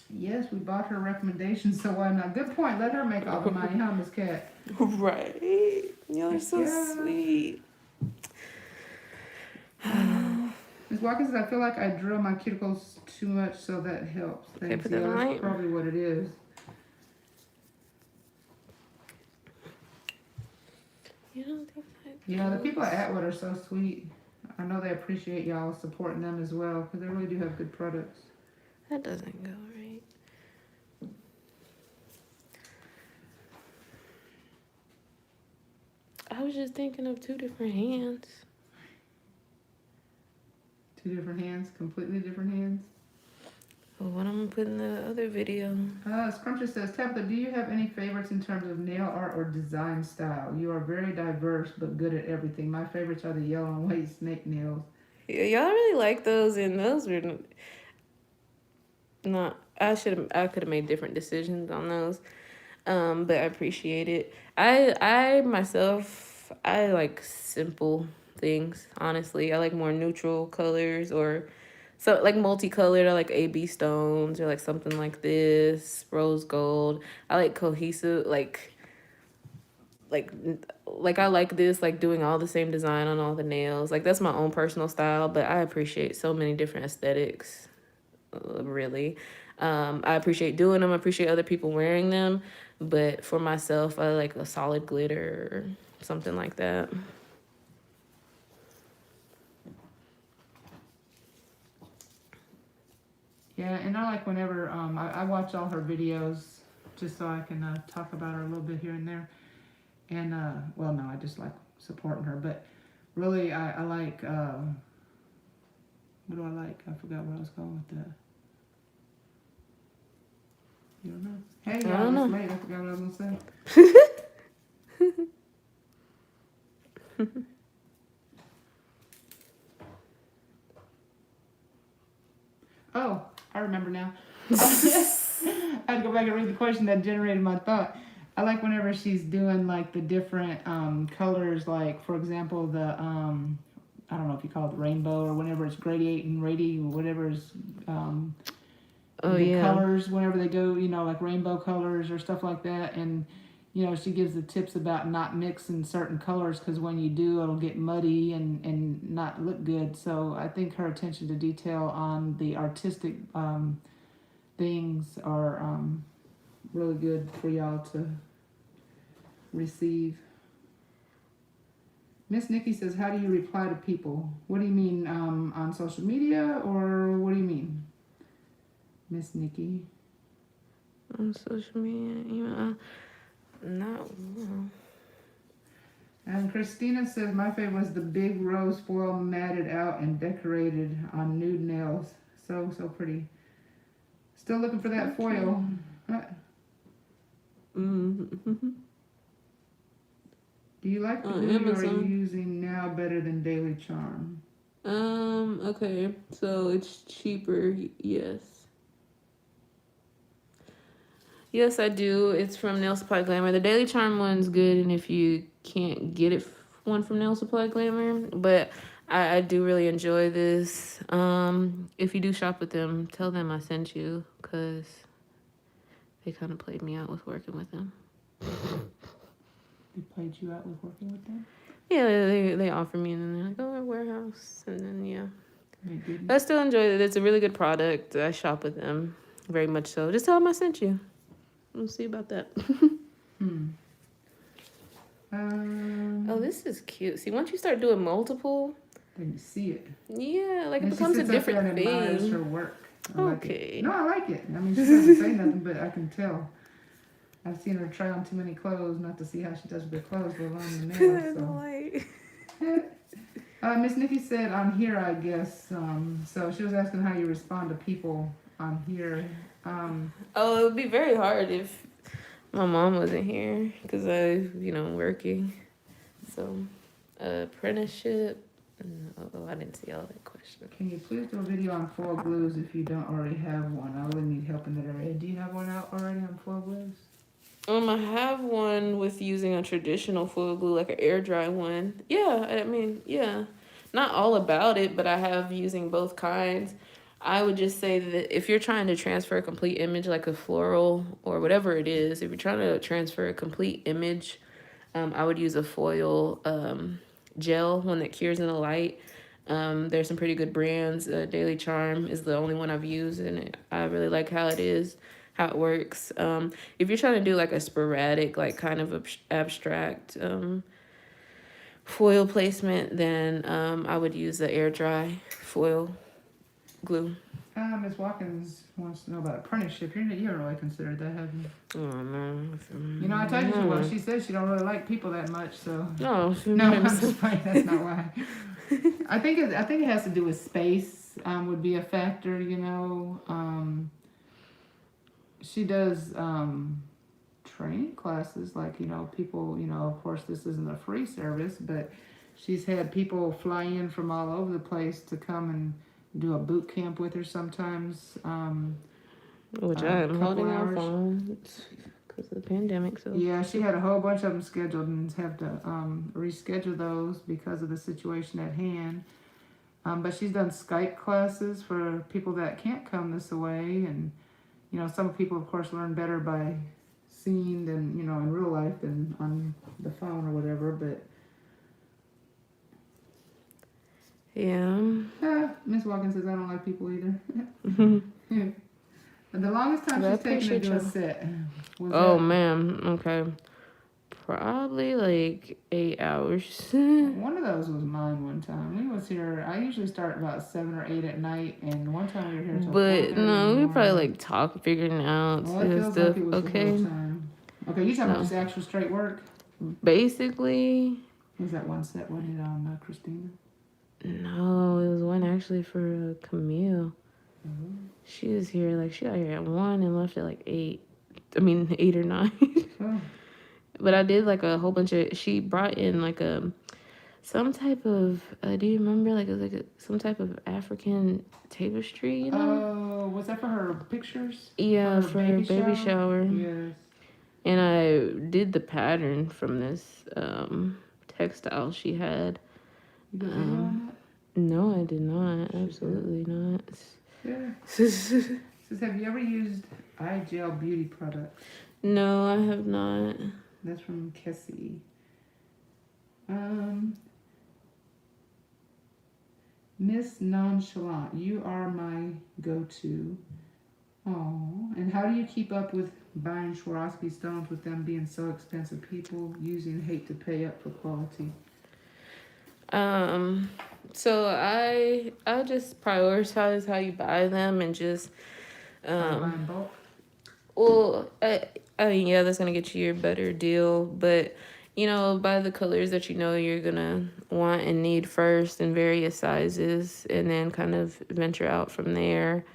yes, we bought her recommendations, so why not? Good point. Let her make all the money, huh, Miss Cat?
Right. Y'all are so
Yeah.
sweet.
Ms. Watkins says, I feel like I drill my cuticles too much, so that helps. Thanks.
put that
Yeah,
light.
that's probably what it is.
You don't think that?
Yeah, the people at Atwood are so sweet. I know they appreciate y'all supporting them as well, because they really do have good products.
That doesn't go right. I was just thinking of 2 different hands.
2 different hands, completely different hands.
Well, what I'm gonna put in the other video.
Scrumptious says, Tabytha, do you have any favorites in terms of nail art or design style? You are very diverse, but good at everything. My favorites are the yellow and white snake nails.
Yeah, y'all really like those, and those were not. I could have made different decisions on those. But I appreciate it. I myself, I like simple things, honestly. I like more neutral colors, or so like multicolored. I like AB stones, or like something like this, rose gold. I like cohesive, like I like this, like doing all the same design on all the nails. Like that's my own personal style, but I appreciate so many different aesthetics, really. I appreciate doing them. I appreciate other people wearing them. But for myself, I like a solid glitter or something like that.
Yeah, and I like whenever I watch all her videos just so I can talk about her a little bit here and there. And, well, no, I just like supporting her. But really, I like, what do I like? I forgot where I was going with that. You don't know? Hey,
I
y'all,
don't
it's
know.
late. I forgot what I was going to say. Oh, I remember now. I had to go back and read the question that generated my thought. I like whenever she's doing like the different colors, like for example the I don't know if you call it the rainbow, or whenever it's gradiating, whatever's
Oh,
the
yeah.
colors whenever they go, you know, like rainbow colors or stuff like that. And you know, she gives the tips about not mixing certain colors, because when you do, it'll get muddy and not look good. So I think her attention to detail on the artistic things are really good for y'all to receive. Miss Nikki says, how do you reply to people? What do you mean, on social media, or what do you mean, Miss Nikki?
On social media, email. Not well.
And Christina says, my favorite was the big rose foil matted out and decorated on nude nails. So pretty. Still looking for that foil.
Mm-hmm.
Do you like the glue you are using now better than Daily Charm?
Okay, so it's cheaper, yes. Yes, I do. It's from Nail Supply Glamour. The Daily Charm one's good, and if you can't get it one from Nail Supply Glamour, but I do really enjoy this. If you do shop with them, tell them I sent you, because they kind of played me out with working with them.
They played you out with working with them?
Yeah, they offer me, and then they're like, oh, our warehouse, and then, yeah.
They didn't.
I still enjoy it. It's a really good product. I shop with them, very much so. Just tell them I sent you. We'll see about that. Oh, this is cute. See, once you start doing multiple,
Then you see it.
Yeah, like it
And she
becomes a
sits up there
different
and admires
thing.
her work. I like
Okay.
it. No, I like it. I mean, she doesn't say nothing, but I can tell. I've seen her try on too many clothes, not to see how she does with her clothes, but on the nails. So, Miss Nikki said on here, I guess. So she was asking how you respond to people on here.
Oh, it would be very hard if my mom wasn't here because working. So, apprenticeship. Oh, I didn't see all that question.
Can you please do a video on foil glues if you don't already have one? I really need help in that area. Do you have one out already on foil glues?
I have one with using a traditional foil glue, like an air dry one. Yeah, I mean, yeah. Not all about it, but I have using both kinds. I would just say that if you're trying to transfer a complete image, like a floral or whatever it is, if you're trying to transfer a complete image, I would use a foil gel, one that cures in the light. There's some pretty good brands. Daily Charm is the only one I've used, and I really like how it works. If you're trying to do like a sporadic, like kind of abstract foil placement, then I would use the air dry foil glue.
Ms. Watkins wants to know about apprenticeship. You haven't really considered that, have you?
Oh no!
You know, I told you, well, she said she don't really like people that much, so.
No,
No, I'm just playing. That's not why. I think it has to do with space. Would be a factor. You know, she does training classes, like people. Of course, this isn't a free service, but she's had people fly in from all over the place to come and do a boot camp with her sometimes.
Which I am holding off on because of the pandemic. So
yeah, she had a whole bunch of them scheduled and have to reschedule those because of the situation at hand. But she's done Skype classes for people that can't come this way, and some people, of course, learn better by seeing than in real life than on the phone or whatever. But
yeah,
Miss Watkins says I don't like people either. The longest time she's taken to do a set.
Man, okay. Probably like 8 hours.
One of those was mine one time. We was here, I usually start about 7 or 8 at night, and one time we were here till 4:30
no, we probably like figuring out
well, it feels
stuff.
like it was
Okay.
the whole time. Okay, you talking about just actual straight work?
Basically.
Was that one set, wasn't it, on Christina?
No, it was one actually for Camille.
Mm-hmm.
She was here, like, she got here at 1 and left at like 8. I mean, 8 or 9.
Oh.
But I did like a whole bunch of, she brought in like some type of, do you remember? Like, it was like some type of African tapestry,
Oh, was that for her pictures?
Yeah, for her baby shower.
Yes.
And I did the pattern from this textile she had.
You got video on that?
No, I did not. Absolutely not.
Yeah. Says, have you ever used iGel beauty products?
No, I have not.
That's from Kessie. Miss Nonchalant, you are my go-to. Oh, and how do you keep up with buying Swarovski stones with them being so expensive? People using hate to pay up for quality.
So I just prioritize how you buy them and just
Buy in bulk.
Well, I mean, yeah, that's gonna get you your better deal, but buy the colors that you're gonna want and need first in various sizes, and then kind of venture out from there.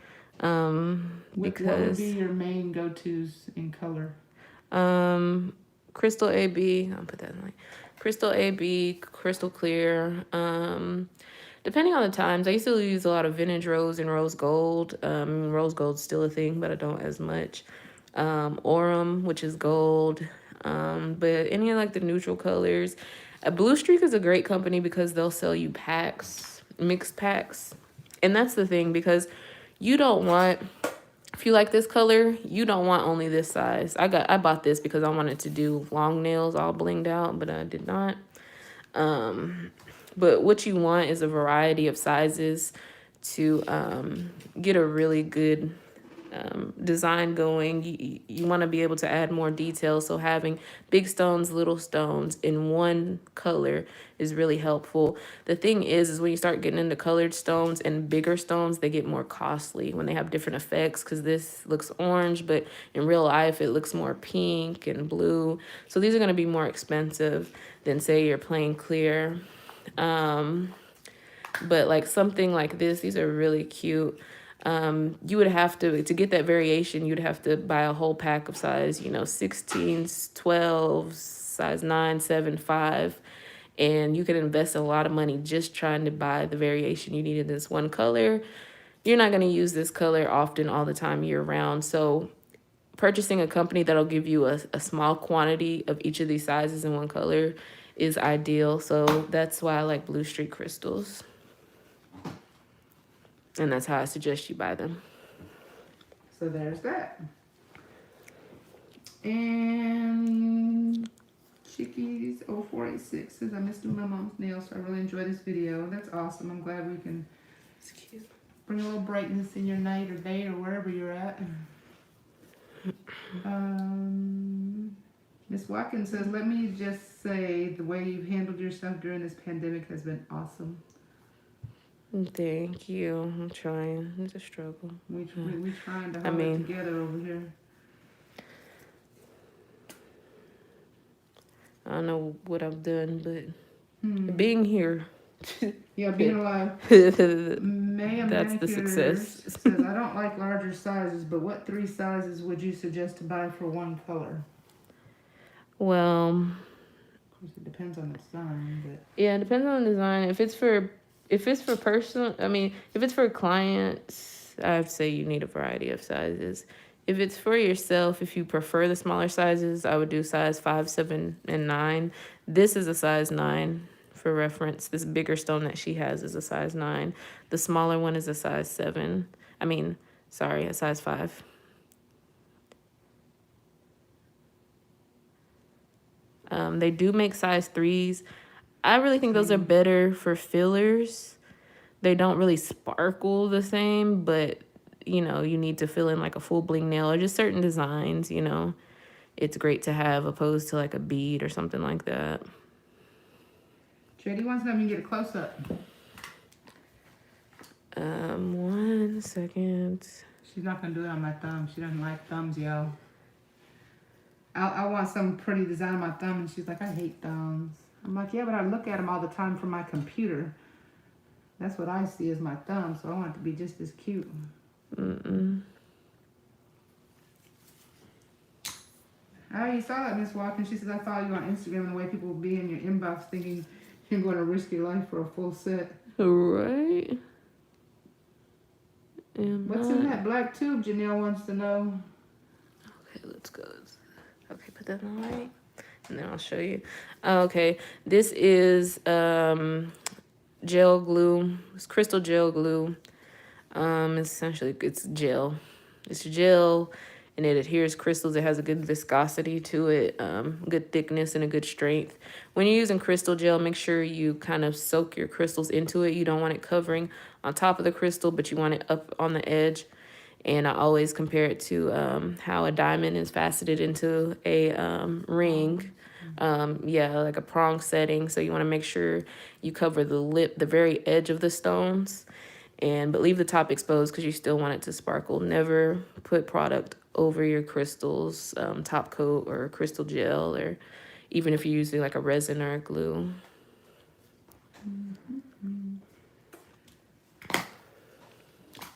What would be your main go-tos in color?
Crystal AB. I'll put that in Crystal AB, Crystal Clear. Depending on the times, I used to use a lot of vintage rose and rose gold. Rose gold's still a thing, but I don't as much. Aurum, which is gold. But any of like the neutral colors. Blue Streak is a great company because they'll sell you packs, mixed packs. And that's the thing, because you don't want, if you like this color, you don't want only this size. I bought this because I wanted to do long nails all blinged out, but I did not. But what you want is a variety of sizes to get a really good design going. You want to be able to add more detail. So having big stones, little stones in one color is really helpful. The thing is when you start getting into colored stones and bigger stones, they get more costly when they have different effects, because this looks orange, but in real life it looks more pink and blue. So these are going to be more expensive than say you're plain clear. But like something like this, these are really cute. You would have to get that variation, you'd have to buy a whole pack of size, 16s, 12s, size 9, 7, 5. And you could invest a lot of money just trying to buy the variation you need in this one color. You're not going to use this color often all the time year round. So purchasing a company that'll give you a small quantity of each of these sizes in one color is ideal. So that's why I like Blue Street crystals. And that's how I suggest you buy them.
So there's that. And Chickies 0486 says, I miss doing my mom's nails, so I really enjoy this video. That's awesome. I'm glad we can bring a little brightness in your night or day or wherever you're at. Miss Watkins says, let me just say the way you've handled yourself during this pandemic has been awesome.
Thank you. I'm trying. It's a struggle.
We trying to hold it together over here.
I don't know what I've done, but being here.
Yeah, being alive.
That's the success.
Says, I don't like larger sizes, but what 3 sizes would you suggest to buy for one color?
Well,
of course, it depends on the design, but
yeah, it depends on the design. If it's for personal, if it's for clients, I'd say you need a variety of sizes. If it's for yourself, if you prefer the smaller sizes, I would do size 5, 7, and 9. This is a size 9 for reference. This bigger stone that she has is a size 9. The smaller one is a size 7. A size 5. They do make size 3s. I really think those are better for fillers. They don't really sparkle the same, but you need to fill in like a full bling nail or just certain designs, it's great to have opposed to like a bead or something like that.
JD wants to know if you can get a close up.
1 second.
She's not gonna do it on my thumb. She doesn't like thumbs, y'all. I want some pretty design on my thumb, and she's like, I hate thumbs. I'm like, yeah, but I look at them all the time from my computer. That's what I see as my thumb, so I want it to be just as cute. Oh, you saw that, Miss Watkins. She says, I follow you on Instagram, and the way people will be in your inbox thinking you're going to risk your life for a full set.
Right.
What's in that black tube, Janelle wants to know.
Okay, let's go. Okay, put that on right, and then I'll show you. Okay, this is gel glue. It's crystal gel glue. Essentially, it's gel. It's gel, and it adheres crystals. It has a good viscosity to it, good thickness, and a good strength. When you're using crystal gel, make sure you kind of soak your crystals into it. You don't want it covering on top of the crystal, but you want it up on the edge. And I always compare it to how a diamond is faceted into a ring. Like a prong setting. So you want to make sure you cover the very edge of the stones, but leave the top exposed because you still want it to sparkle. Never put product over your crystals, top coat or crystal gel, or even if you're using like a resin or a glue.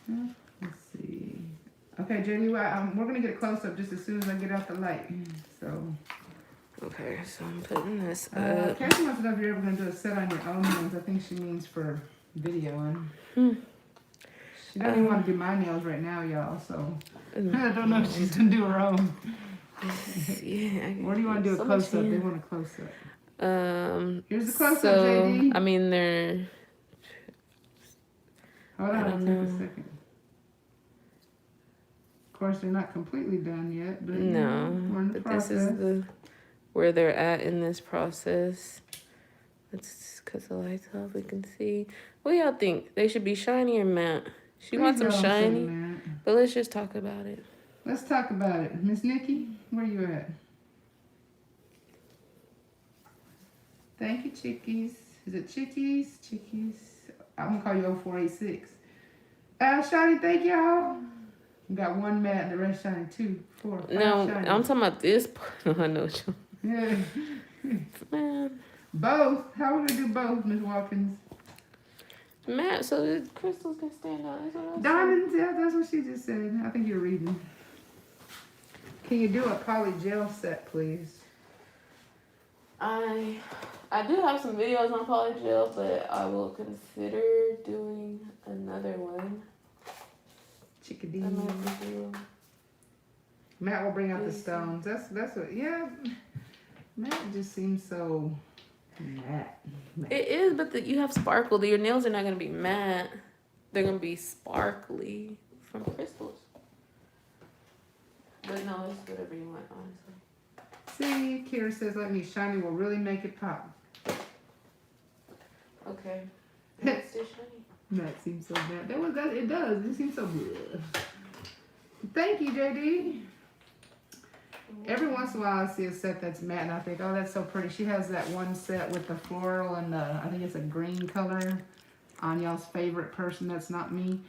Let's see. Okay, JD, we're going to get a close-up just as soon as I get out the light. So.
Okay, so I'm putting this up.
Cassie wants to know if you're ever going to do a set on your own nails. I think she means for videoing. She doesn't even want to do my nails right now, y'all, so I don't know if she's going to do her own.
Yeah.
Where do you want to do a close-up? They want a close-up. Here's the close-up, JD.
They're...
Hold on, take a second. Of course, they're not completely done yet, but we're in the process.
This is where they're at in this process. Let's cut the lights off. We can see. What do y'all think? They should be shiny or matte? She wants some
Please don't say
shiny,
matte.
but let's just talk about it.
Let's talk about it. Miss Nikki, where you at? Thank you, chickies. Is it chickies? Chickies. I'm gonna call you 0486. Shiny, thank y'all. You got one matte and the rest shiny. 2, 4, 5
No,
shiny.
I'm talking about this part. I know what you.
Yeah.
Man.
Both. How would I do both, Miss Watkins?
Matte, so the crystals can stand out. That's what I was
Diamonds, yeah, that's what she just said. I think you're reading. Can you do a poly gel set, please?
I do have some videos on polygel, but I will consider doing another one.
Chickadee.
I might do.
Matt will bring out the stones. That's what. Yeah, Matt just seems so matte.
It is, but you have sparkle. Your nails are not gonna be matte. They're gonna be sparkly from crystals. But no, it's whatever you want, honestly.
See, Kira says, "Let me shiny will really make it pop."
Okay. It's still shiny.
Matt seems so bad. It does. It seems so good. Thank you, JD. Every once in a while I see a set that's matte and I think, oh, that's so pretty. She has that one set with the floral and I think it's a green color on y'all's favorite person that's not me.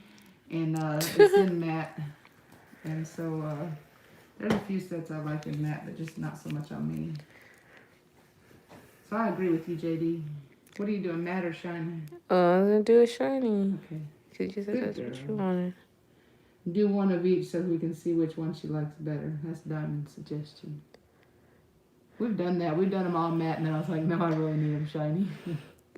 And it's in matte. And so there's a few sets I like in matte, but just not so much on me. So I agree with you, JD. What are you doing, matte or shiny?
Oh, I'm gonna do a shiny.
Okay.
Cause you said
Good
that's
girl.
what you wanted.
Do one of each so we can see which one she likes better. That's Diamond's suggestion. We've done that. We've done them all matte, and I was like, no, I really need them shiny.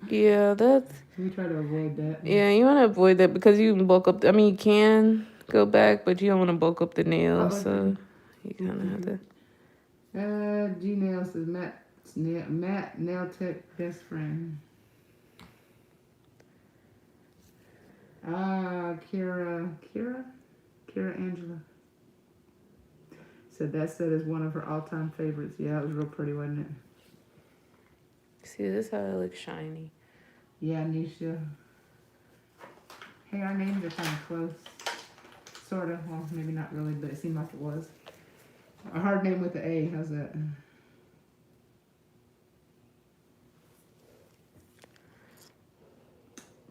Yeah, that's.
We try to avoid that.
Yeah, you want to avoid that because you can bulk up. I mean, you can go back, but you don't want to bulk up the nails, so you kind of have to.
G-Nails says Matt Nail Tech best friend. Kira Angela said that set is one of her all-time favorites. Yeah, it was real pretty, wasn't it?
See, this is how it looks shiny.
Yeah, Nisha. Hey, our names are kind of close. Sort of. Well, maybe not really, but it seemed like it was. A hard name with the A. How's that?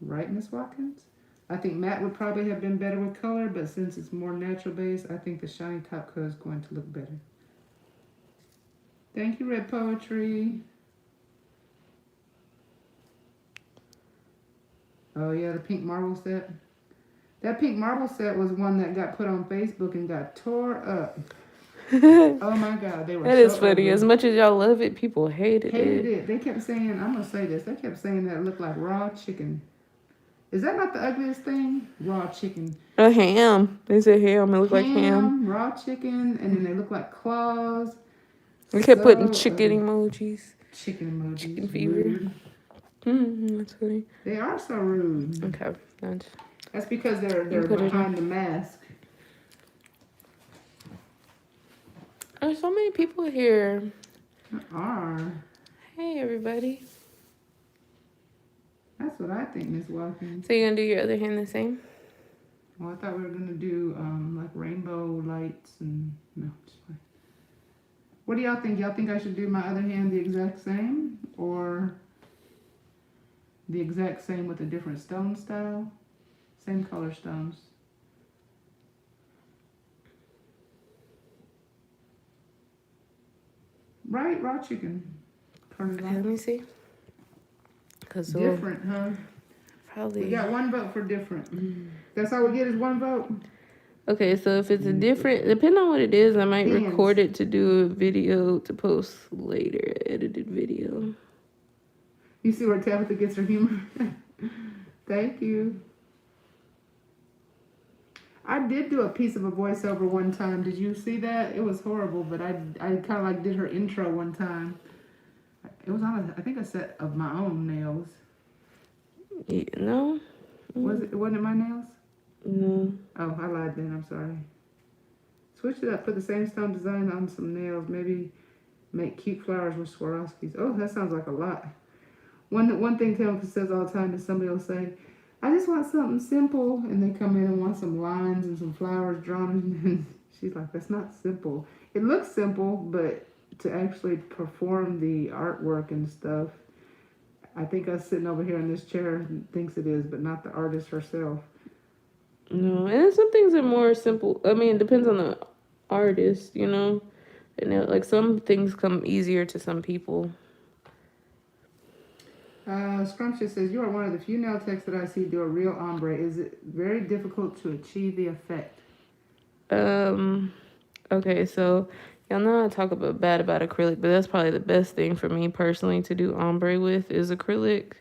Right, Miss Watkins? I think matte would probably have been better with color, but since it's more natural base, I think the shiny top coat is going to look better. Thank you, Red Poetry. Oh yeah, the pink marble set. That pink marble set was one that got put on Facebook and got tore up. Oh my God, they were
That
so
is funny.
ugly.
As much as y'all love it, people hated it.
They kept saying, I'm going to say this, they kept saying that it looked like raw chicken. Is that not the ugliest thing? Raw chicken.
A ham. They said ham. It looked like ham.
Raw chicken, and then they look like claws.
They kept putting chicken emojis.
Chicken emojis.
Chicken fever.
Rude.
That's funny.
They are so rude.
Okay.
That's because they're behind the mask.
There's so many people here.
There are.
Hey, everybody.
That's what I think, Miss Watkins.
So you're going to do your other hand the same?
Well, I thought we were going to do like rainbow lights and... No, just fine. What do y'all think? Y'all think I should do my other hand the exact same? Or the exact same with a different stone style? Same color stones. Right? Raw chicken.
Okay, let me see.
Different, huh?
Probably.
We got one vote for different. That's all we get is one vote?
Okay, so if it's a different, depending on what it is, I might record it to do a video to post later, edited video.
You see where Tabytha gets her humor? Thank you. I did do a piece of a voiceover one time. Did you see that? It was horrible, but I kind of like did her intro one time. It was on, I think, a set of my own nails.
Yeah, no.
Wasn't it my nails?
No.
Oh, I lied then. I'm sorry. Switch it up. Put the same stone design on some nails. Maybe make cute flowers with Swarovskis. Oh, that sounds like a lot. One thing Tabytha says all the time is somebody will say, I just want something simple, and they come in and want some lines and some flowers drawn, and she's like, that's not simple. It looks simple, but to actually perform the artwork and stuff, I think us sitting over here in this chair thinks it is, but not the artist herself.
No, and some things are more simple. I mean, it depends on the artist, you know. And like some things come easier to some people.
Scrumptious says, you are one of the few nail techs that I see do a real ombre. Is it very difficult to achieve the effect?
Okay, so y'all know I talk bad about acrylic, but that's probably the best thing for me personally to do ombre with is acrylic.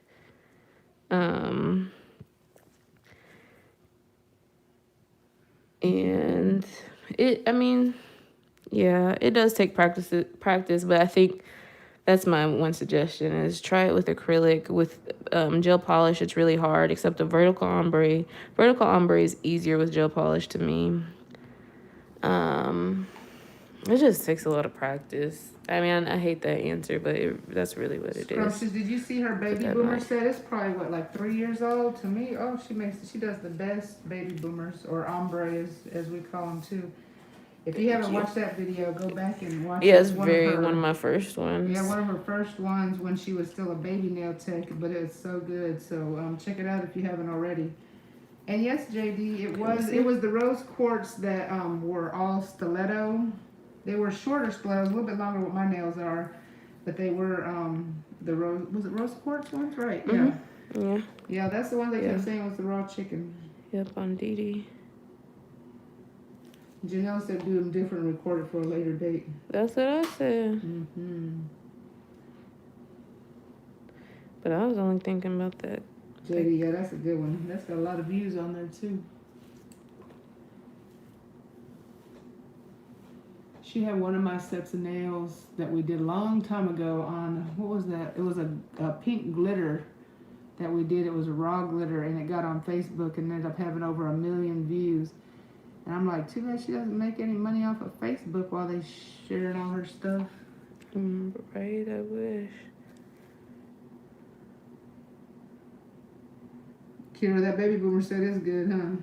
And I mean, yeah, it does take practice, but I think that's my one suggestion is try it with acrylic. With gel polish, it's really hard, except the vertical ombre. Vertical ombre is easier with gel polish to me. It just takes a lot of practice. I mean, I hate that answer, but that's really what it is.
Scrumptious, did you see her baby boomer set? It's probably, what, like 3 years old? To me, oh, she does the best baby boomers, or ombre as we call them too. If you haven't watched that video, go back and watch it.
Yeah, it's one of my first ones.
Yeah, one of her first ones when she was still a baby nail tech, but it's so good. So check it out if you haven't already. And yes, JD, it was the rose quartz that were all stiletto. They were shorter stilettos, a little bit longer than what my nails are, but they were the rose. Was it rose quartz ones? Right? Yeah.
Yeah.
Yeah, that's the one they kept saying was the raw chicken.
Yep, on Dee.
Janelle said do them different and record it for a later date.
That's what I said. But I was only thinking about that.
JD, yeah, that's a good one. That's got a lot of views on there too. She had one of my sets of nails that we did a long time ago on, what was that? It was a pink glitter that we did. It was a raw glitter, and it got on Facebook and ended up having over 1 million views. And I'm like, too bad she doesn't make any money off of Facebook while they sharing all her stuff.
Right, I wish.
Kira, that baby boomer set is good, huh?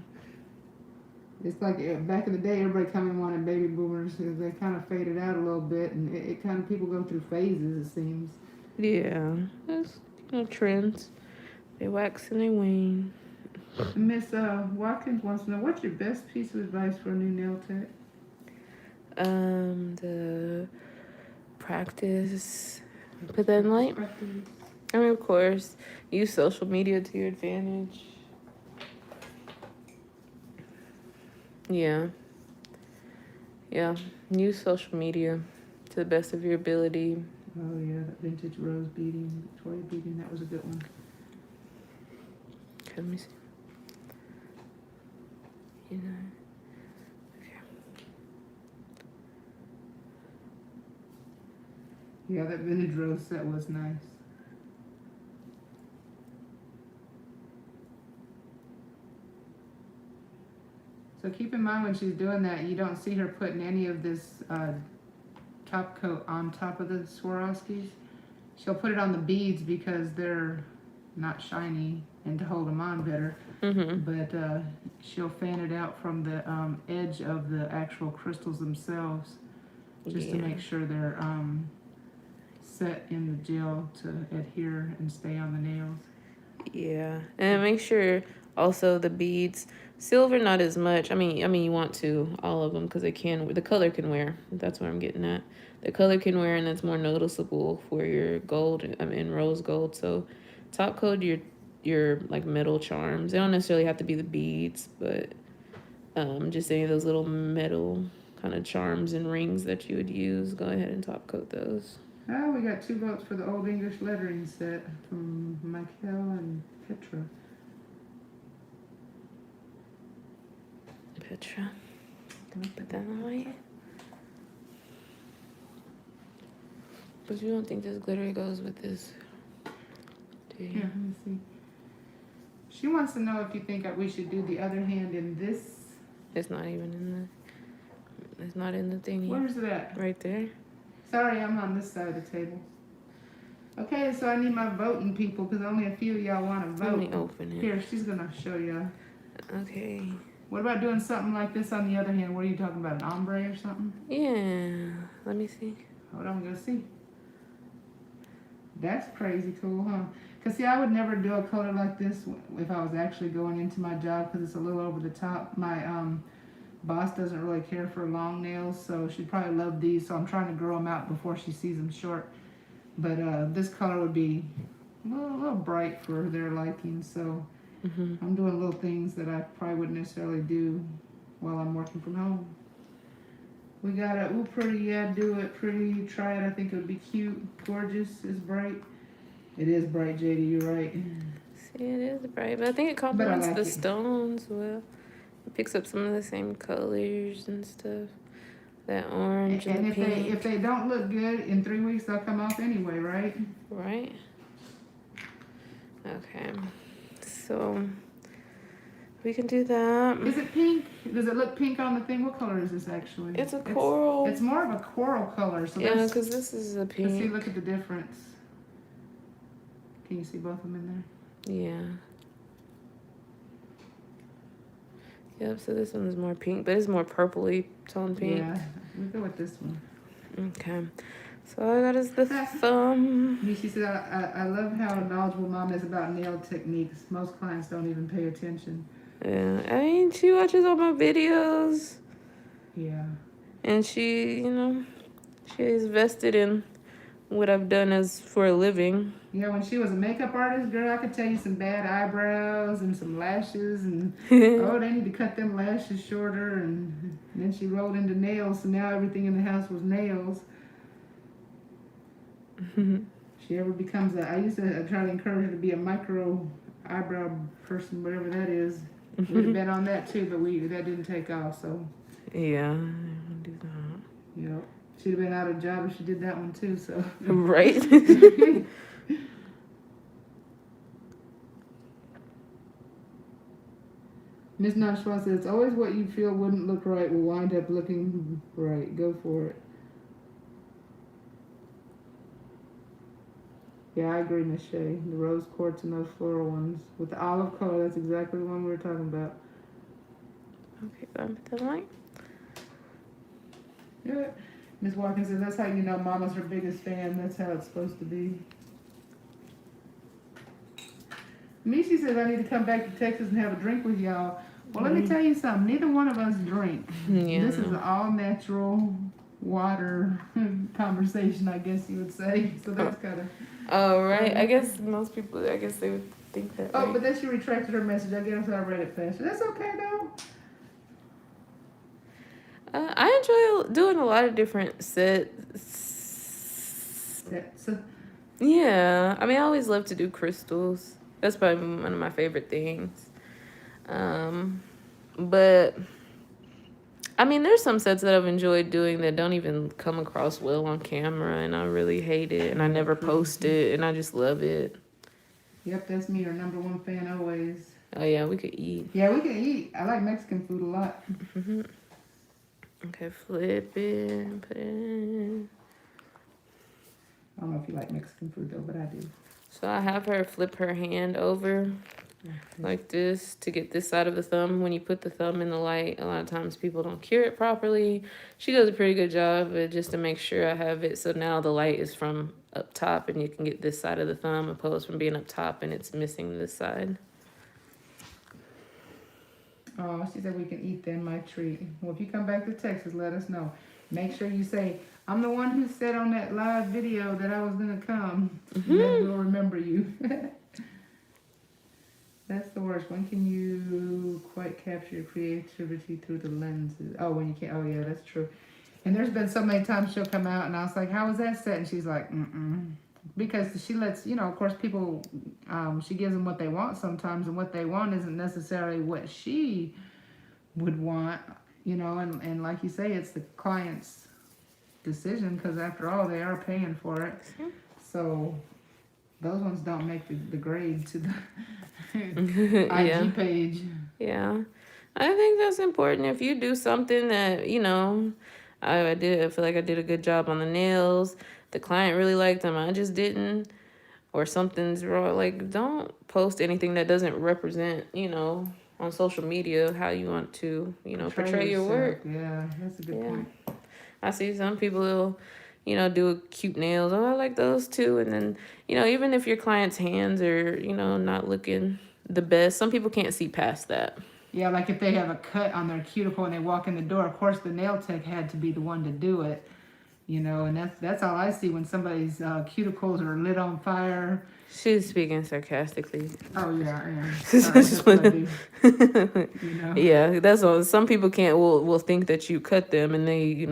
It's like back in the day, everybody kind of wanted baby boomers. They kind of faded out a little bit, and it kind of, people go through phases, it seems.
Yeah, that's trends. They wax and they wane.
Miss Watkins wants to know, what's your best piece of advice for a new nail tech?
The practice. Put that in light. I mean, of course, use social media to your advantage. Yeah. Use social media to the best of your ability.
Oh yeah, that vintage rose beading, Victoria beading, that was a good one.
Okay, let me see. Okay.
Yeah, that vintage rose set was nice. So keep in mind when she's doing that, you don't see her putting any of this top coat on top of the Swarovskis. She'll put it on the beads because they're not shiny and to hold them on better. But she'll fan it out from the edge of the actual crystals themselves, just to make sure they're set in the gel to adhere and stay on the nails.
Yeah, and make sure also the beads, silver not as much. I mean you want to all of them because the color can wear. That's what I'm getting at. The color can wear, and that's more noticeable for your gold. Rose gold. So top coat your like metal charms. They don't necessarily have to be the beads, but just any of those little metal kind of charms and rings that you would use. Go ahead and top coat those.
Oh, we got 2 votes for the Old English lettering set from Michael and Petra.
Petra. Can we put that in the light? But you don't think this glitter goes with this, do you?
Yeah, let me see. She wants to know if you think that we should do the other hand in this.
It's not even in the. It's not in the thingy.
Where's it at?
Right there.
Sorry, I'm on this side of the table. Okay, so I need my voting people because only a few of y'all want to
Let
vote.
me open it.
Here, she's gonna show you.
Okay.
What about doing something like this on the other hand? What are you talking about, an ombre or something?
Yeah. Let me see.
Hold on, we're gonna see. That's crazy cool, huh? Because, see, I would never do a color like this if I was actually going into my job because it's a little over the top. My boss doesn't really care for long nails, so she'd probably love these, so I'm trying to grow them out before she sees them short. But this color would be a little bright for their liking, so I'm doing little things that I probably wouldn't necessarily do while I'm working from home. We got a, ooh, pretty, yeah, do it, pretty, try it, I think it would be cute, gorgeous, is bright. It is bright, JD, you're right.
See, it is bright, but I think it
But I
complements
like
the
it.
stones well. It picks up some of the same colors and stuff. That orange and
And
the pink.
if they don't look good, in 3 weeks they'll come off anyway, right?
Right? Okay. So we can do that.
Is it pink? Does it look pink on the thing? What color is this actually?
It's a coral.
It's more of a coral color. So
Yeah,
that's,
because this is a
let's see,
pink.
look at the difference. Can you see both of them in there?
Yeah. Yep, so this one is more pink, but it's more purpley tone pink.
Yeah, we go with this one.
Okay. So all I got is the thumb.
She said, I love how knowledgeable Mom is about nail techniques. Most clients don't even pay attention.
Yeah, I mean, she watches all my videos.
Yeah.
And she, she's vested in what I've done as for a living.
Yeah, when she was a makeup artist, girl, I could tell you some bad eyebrows and some lashes, and oh, they need to cut them lashes shorter. And then she rolled into nails, so now everything in the house was nails. She ever becomes I used to try to encourage her to be a micro eyebrow person, whatever that is. We'd have been on that too, but that didn't take off, so.
Yeah, I do that.
Yep. She'd have been out of a job if she did that one too, so.
Right?
Miss Nashwa says, it's always what you feel wouldn't look right will wind up looking right. Go for it. Yeah, I agree, Miss Shay. The rose quartz and those floral ones. With the olive color, that's exactly the one we were talking about.
Okay, go ahead and put that light.
Yeah. Miss Watkins says, that's how you know Mama's her biggest fan. That's how it's supposed to be. Mishi says, I need to come back to Texas and have a drink with y'all. Well, let me tell you something. Neither one of us drink.
Yeah,
This is an all-natural water conversation, I guess you would say. So that's kind of...
Oh, right. I guess most people, they would think that.
Oh,
right?
but then she retracted her message. I guess I read it faster. That's okay, though.
I enjoy doing a lot of different sets. Yeah, I mean, I always love to do crystals. That's probably one of my favorite things. But I mean, there's some sets that I've enjoyed doing that don't even come across well on camera, and I really hate it, and I never post it, and I just love it.
Yep, that's me, your number one fan always.
Oh yeah, we could eat.
Yeah, we can eat. I like Mexican food a lot.
Okay, flip it, put it in.
I don't know if you like Mexican food though, but I do.
So I have her flip her hand over like this to get this side of the thumb. When you put the thumb in the light, a lot of times people don't cure it properly. She does a pretty good job, but just to make sure I have it so now the light is from up top and you can get this side of the thumb opposed from being up top and it's missing this side.
Oh, she said we can eat then, my treat. Well, if you come back to Texas, let us know. Make sure you say, I'm the one who said on that live video that I was going to come. And then we'll remember you. That's the worst. When can you quite capture your creativity through the lenses? Oh, when you can't. Oh, yeah, that's true. And there's been so many times she'll come out and I was like, how was that set? And she's like, because she lets, of course, people, she gives them what they want sometimes, and what they want isn't necessarily what she would want, and like you say, it's the client's decision, because after all, they are paying for it. So those ones don't make the grade to the IG page.
Yeah. I think that's important. If you do something that, I feel like I did a good job on the nails. The client really liked them. I just didn't. or something's wrong. Like, don't post anything that doesn't represent, on social media how you want to, portray your
yourself.
work.
Yeah, that's a good point.
I see some people will, do cute nails. Oh, I like those too. And then, even if your client's hands are, not looking the best, some people can't see past that.
Yeah, like if they have a cut on their cuticle and they walk in the door, of course the nail tech had to be the one to do it, and that's all I see when somebody's cuticles are lit on fire.
She's speaking sarcastically.
Oh yeah, yeah. Sorry, that's what I do.
Yeah, that's all. Some people will think that you cut them and they,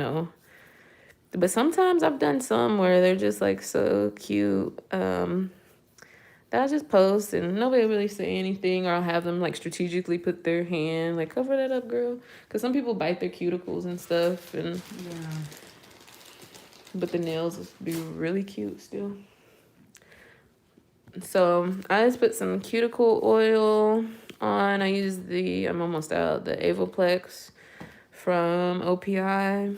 but sometimes I've done some where they're just like so cute. That I just post and nobody really say anything, or I'll have them like strategically put their hand like, cover that up, girl, because some people bite their cuticles and stuff, and
Yeah.
but the nails be really cute still. So I just put some cuticle oil on. I use I'm almost out, the Avoplex from OPI,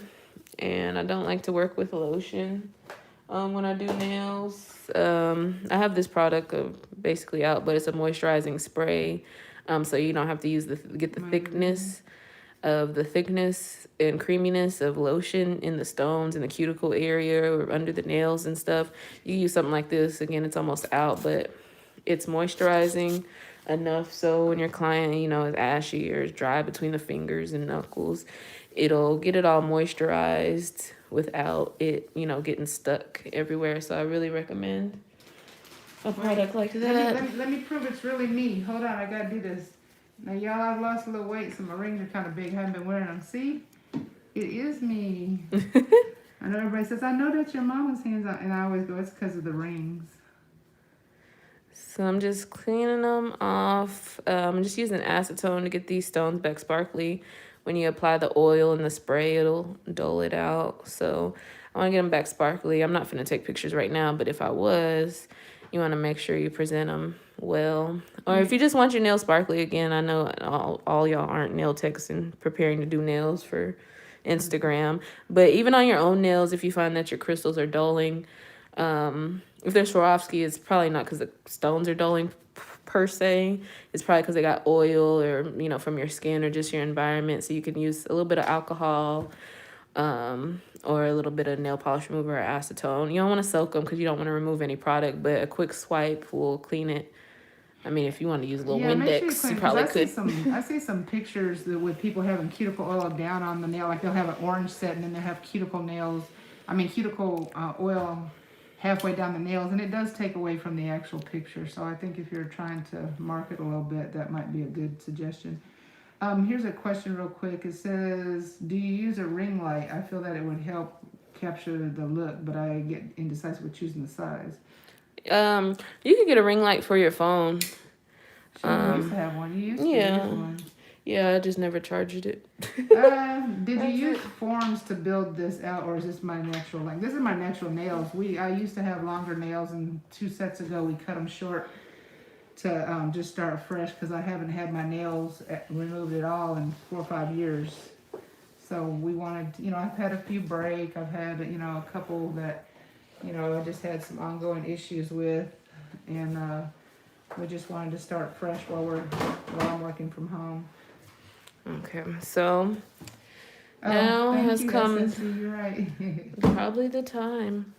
and I don't like to work with lotion when I do nails. I have this product basically out, but it's a moisturizing spray, so you don't have to get the thickness and creaminess of lotion in the stones in the cuticle area or under the nails and stuff. You use something like this, again, it's almost out, but it's moisturizing enough so when your client, is ashy or is dry between the fingers and knuckles, it'll get it all moisturized without it, getting stuck everywhere. So I really recommend a product like that.
Let me prove it's really me. Hold on, I gotta do this. Now, y'all, I've lost a little weight, so my rings are kind of big. I haven't been wearing them. See? It is me. I know everybody says, I know that's your mama's hands, and I always go, it's because of the rings.
So I'm just cleaning them off. I'm just using acetone to get these stones back sparkly. When you apply the oil and the spray, it'll dull it out. So I want to get them back sparkly. I'm not going to take pictures right now, but if I was, you want to make sure you present them well. Or if you just want your nails sparkly, again, I know all y'all aren't nail techs and preparing to do nails for Instagram. But even on your own nails, if you find that your crystals are dulling, if they're Swarovski, it's probably not because the stones are dulling per se. It's probably because they got oil or, from your skin or just your environment. So you can use a little bit of alcohol or a little bit of nail polish remover or acetone. You don't want to soak them because you don't want to remove any product, but a quick swipe will clean it. I mean, if you want to use a little Windex, you probably could.
I see some pictures with people having cuticle oil down on the nail. Like they'll have an orange set and then they have cuticle oil halfway down the nails. And it does take away from the actual picture. So I think if you're trying to market a little bit, that might be a good suggestion. Here's a question real quick. It says, do you use a ring light? I feel that it would help capture the look, but I get indecisive with choosing the size.
You can get a ring light for your phone.
You used to have one. You used to use one.
Yeah, I just never charged it.
Did you use forms to build this out, or is this my natural? Like, this is my natural nails. I used to have longer nails, and 2 sets ago we cut them short to just start fresh because I haven't had my nails removed at all in 4 or 5 years. So we wanted, I've had a few break. I've had, a couple that, I just had some ongoing issues with, and we just wanted to start fresh while I'm working from home.
Okay, so now has come
you're right.
probably the time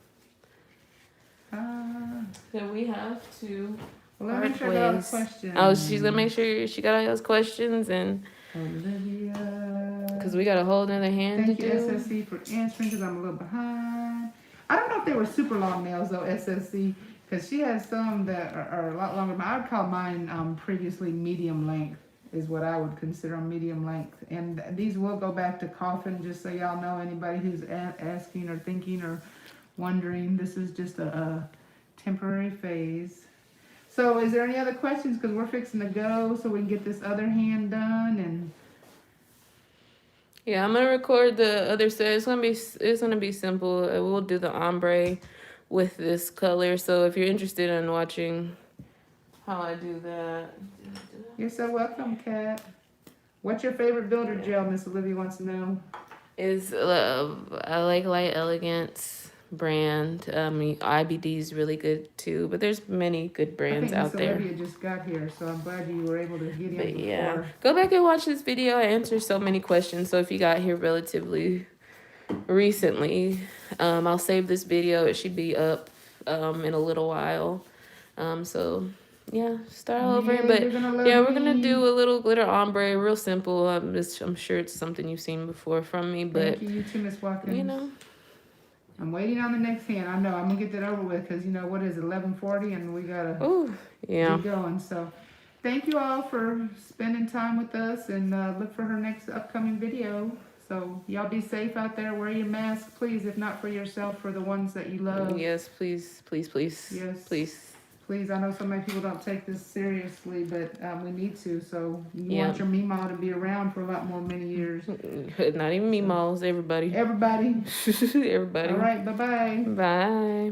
that we have to
let me check out questions.
Oh, she's gonna make sure she got all those questions, and
Olivia,
because we got a whole nother hand
thank
to
you,
do.
SSC, for answering because I'm a little behind. I don't know if they were super long nails though, SSC, because she has some that are a lot longer. I would call mine previously medium length is what I would consider a medium length. And these will go back to coffin, just so y'all know, anybody who's asking or thinking or wondering, this is just a temporary phase. So is there any other questions? Because we're fixing to go so we can get this other hand done. And
yeah, I'm gonna record the other set. It's gonna be simple. We'll do the ombre with this color. So if you're interested in watching how I do that.
You're so welcome, Kat. What's your favorite builder gel? Miss Olivia wants to know.
I like Light Elegance brand. IBD is really good too, but there's many good
I
brands
think Miss
out there.
Olivia just got here, so I'm glad you were able to get in
But
before.
yeah, go back and watch this video. I answered so many questions. So if you got here relatively recently, I'll save this video. It should be up in a little while. So yeah, start over.
Yay,
But
you're gonna love
yeah, we're gonna
me.
do a little glitter ombre, real simple. I'm sure it's something you've seen before from me, but
Thank you, you too, Miss Watkins.
you know,
I'm waiting on the next hand. I know I'm gonna get that over with because you know what is it, 11:40, and we gotta
oh yeah.
be going. So, thank you all for spending time with us, and look for her next upcoming video. So y'all be safe out there. Wear your mask, please. If not for yourself, for the ones that you love.
Yes, please, please, please.
Yes.
Please.
Please, I know so many people don't take this seriously, but we need to. So you
Yeah.
want your Meemaw to be around for a lot more, many years.
Not even me, malls, everybody.
Everybody.
Everybody.
All right, bye-bye.
Bye.